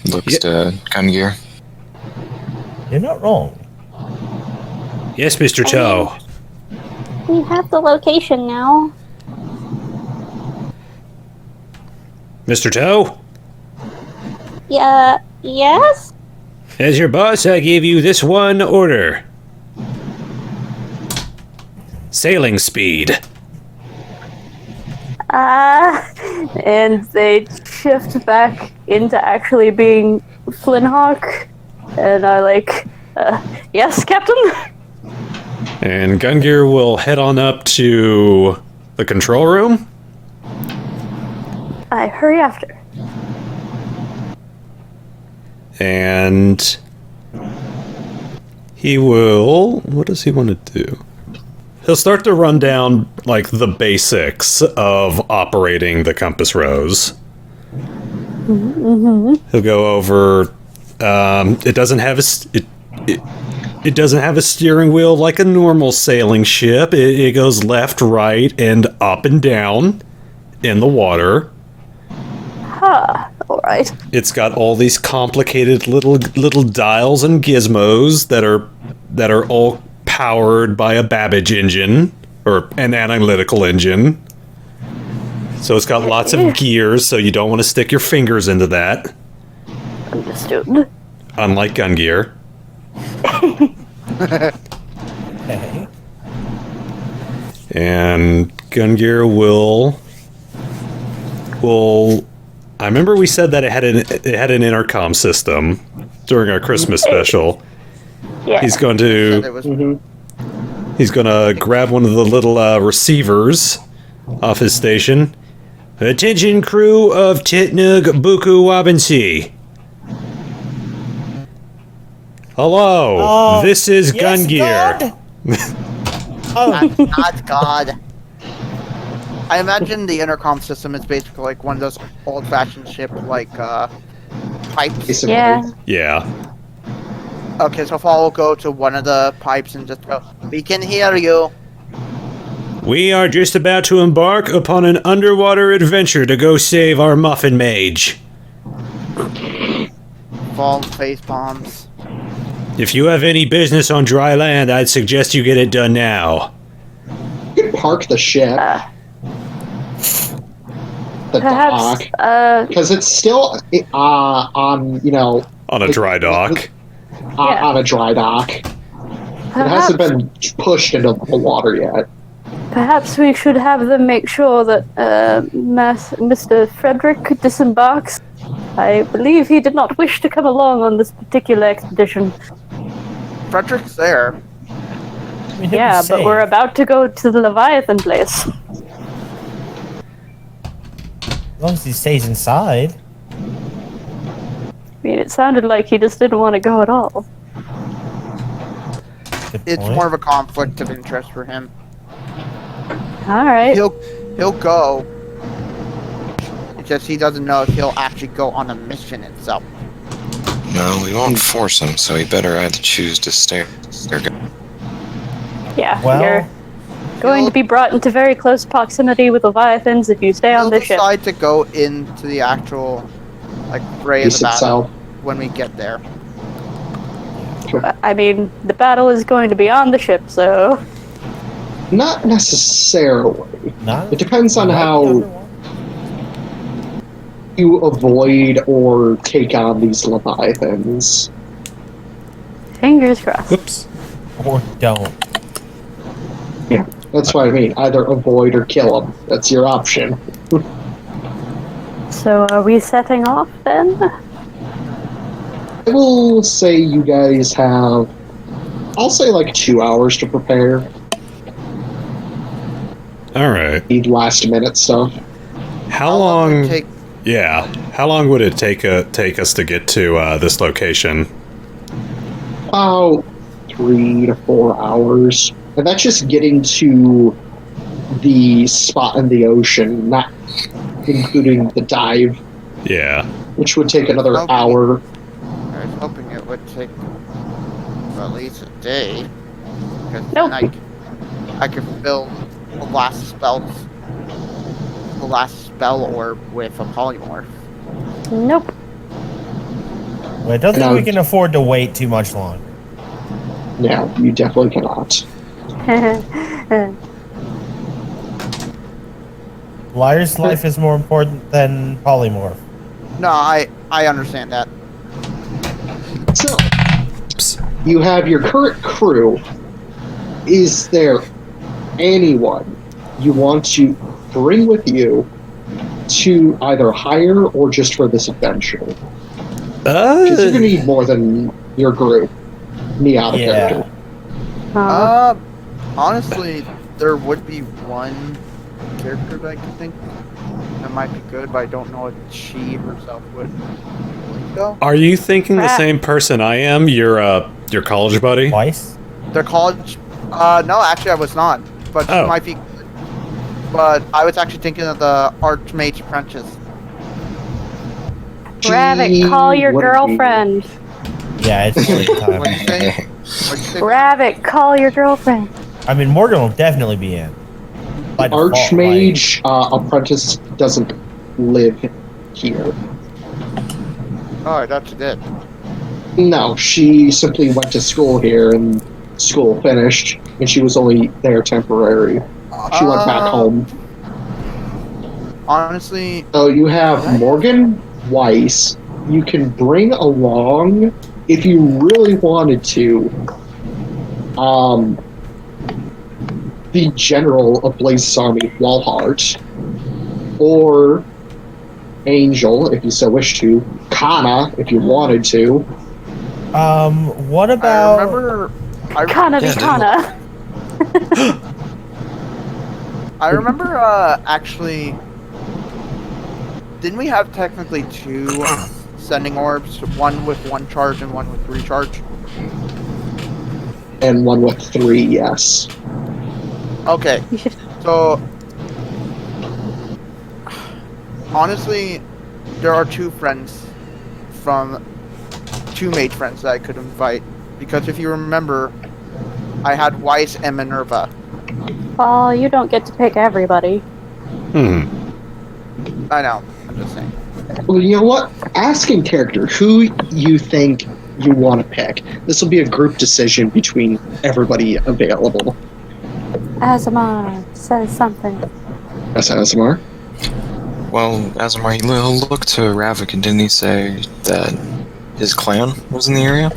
Looks to Gungir. You're not wrong. Yes, Mr. Toe. We have the location now. Mr. Toe? Yeah, yes? As your boss, I give you this one order. Sailing speed. And they shift back into actually being Flynnhawk. And I yes, Captain? And Gungir will head on up to the control room. I hurry after. And he will... What does he want to do? He'll start to run down, like, the basics of operating the compass rose. He'll go over... it doesn't have it doesn't have a steering wheel like a normal sailing ship. It goes left, right, and up and down in the water. Alright. It's got all these complicated little dials and gizmos that are all powered by a Babbage engine or an analytical engine. So it's got lots of gears, so you don't want to stick your fingers into that. Understood. Unlike Gungir. Okay. And Gungir will I remember we said that it had an intercom system during our Christmas special. Yeah. He's going Said to it was he's going to grab one of the little receivers off his station. Attention crew of Titnug Buku Wabansi. Hello, this is Yes, Gungir. God? Oh, not God. I imagine the intercom system is basically like one of those old-fashioned ship pipes. Basically. Yeah. Yeah. Okay, so Fall will go to one of the pipes and just go, "We can hear you." We are just about to embark upon an underwater adventure to go save our Muffin Mage. Fall face bombs. If you have any business on dry land, I'd suggest you get it done now. You can park the ship. The dock. Perhaps, Because it's still on, On a dry dock. on a dry dock. It hasn't been pushed into the water yet. perhaps we should have them make sure that Mr. Fredrick disembarks. I believe he did not wish to come along on this particular expedition. Fredrick's there. I mean, he'll Yeah, be but safe. we're about to go to the Leviathan place. As long as he stays inside. I mean, it sounded like he just didn't want to go at all. Good It's point. more of a conflict of interest for him. Alright. He'll go. It's just he doesn't know if he'll actually go on the mission itself. No, we won't force him, so he better either choose to stay. Yeah, Well- you're going to be brought into very close proximity with Leviathans if you stay on He'll this ship. decide to go into the actual fray of Piece the battle itself. when we get there. I mean, the battle is going to be on the ship, so... Not necessarily. No? It depends on how you avoid or take on these leviathans. Fingers crossed. Whoops. Or don't. Yeah, that's what I mean. Either avoid or kill them. That's your option. So are we setting off then? I will say you guys have, I'll say 2 hours to prepare. All right. Need last minute stuff. How would long? it take? Yeah. How long would it take us to get to this location? About 3 to 4 hours. And that's just getting to the spot in the ocean, not including the dive, Yeah. which would take another Okay. hour. I was hoping it would take at least a day. Because Nope. then I could fill the last spell orb with a polymorph. Nope. Well, I don't think No. we can afford to wait too much longer. No, you definitely cannot. Liar's life is more important than polymorph. No, I understand that. So, you have your current crew. Is there anyone you want to bring with you to either hire or just for this adventure? Because you're going to need more than your group. Me out of Yeah. character. Honestly, there would be one character that I could think that might be good, but I don't know if she herself would go. Are you thinking the Crap. same person I am? Your college buddy? Twice? Their college? No, actually I was not. But she Oh. might be good. But I was actually thinking of the Archmage Apprentice. Ravak, call your What did he- girlfriend. Yeah, it's time. What'd you say? What'd you say? Ravak, call your girlfriend. I mean, Morgan will definitely be in. By default, Archmage Apprentice doesn't live here. Oh, I thought you did. No, she simply went to school here and school finished, and she was only there temporary. She went back home. Honestly, So you have Morgan Weiss. You can bring along, if you really wanted to, the general of Blaze's army, Walhart, or Angel, if you so wish to, Kana, if you wanted to. What I about... remember. Kana be Kana. I remember. Actually, didn't we have technically two sending orbs? One with 1 charge and one with 3 charge. And one with 3, yes. Okay, You should. so honestly, there are 2 friends from 2 mage friends that I could invite, because if you remember, I had Weiss and Minerva. Well, you don't get to pick everybody. I know, I'm just saying. Well, you know what? Ask in character who you think you want to pick. This will be a group decision between everybody available. Asemar says something. That's Asemar. Well, Asemar, he looked to Ravak and didn't he say that his clan was in the area?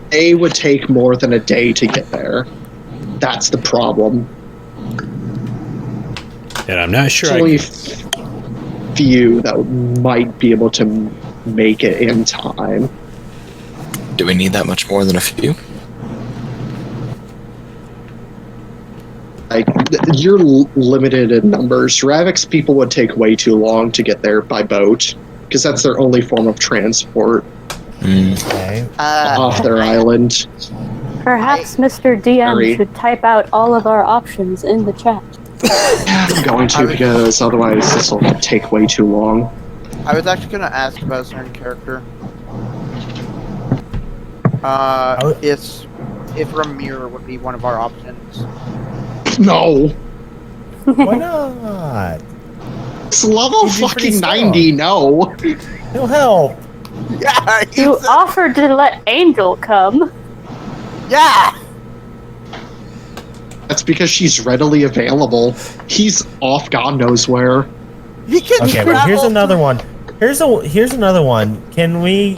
They would take more than a day to get there. That's the problem. And I'm not sure. There's only few that might be able to make it in time. Do we need that much more than a few? Like, you're limited in numbers. Ravak's people would take way too long to get there by boat, because that's their only form of transport Okay. off their island. Perhaps Mr. DM Sorry. should type out all of our options in the chat. I'm going to, because otherwise this will take way too long. I was actually gonna ask about a certain character. If Ramir would be one of our options. No! Why not? It's level He'd be pretty fucking strong. 90, no! He'll help. Yeah, You offered to let Angel come. yeah. That's because she's readily available. He's off God knows where. He can Okay, well, here's travel another one. Here's another one. Can we...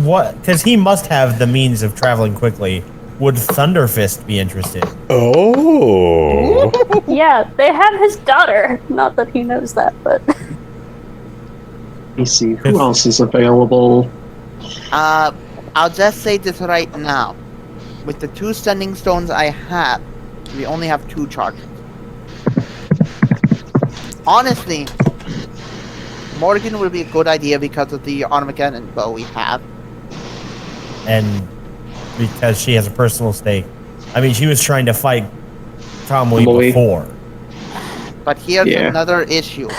What? Because he must have the means of traveling quickly. Would Thunderfist be interested? Oh. Yeah, they have his daughter. Not that he knows that, but Let me see, who else is available? I'll just say this right now. With the 2 sending stones I have, We only have 2 charges. Honestly, Morgan would be a good idea because of the Armageddon bow we have. And because she has a personal stake. I mean, she was trying to fight Kamui before. But here's Yeah. another issue.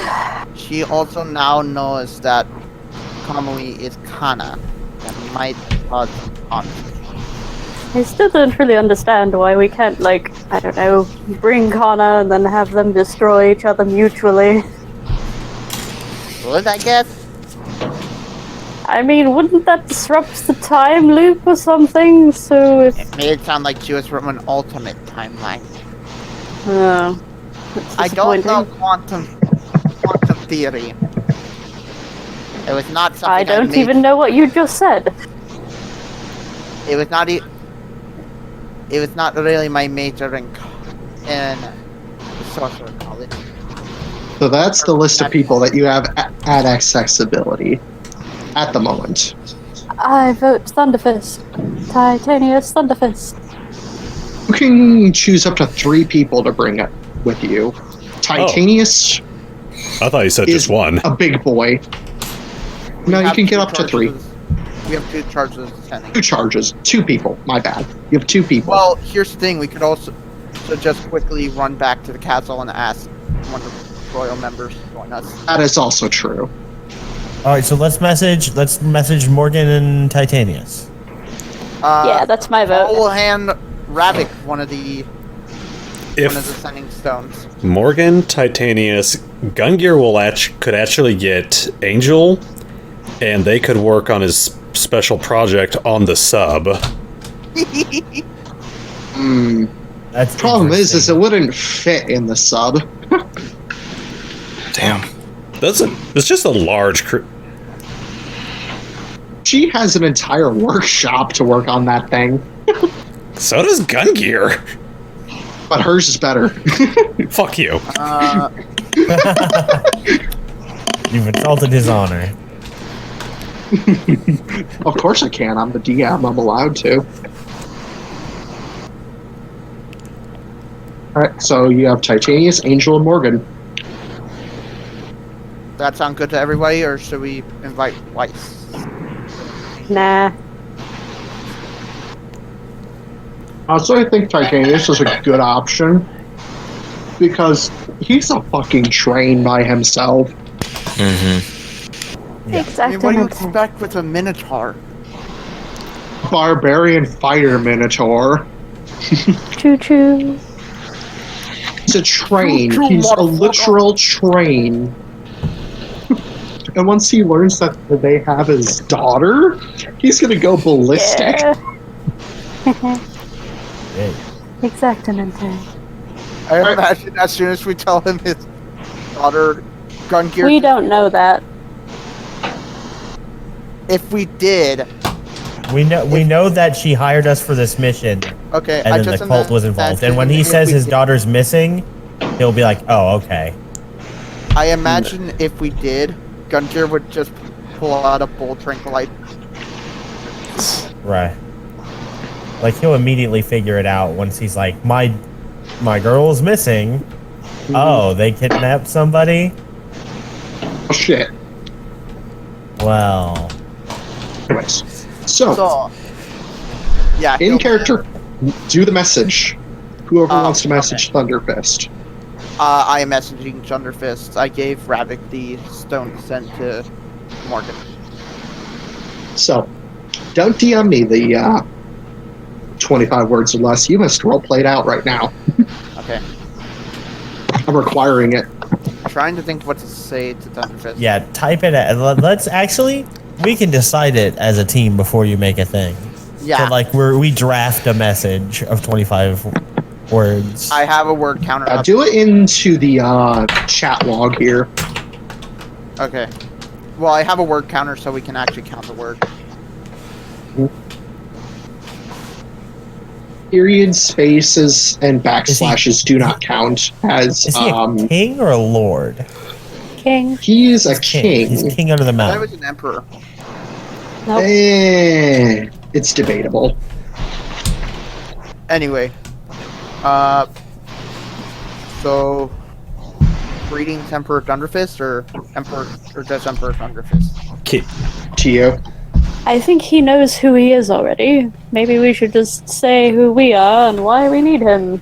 She also now knows that Kamui is Kana. That might cause conflict. I still don't really understand why we can't, like, I don't know, bring Kana and then have them destroy each other mutually. Good, I guess. I mean, wouldn't that disrupt the time loop or something? So if... It made it sound like she was from an alternate timeline. Oh, that's I don't know disappointing. quantum theory. It was not something I don't made- even know what you just said. It was not. It was not really my major in sorcerer college. So that's the list of people that you have at accessibility at the moment. I vote Thunderfist. Titanius Thunderfist. You can choose up to 3 people to bring it with you. Titanius I thought you said is just one. a big boy. No, We you have can get 2 up to 3. charges. We have 2 charges sending. 2 charges. 2 people. My bad. You have 2 people. Well, here's the thing. We could also just quickly run back to the castle and ask one of the royal members to join us. That is also true. All right, so let's message Morgan and Titanius. Yeah, that's my vote. We'll hand Ravak one of the If sending stones. Morgan, Titanius, Gungir could actually get Angel, and they could work on his special project on the sub. That's Problem is it interesting. wouldn't fit in the sub. Damn. It's just a large She has an entire workshop to work on that thing, So does Gungir. but hers is better. Fuck you. You've insulted his honor. Of course I can. I'm the DM. I'm allowed to. Alright, so you have Titanius, Angel, and Morgan. That sound good to everybody, or should we invite Weiss? Nah. So I think Titanius is a good option because he's a fucking train by himself. Mm-hmm. I mean, what do you Exactly. expect with a Minotaur? Barbarian fighter minotaur. Choo choo. He's a train. Choo-choo, He's a motherfucker. literal train. And once he learns that they have his daughter, he's gonna go ballistic. Yeah. Hey. Exactamente. I imagine as soon as we tell him his daughter Gungir. We don't know that. If we did, We know that she hired us for this mission, okay. and then the cult was involved. And when he says his daughter's missing, he'll be like, "Oh, okay." I imagine if we did, Gungir would just pull out a bolt tranquilite. Right. Like he'll immediately figure it out once he's like, my girl is missing. Oh, they kidnapped somebody? Oh, shit. Well, Anyways, so So, yeah. in he'll- character, do the message. Whoever wants to okay. message Thunderfist. I am messaging Thunderfist. I gave Ravak the stone to send to Morgan. So, don't DM me the 25 words or less. You must roleplay it out right now. Okay. I'm requiring it. Trying to think what to say to Thunderfist. yeah, type it. Let's actually, we can decide it as a team before you make a thing. Yeah. So like we draft a message of 25 words. I have a word counter up. Do it into the chat log here. Okay. Well, I have a word counter so we can actually count the word. Periods, spaces, and backslashes do not count as Is he a king or a lord? King. he is a He's king. He's king. king under the I mountain. was an emperor. Nope. It's debatable. Anyway. So, greetings, Emperor Thunderfist, or just Emperor Thunderfist? To you. I think he knows who he is already. Maybe we should just say who we are and why we need him.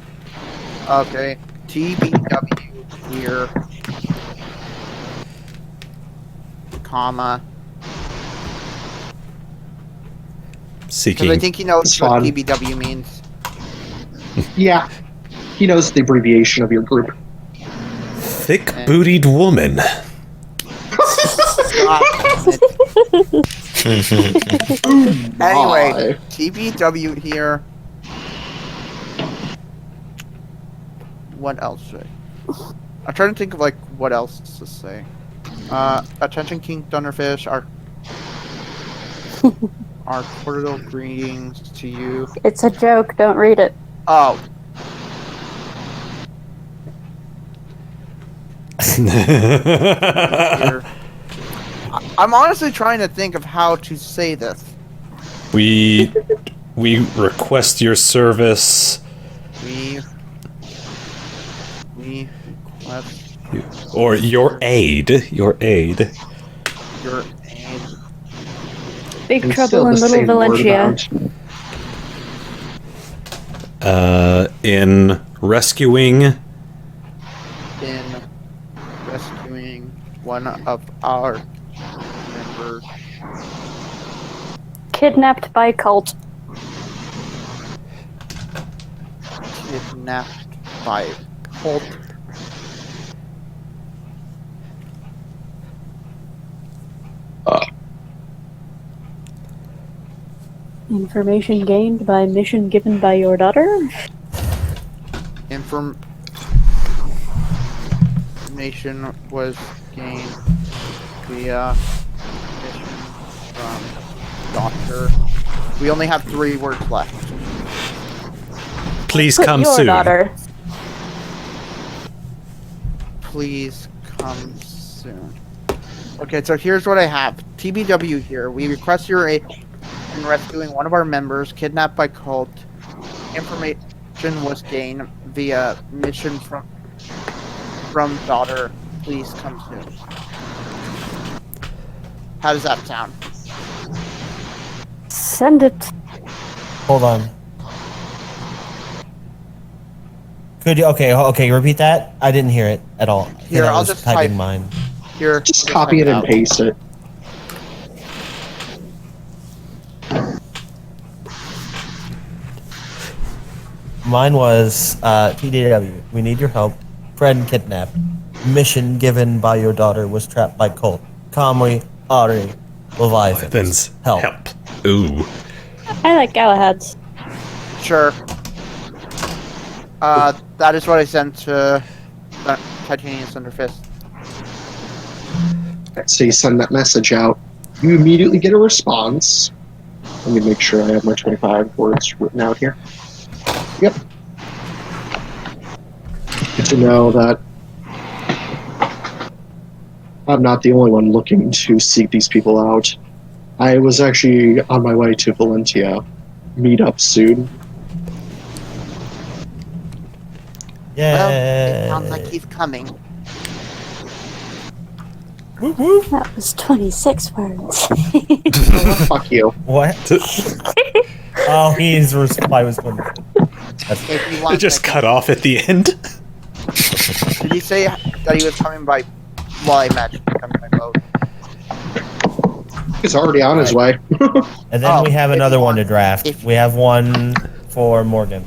Okay, TBW here, comma. Seeking. Because I think he knows It's what fun. TBW means. Yeah. He knows the abbreviation of your group. Thick-bootied woman. Anyway, TBW here. What else should I'm trying to think of like what else to say. Attention King Thunderfish, our cordial greetings to you. It's a joke, don't read it. Oh, here. I'm honestly trying to think of how to say this. we request your service. We request Or your aid. Your aid. your aid. Big It's trouble still in the Little same word Valencia. about- In rescuing In rescuing one of our members. Kidnapped by cult. Kidnapped by cult. Information gained by mission given by your daughter. Information was gained via mission from Doctor. We only have 3 words left. please Put come your soon. daughter. Please come soon. Okay, so here's what I have. TBW here. We request your aid in rescuing one of our members kidnapped by cult. Information was gained via mission from daughter. Please come soon. How does that sound? Send it. Hold on. Could you? Okay. Repeat that. I didn't hear it at all. Here, I I'll was just typing type- mine. Here, Just I'll copy type it and out. paste it. Mine was TDW. We need your help. Friend kidnapped. Mission given by your daughter was trapped by cult. Comrie, Ari, Leviathans. Leviathans. Help. Ooh. I like Galahad's. Sure. That is what I sent to Titanium Thunderfist. So you send that message out. You immediately get a response. Let me make sure I have my 25 words written out here. Yep. Good to know that I'm not the only one looking to seek these people out. I was actually on my way to Valencia. Meet up soon. Yeah. Well, it sounds like he's coming. Whoop, whoop. That was 26 words. Fuck you. What? Oh, his reply was one. If you want, It just I can- cut off at the end. Did he say that he was coming by? Well, I imagine he's coming by boat. He's already on his way. And then Oh, we have if another you one to want- draft. if- We have one for Morgan.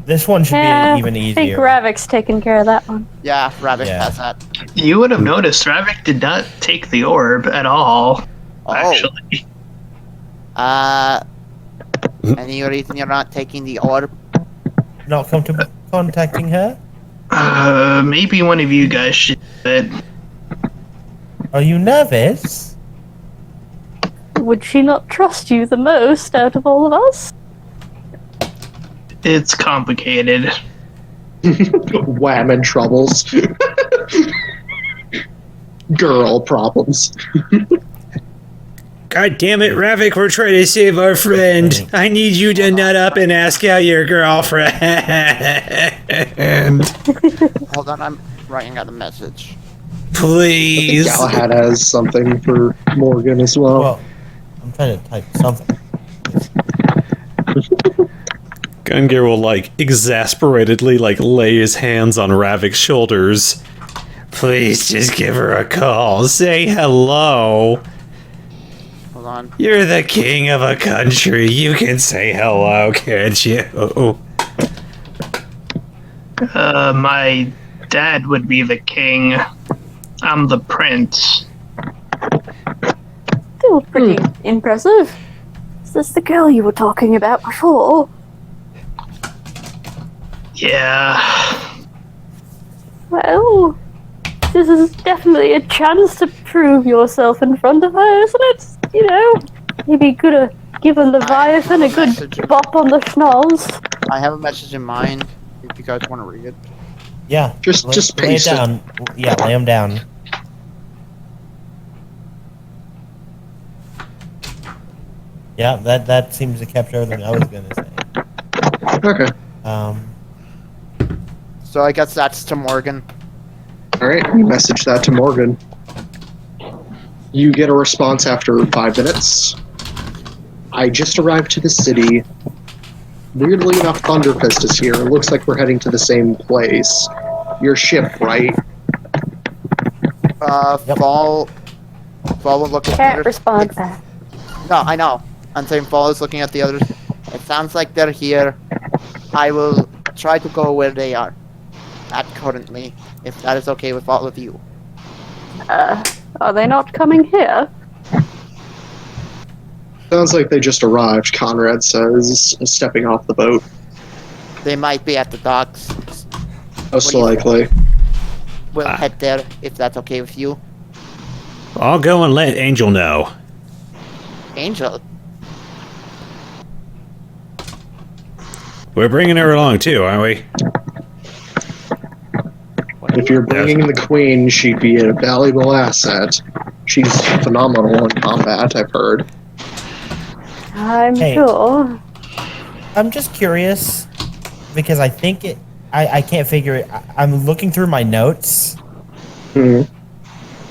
This one should be even I think easier. Ravak's taking care of that one. Yeah, Rabbit Yeah. has that. You would have noticed Ravak did not take the orb at all. Oh. Actually, Any reason you're not taking the orb? Not comfortable contacting her? maybe one of you guys should. But Are you nervous? Would she not trust you the most out of all of us? it's complicated. Wham troubles. Girl problems. God damn it, Ravak, we're trying to save our friend. I need you to nut up and ask out your girlfriend. Hold on, I'm writing out a message. Please. Galahad has something for Morgan as well. Well, I'm trying to type something. Gungir will, exasperatedly, lay his hands on Ravak's shoulders. Please just give her a call. Say hello. Hold on. You're the king of a country. You can say hello, can't you? My dad would be the king. I'm the prince. Still pretty impressive. Is this the girl you were talking about before? Yeah. Well, this is definitely a chance to prove yourself in front of her, isn't it? You know, maybe could have given Leviathan a good bop on the schnoz. I have a message in mind, if you guys want to read it. Yeah. Just lay it paste it. down. Yeah, lay them down. Yeah, that seems to capture everything I was gonna say. Okay. So I guess that's to Morgan. Alright, you message that to Morgan. You get a response after 5 minutes. I just arrived to the city. Weirdly enough, Thunderfist is here. It looks like we're heading to the same place. Your ship, right? Fall was looking at Can't the respond back. No, I know. I'm saying Fall is looking at the others. It sounds like they're here. I will try to go where they are. At currently, if that is okay with all of you. Are they not coming here? Sounds like they just arrived, Conrad says, stepping off the boat. They might be at the docks. Most What do you likely. We'll head there if that's okay with you. I'll go and let Angel know. Angel. We're bringing her along too, aren't we? If you're bringing the queen, she'd be a valuable asset. She's phenomenal in combat, I've heard. I'm Hey. sure. I'm just curious because I think I can't figure it. I'm looking through my notes. Hmm.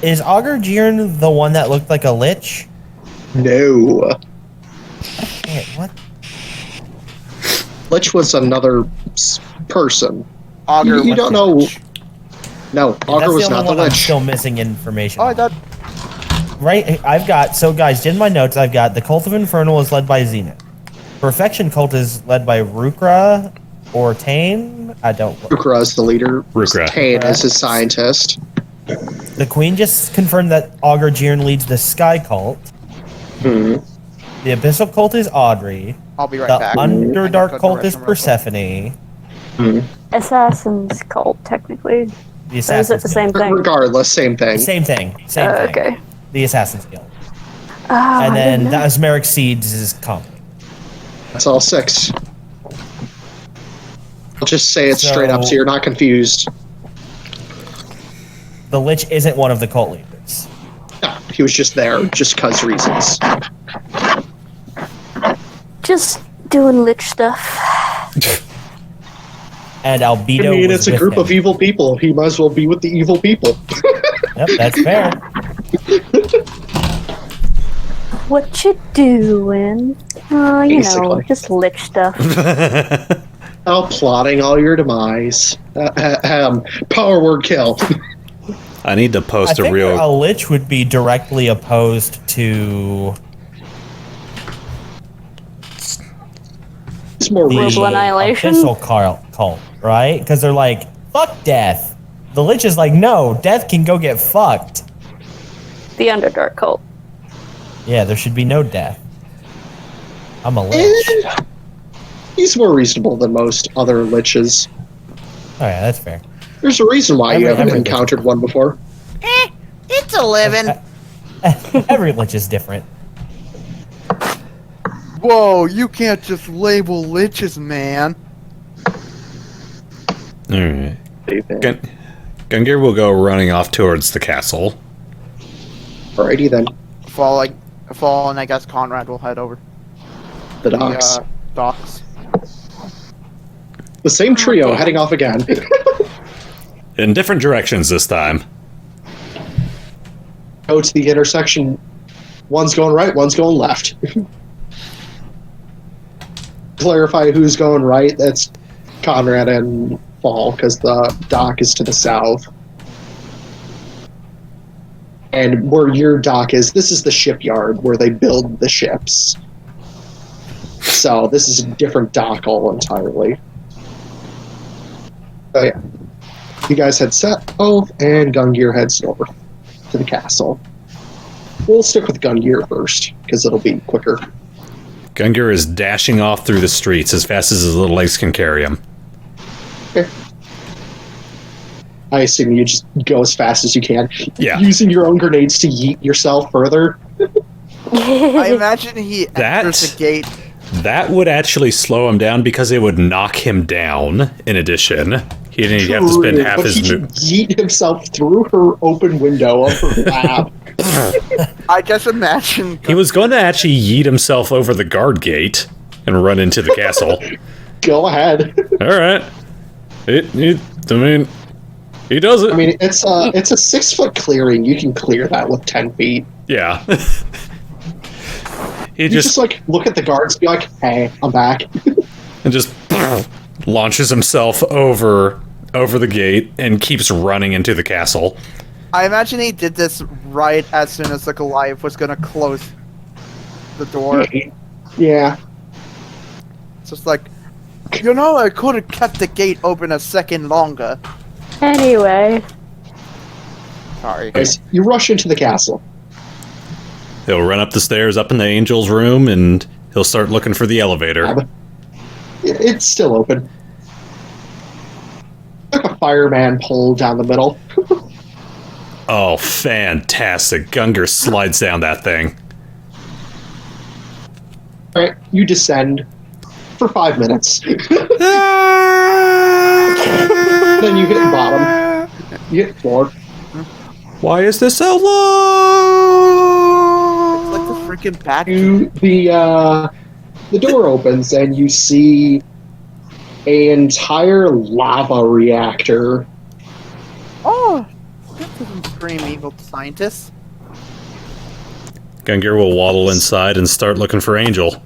Is Augur Jiren the one that looked like a lich? No. Wait, what? Lich was another person. Augur You was don't the know. lich. No, Augur was not the one I'm Lich. still missing information. Oh, I on. thought. Right, I've got, so guys, in my notes, I've got the Cult of Infernal is led by Zenith. Perfection Cult is led by Rukra or Tane. I don't. Rukra is the leader. Rukra. Kane is his scientist. The Queen just confirmed that Augur Jiren leads the Sky Cult. Hmm. The Abyssal Cult is Audrey. I'll be right The back. Underdark Cult is Restroom real quick. Persephone. Hmm. Assassin's cult, technically. The Or is it Assassin's the same Guild. thing? Regardless, same thing. Same thing. Same thing. Okay. The Assassin's Guild. Ah, And I then didn't the know. Asmeric Seeds is Company. That's all 6. I'll just say it straight up so So- you're not confused. The Lich isn't one of the cult leaders. No, he was just there, just cause reasons. Just doing lich stuff. And Albedo I mean, was it's a with group him. of evil people. He might as well be with the evil people. Yep, that's fair. What you doing? You know, Basically. just lich stuff. Oh, plotting all your demise. Power word kill. I need to I post a think real. a Lich would be directly opposed to It's more the Global annihilation? Abyssal cult, right? Because they're like, fuck death. The Lich is like, no, death can go get fucked. The Underdark cult. Yeah, there should be no death. I'm a Lich. He's more reasonable than most other liches. Oh yeah, that's fair. There's a reason why you Every haven't lich. encountered one before. It's 11. Every Lich is different. Whoa, you can't just label liches, man. Alright. Gungir will go running off towards the castle. Alrighty then. Fall, like, Fall, and I guess Conrad will head over The to docks. the docks. The same trio heading off again. In different directions this time. Go to the intersection. One's going right, one's going left. Clarify who's going right. That's Conrad and Fall, because the dock is to the south. And where your dock is, this is the shipyard where they build the ships. So this is a different dock all entirely. Oh yeah. You guys head south, and Gungir heads north to the castle. We'll stick with Gungir first, because it'll be quicker. Gungir is dashing off through the streets as fast as his little legs can carry him. Okay. I assume you just go as fast as you can. Yeah. Using your own grenades to yeet yourself further. I imagine he That- enters the gate. That would actually slow him down because it would knock him down, in addition. He'd have to spend half but his he move. yeet himself through her open window of her lab. I just imagine. He was going to actually yeet himself over the guard gate and run into the castle. Go ahead. Alright. He does it. I mean, it's a 6-foot clearing. You can clear that with 10 feet. Yeah. He You just like look at the guards, be like, "Hey, I'm back." and just launches himself over the gate and keeps running into the castle. I imagine he did this right as soon as the Goliath was gonna close the door. Yeah. It's just like, I could have kept the gate open a second longer. Anyway, Sorry. Guys, you rush into the castle. He'll run up the stairs up in the angel's room and he'll start looking for the elevator. It's still open. Like a fireman pole down the middle. Oh, fantastic. Gungir slides down that thing. Alright, you descend for 5 minutes. Then you hit bottom. You hit floor. Why is this so long? It's like the freaking bat. The door opens and you see an entire lava reactor. Oh, this doesn't scream evil scientist. Gungir will waddle inside and start looking for Angel.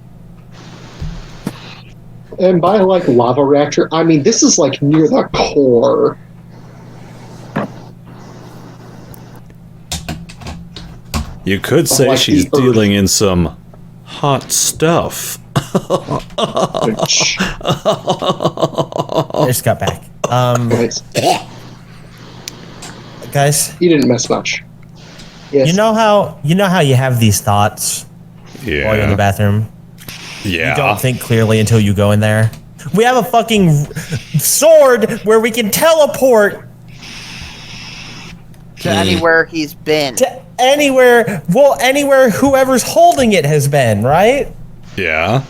And by like lava reactor, I mean this is like near the core. You could say like she's the Earth. dealing in some hot stuff. I just got back. Nice. Guys, You didn't miss much. Yes. you know how you have these thoughts while you're in the Yeah. bathroom? Yeah. You don't think clearly until you go in there. We have a fucking sword where we can teleport To anywhere he's been. to anywhere. Well, anywhere whoever's holding it has been, right? Yeah.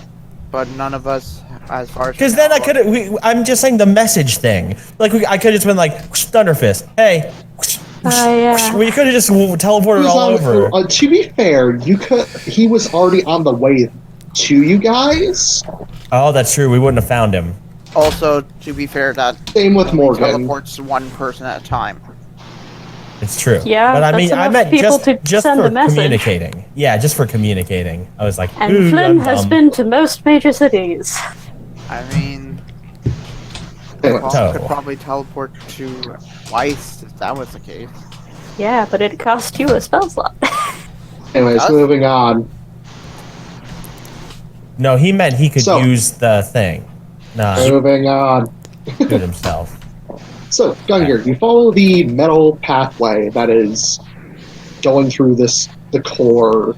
But none of us, as far as. Because then I could. I'm just saying the message thing. Like I could have just been like Thunderfist. Hey. yeah. We could have just teleported all over. To be fair, he was already on the way to you guys. Oh, that's true. We wouldn't have found him. Also, to be fair, that Same with only Morgan. teleports one person at a time. It's true. Yeah, but I mean, that's I enough meant people to just send for a message. communicating. Yeah, just for communicating. I was like, And ooh, Flynn I'm has dumb. been to most major cities. I mean, Anyway, Paul could So- probably teleport to twice if that was the case. Yeah, but it cost you a spell slot. anyways, Us? moving on. No, he meant he could So- use the thing. No, he Moving on. could do it himself. So, Gungir, you follow the metal pathway that is going through the core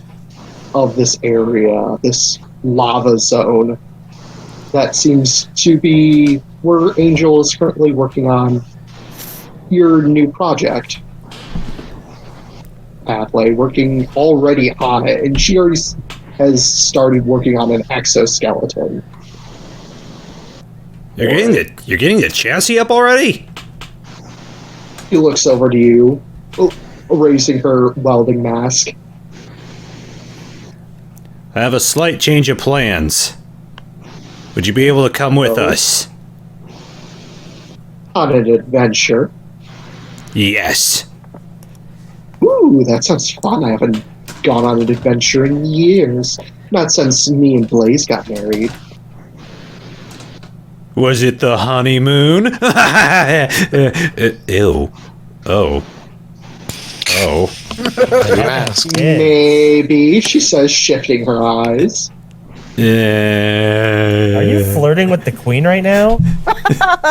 of this area, this lava zone that seems to be where Angel is currently working on your new project. Pathway, working already on it, and she already has started working on an exoskeleton. You're getting the chassis up already? She looks over to you, raising her welding mask. I have a slight change of plans. Would you be able to come with us? On an adventure. Yes. Ooh, that sounds fun. I haven't gone on an adventure in years. Not since me and Blaze got married. Was it the honeymoon? Ew. Oh. Oh. You ask. Maybe, she says, shifting her eyes. Are you flirting with the queen right now?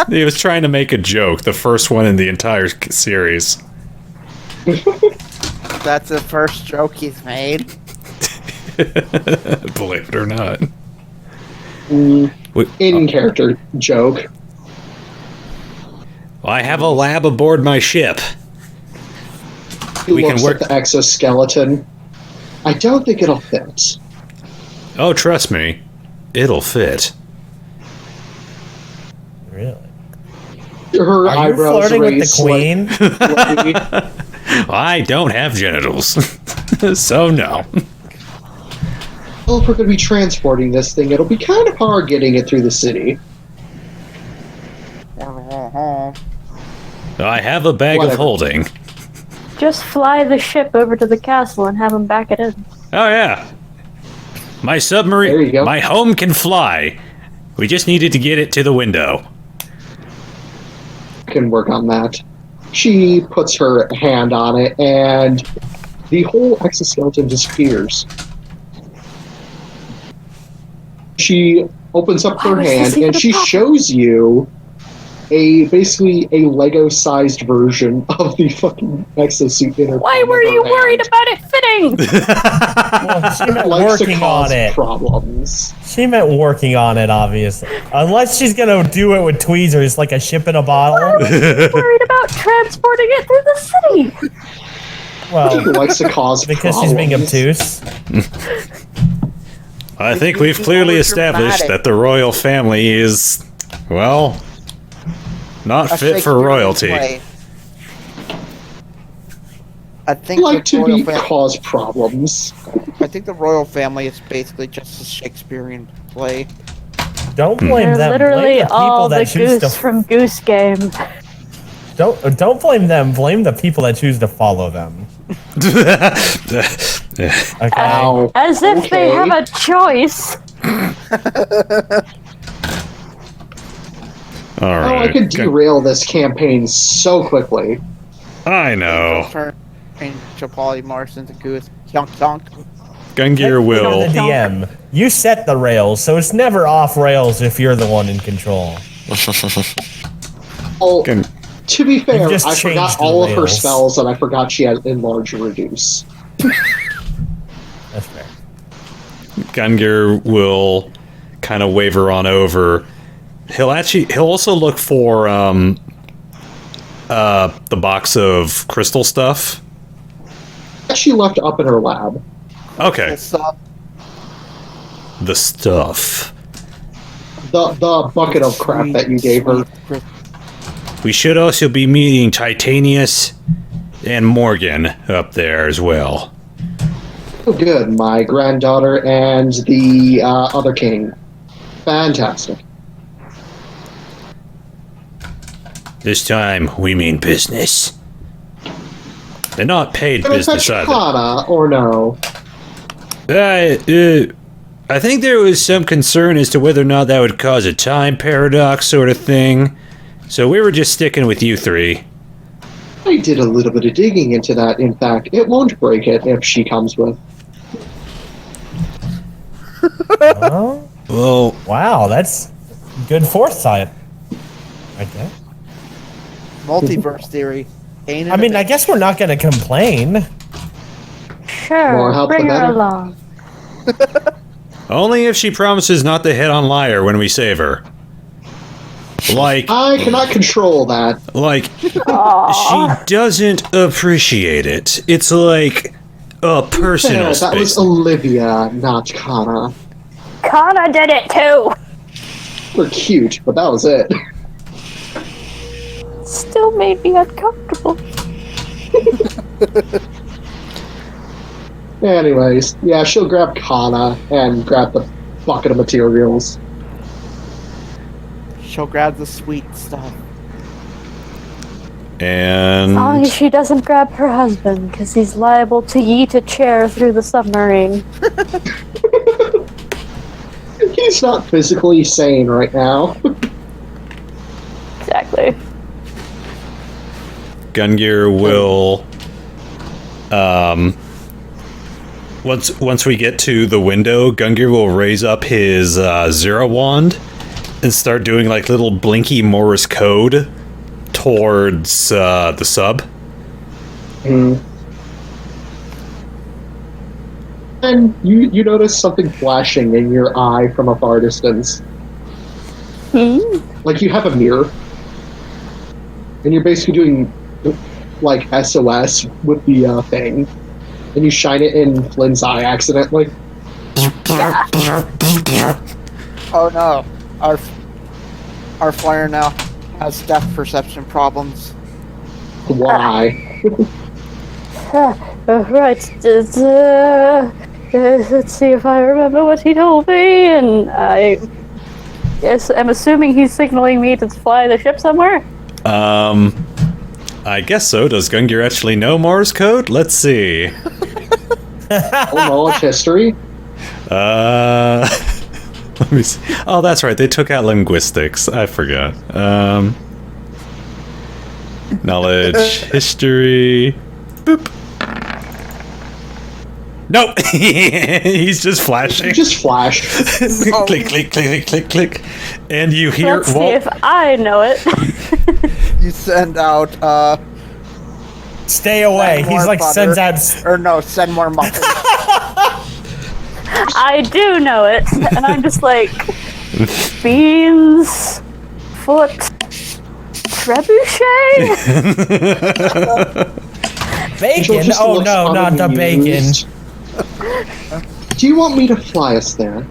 He was trying to make a joke, the first one in the entire series. That's the first joke he's made. Believe it or not. In-character joke. I have a lab aboard my ship. He We can looks work- at the exoskeleton. I don't think it'll fit. Oh, trust me, it'll fit. Really? Her Are you eyebrows flirting with the raised queen? slightly. I don't have genitals, so no. Well, if we're going to be transporting this thing, it'll be kind of hard getting it through the city. I have a bag of Whatever. holding. Just fly the ship over to the castle and have them back it in. Oh yeah, my There you submarine, go. my home can fly. We just needed to get it to the window. Can work on that. She puts her hand on it, and the whole exoskeleton disappears. She opens up her Why was hand, this even and a she problem? shows you basically a Lego-sized version of the fucking exosuit in her Why palm were of her you hand. worried about it fitting? Well, she meant Likes to working cause on it. problems. She meant working on it, obviously. Unless she's gonna do it with tweezers like a ship in a bottle. Worried about transporting it through the city. She Well, likes to cause because problems. she's being obtuse. I think we've clearly established that the royal family is, well, not A fit for Shakespearean royalty. play. I They think like the to royal cause problems. I think the royal family is basically just a Shakespearean play. Don't blame They're them. literally Blame the people all the that choose goose to. from Goose Game. Don't blame them. Blame the people that choose to follow them. Okay. Ow. As if they Okay. have a choice. All Oh, I right. could derail this campaign so quickly. I know. Turn Chapali Mars into Goose. Yonk yonk. Gungir You're will. the DM. You set the rails, so it's never off rails if you're the one in control. Oh, Gun- to be fair, just I forgot changed the all of her rails. spells, and I forgot she had enlarge and reduce. That's fair. Gungir will kind of waver on over. He'll also look for the box of crystal stuff. She left up in her lab. Okay, It's, uh, the stuff. The bucket of crap that you gave her. We should also be meeting Titanius and Morgan up there as well. Oh, good. My granddaughter and the other king. Fantastic. This time we mean business. And not paid Gonna business fetch either. Kana, or no? I think there was some concern as to whether or not that would cause a time paradox sort of thing. So we were just sticking with you three. I did a little bit of digging into that. In fact, it won't break it if she comes with. Oh, Well, wow, that's good foresight. I guess. multiverse theory. Ain't it I mean, a I guess we're not going to complain. More Sure, help bring the her better. along. only if she promises not to hit on Liar when we save her. Like, I cannot control that. she doesn't appreciate it. It's like a personal That was space. Olivia, not Kana. Kana did it too. We're cute, but that was it. Still made me uncomfortable. Anyways, yeah, she'll grab Kana and grab the bucket of materials. She'll grab the sweet stuff. As long And as she doesn't grab her husband, because he's liable to yeet a chair through the submarine. He's not physically sane right now. Exactly. Gungir will once we get to the window, Gungir will raise up his Zero Wand and start doing like little blinky Morse code towards the sub. And you notice something flashing in your eye from a far distance. Like you have a mirror. And you're basically doing like SOS with the thing. And you shine it in Flynn's eye accidentally. Oh no, our flyer now has depth perception problems. Why? Right. Let's see if I remember what he told me. And I'm assuming he's signaling me to fly the ship somewhere. I guess so. Does Gungir actually know Morse code? Let's see. Knowledge history? Let me see. Oh, that's right. They took out linguistics. I forgot. Knowledge history. Boop. Nope. He's just flashing. Just flash. Click, click, click, click, click, click. And you hear. Let's see if I know it. You send out Stay away. send He's more like butter. sends out. Or no, send more muffins. I do know it, and I'm just like beans, foot, trebuchet. Bacon? Just Oh looks no, not the bacon. unamused. Do you want me to fly us there?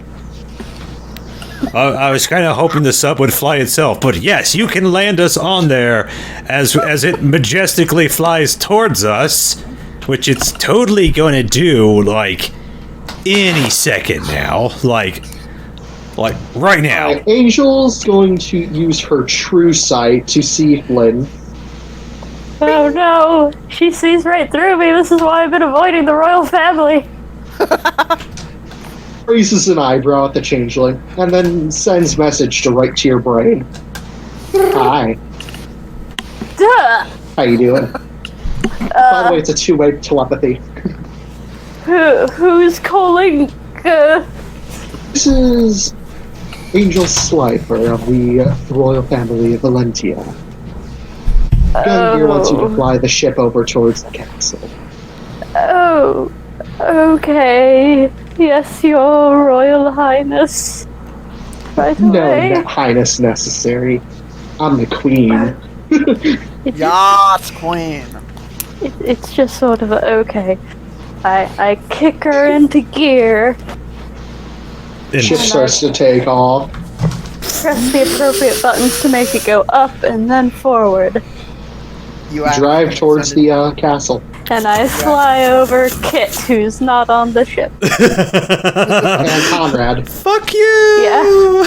I was kind of hoping the sub would fly itself, but yes, you can land us on there as it majestically flies towards us, which it's totally going to do, like, any second now. Like right now. Angel's going to use her true sight to see Flynn. Oh no, she sees right through me. This is why I've been avoiding the royal family. Raises an eyebrow at the changeling, and then sends message to right to your brain. Hi, Duh. how you doing? By the way, it's a two-way telepathy. Who's calling? This is Angel Slifer of the royal family of Valentia. Gungir wants you to fly the ship over towards the castle. Oh, okay. Yes, your royal highness. Right No away. highness necessary. I'm the queen. Yes, queen. It's just sort of okay. I kick her into gear, Ship starts to take off. press the appropriate buttons to make it go up and then forward. You Drive towards the castle. And I fly over Kit, who's not on the ship. And Conrad. Fuck you! Yeah.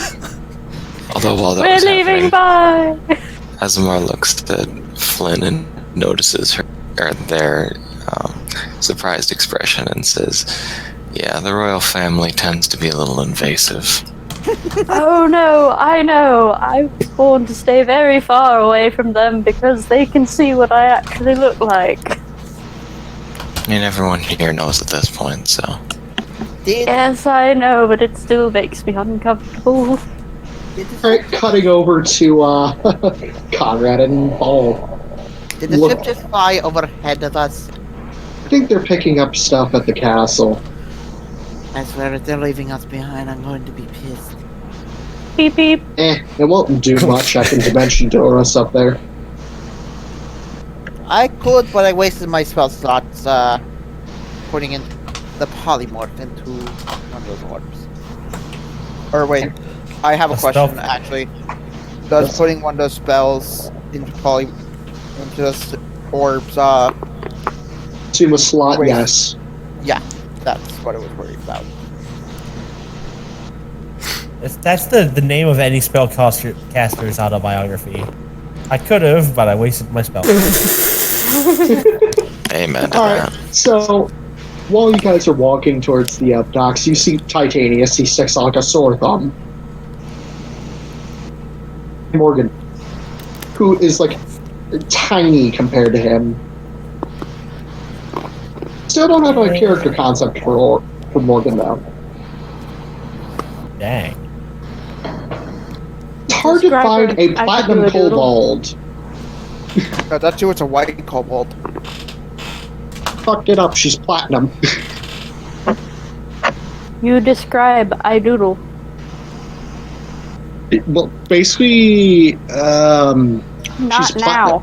Although while that We're was leaving, happening, bye! Asemar looks at Flynn and notices their surprised expression and says, "Yeah, the royal family tends to be a little invasive." Oh no, I know. I was born to stay very far away from them because they can see what I actually look like. I mean, everyone here knows at this point, so. Yes, I know, but it still makes me uncomfortable. Alright, cutting over to Conrad and Ball. Did the Look. ship just fly overhead of us? I think they're picking up stuff at the castle. I swear, if they're leaving us behind, I'm going to be pissed. Beep beep. It won't do much. I can dimension door us up there. I could, but I wasted my spell slots putting in the polymorph into one of those orbs. Or wait, I have a question actually. Does putting one of those spells into those orbs Assume a slot, Wait. yes. yeah. That's what I was worried about. That's the name of any spellcaster's autobiography. I could have, but I wasted my spell. Amen to Alright, that. so while you guys are walking towards the docks, you see Titanius. He sticks out like a sore thumb. Morgan, who is like tiny compared to him. Still don't have a character concept for Morgan though. Dang. It's hard to Describe find her. a I could platinum do a doodle. kobold. No, that's too. It's a white kobold. Fucked it up. She's platinum. You describe I doodle. Well, basically, Not she's now.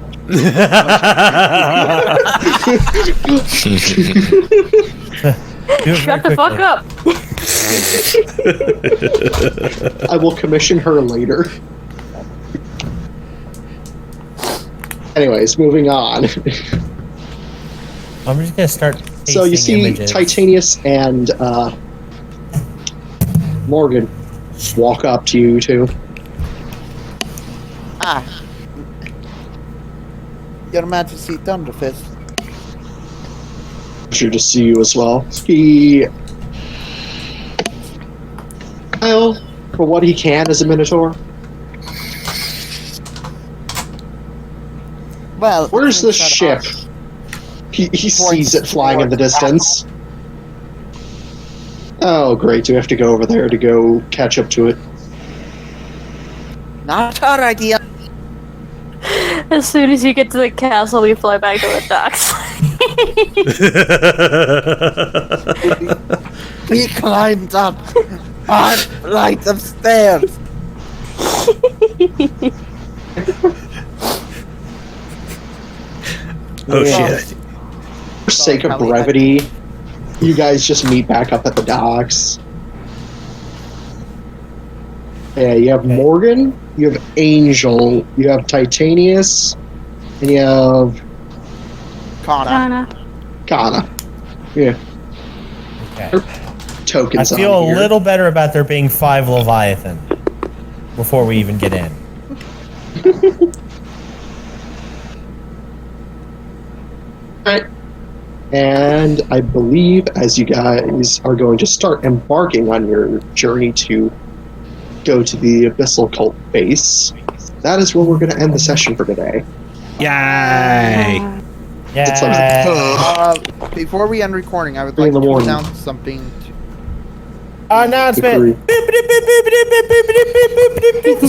Do it Shut very the fuck quickly. up. I will commission her later. Anyways, moving on. I'm just gonna start. So you pasting see images. Titanius and Morgan walk up to you two. Ah. Your Majesty Thunderfist. Pleasure to see you as well. He, well, for what he can as a Minotaur. Well, Where's the things that ship? He sees it flying in the distance. Oh, great. Do we have to go over there to go catch up to it? Not our idea. As soon as you get to the castle, we fly back to the docks. We climbed up our flight of stairs. Oh Yeah. shit. For sake of Probably brevity, you guys just meet back up at the docks. Yeah, you have Morgan, you have Angel, you have Titanius, and you have Kana. Kana. Yeah, Okay. tokens I feel on a here. little better about there being 5 Leviathan before we even get in. Right. And I believe as you guys are going to start embarking on your journey to go to the Abyssal Cult base, that is where we're going to end the session for today. Yay! It's like, Yeah. Before we end recording, I would Three like in the to morning. announce something. Announcement!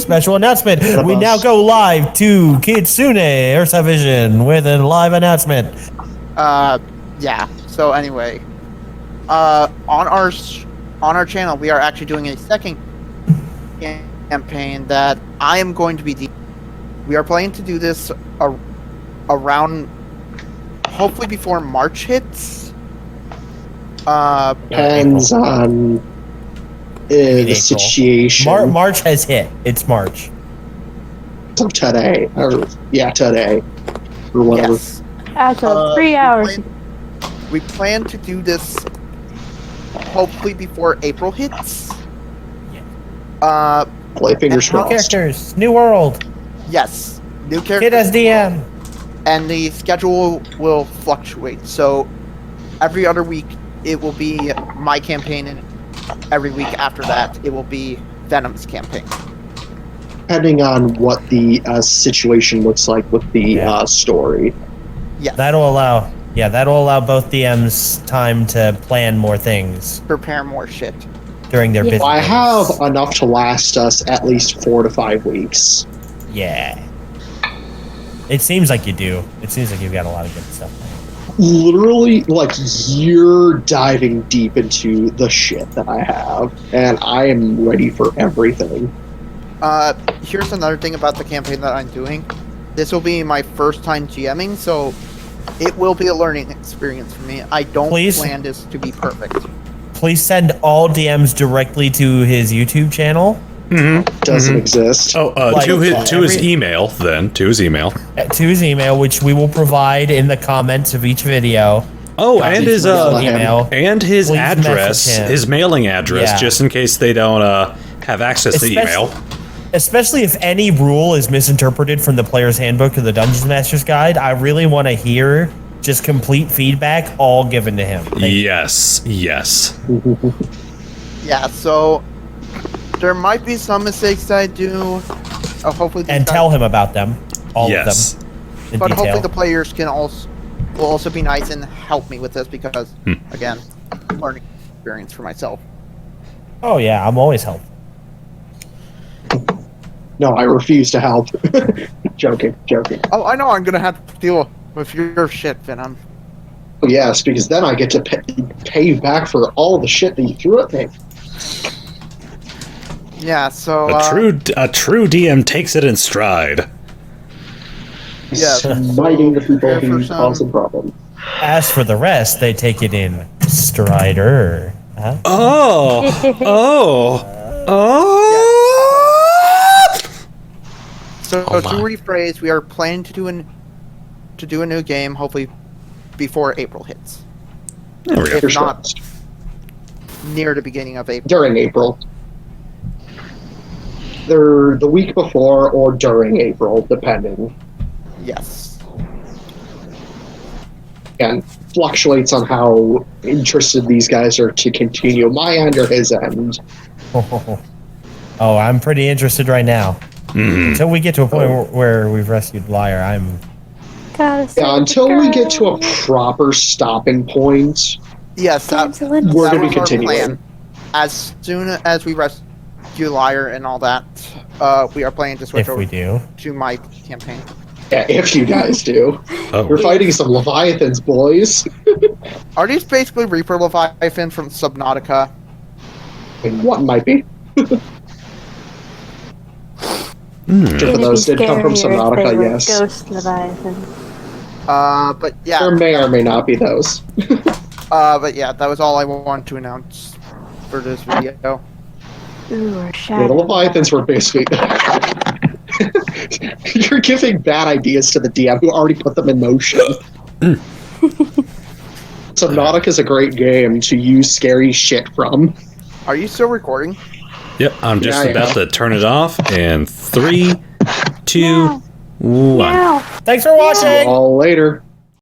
Special announcement! We now go live to Kitsune Ursa Vision with a live announcement. Yeah. So anyway, on our channel, we are actually doing a second campaign that I am going to be. We are planning to do this around, hopefully before March hits. depends on the April. situation March has hit. It's March. of today. Or, yeah, today. Or whatever. Yes. After 3 hours. We plan to do this hopefully before April hits. Play fingers And how New crossed. characters, new world, Yes. New kid characters. as DM. And the schedule will fluctuate. So every other week it will be my campaign, and every week after that it will be Venom's campaign. Depending on what the situation looks like with the Yeah. story. Yes. That'll allow both DMs time to plan more things Prepare more shit. during their Yeah. business. I have enough to last us at least 4 to 5 weeks. Yeah. It seems like you do. It seems like you've got a lot of good stuff. Literally, like, you're diving deep into the shit that I have, and I am ready for everything. Here's another thing about the campaign that I'm doing. This will be my first time GMing, so it will be a learning experience for me. I don't Please? plan this to be perfect. Please send all DMs directly to his YouTube channel. Doesn't exist. Oh, Like, to his every- email then. To his email. To his email, which we will provide in the comments of each video. Oh, and his email. and his Please address, message him. his mailing address, Yeah. just in case they don't have access to email. Especially if any rule is misinterpreted from the player's handbook or the Dungeon Master's Guide, I really want to hear just complete feedback, all given to him. Yes, yes. Yeah, so there might be some mistakes that I do. Hopefully, And tell him about them. All Yes. of them. In But detail. hopefully the players will also be nice and help me with this because, again, learning experience for myself. Oh, yeah, I'm always helpful. No, I refuse to help. Joking. Oh, I know I'm gonna have to deal with your shit, Venom. Yes, because then I get to pay you back for all the shit that you threw at me. Yeah, so A true DM takes it in stride. yeah, Smiting the people prepare who for some- cause the problem. As for the rest, they take it in strider. Huh? So Oh to my. rephrase, we are planning to do a new game, hopefully before April hits. There we go. If Fingers not, crossed. near the beginning of April. During April. They're the week before or during April, depending. Yes. And fluctuates on how interested these guys are to continue, my end or his end. Oh, I'm pretty interested right now. Until we get to a point where we've rescued Liar, I'm... Gotta save Yeah, the until we get to a girl. proper stopping point, Yes, that, Cancel we're that going to be was our continuing. plan. As soon as we rescue Liar and all that, we are planning to switch if we over do. to my campaign. Yeah, if you guys do. Oh. We're fighting some Leviathans, boys. Are these basically Reaper Leviathan from Subnautica? And one might be. It's gonna those be did come from scarier if they Subnautica, were yes. Ghost Leviathan. But yeah, There may or may not be those. but yeah, that was all I wanted to announce for this video. Ooh, or Yeah, shadow. the Leviathans were basically... You're giving bad ideas to the DM who already put them in motion. Subnautica is a great game to use scary shit from. Are you still recording? Yep, I'm just Yeah, about to turn it off. And 3, 2, Meow. 1. Meow. Thanks for watching! All later.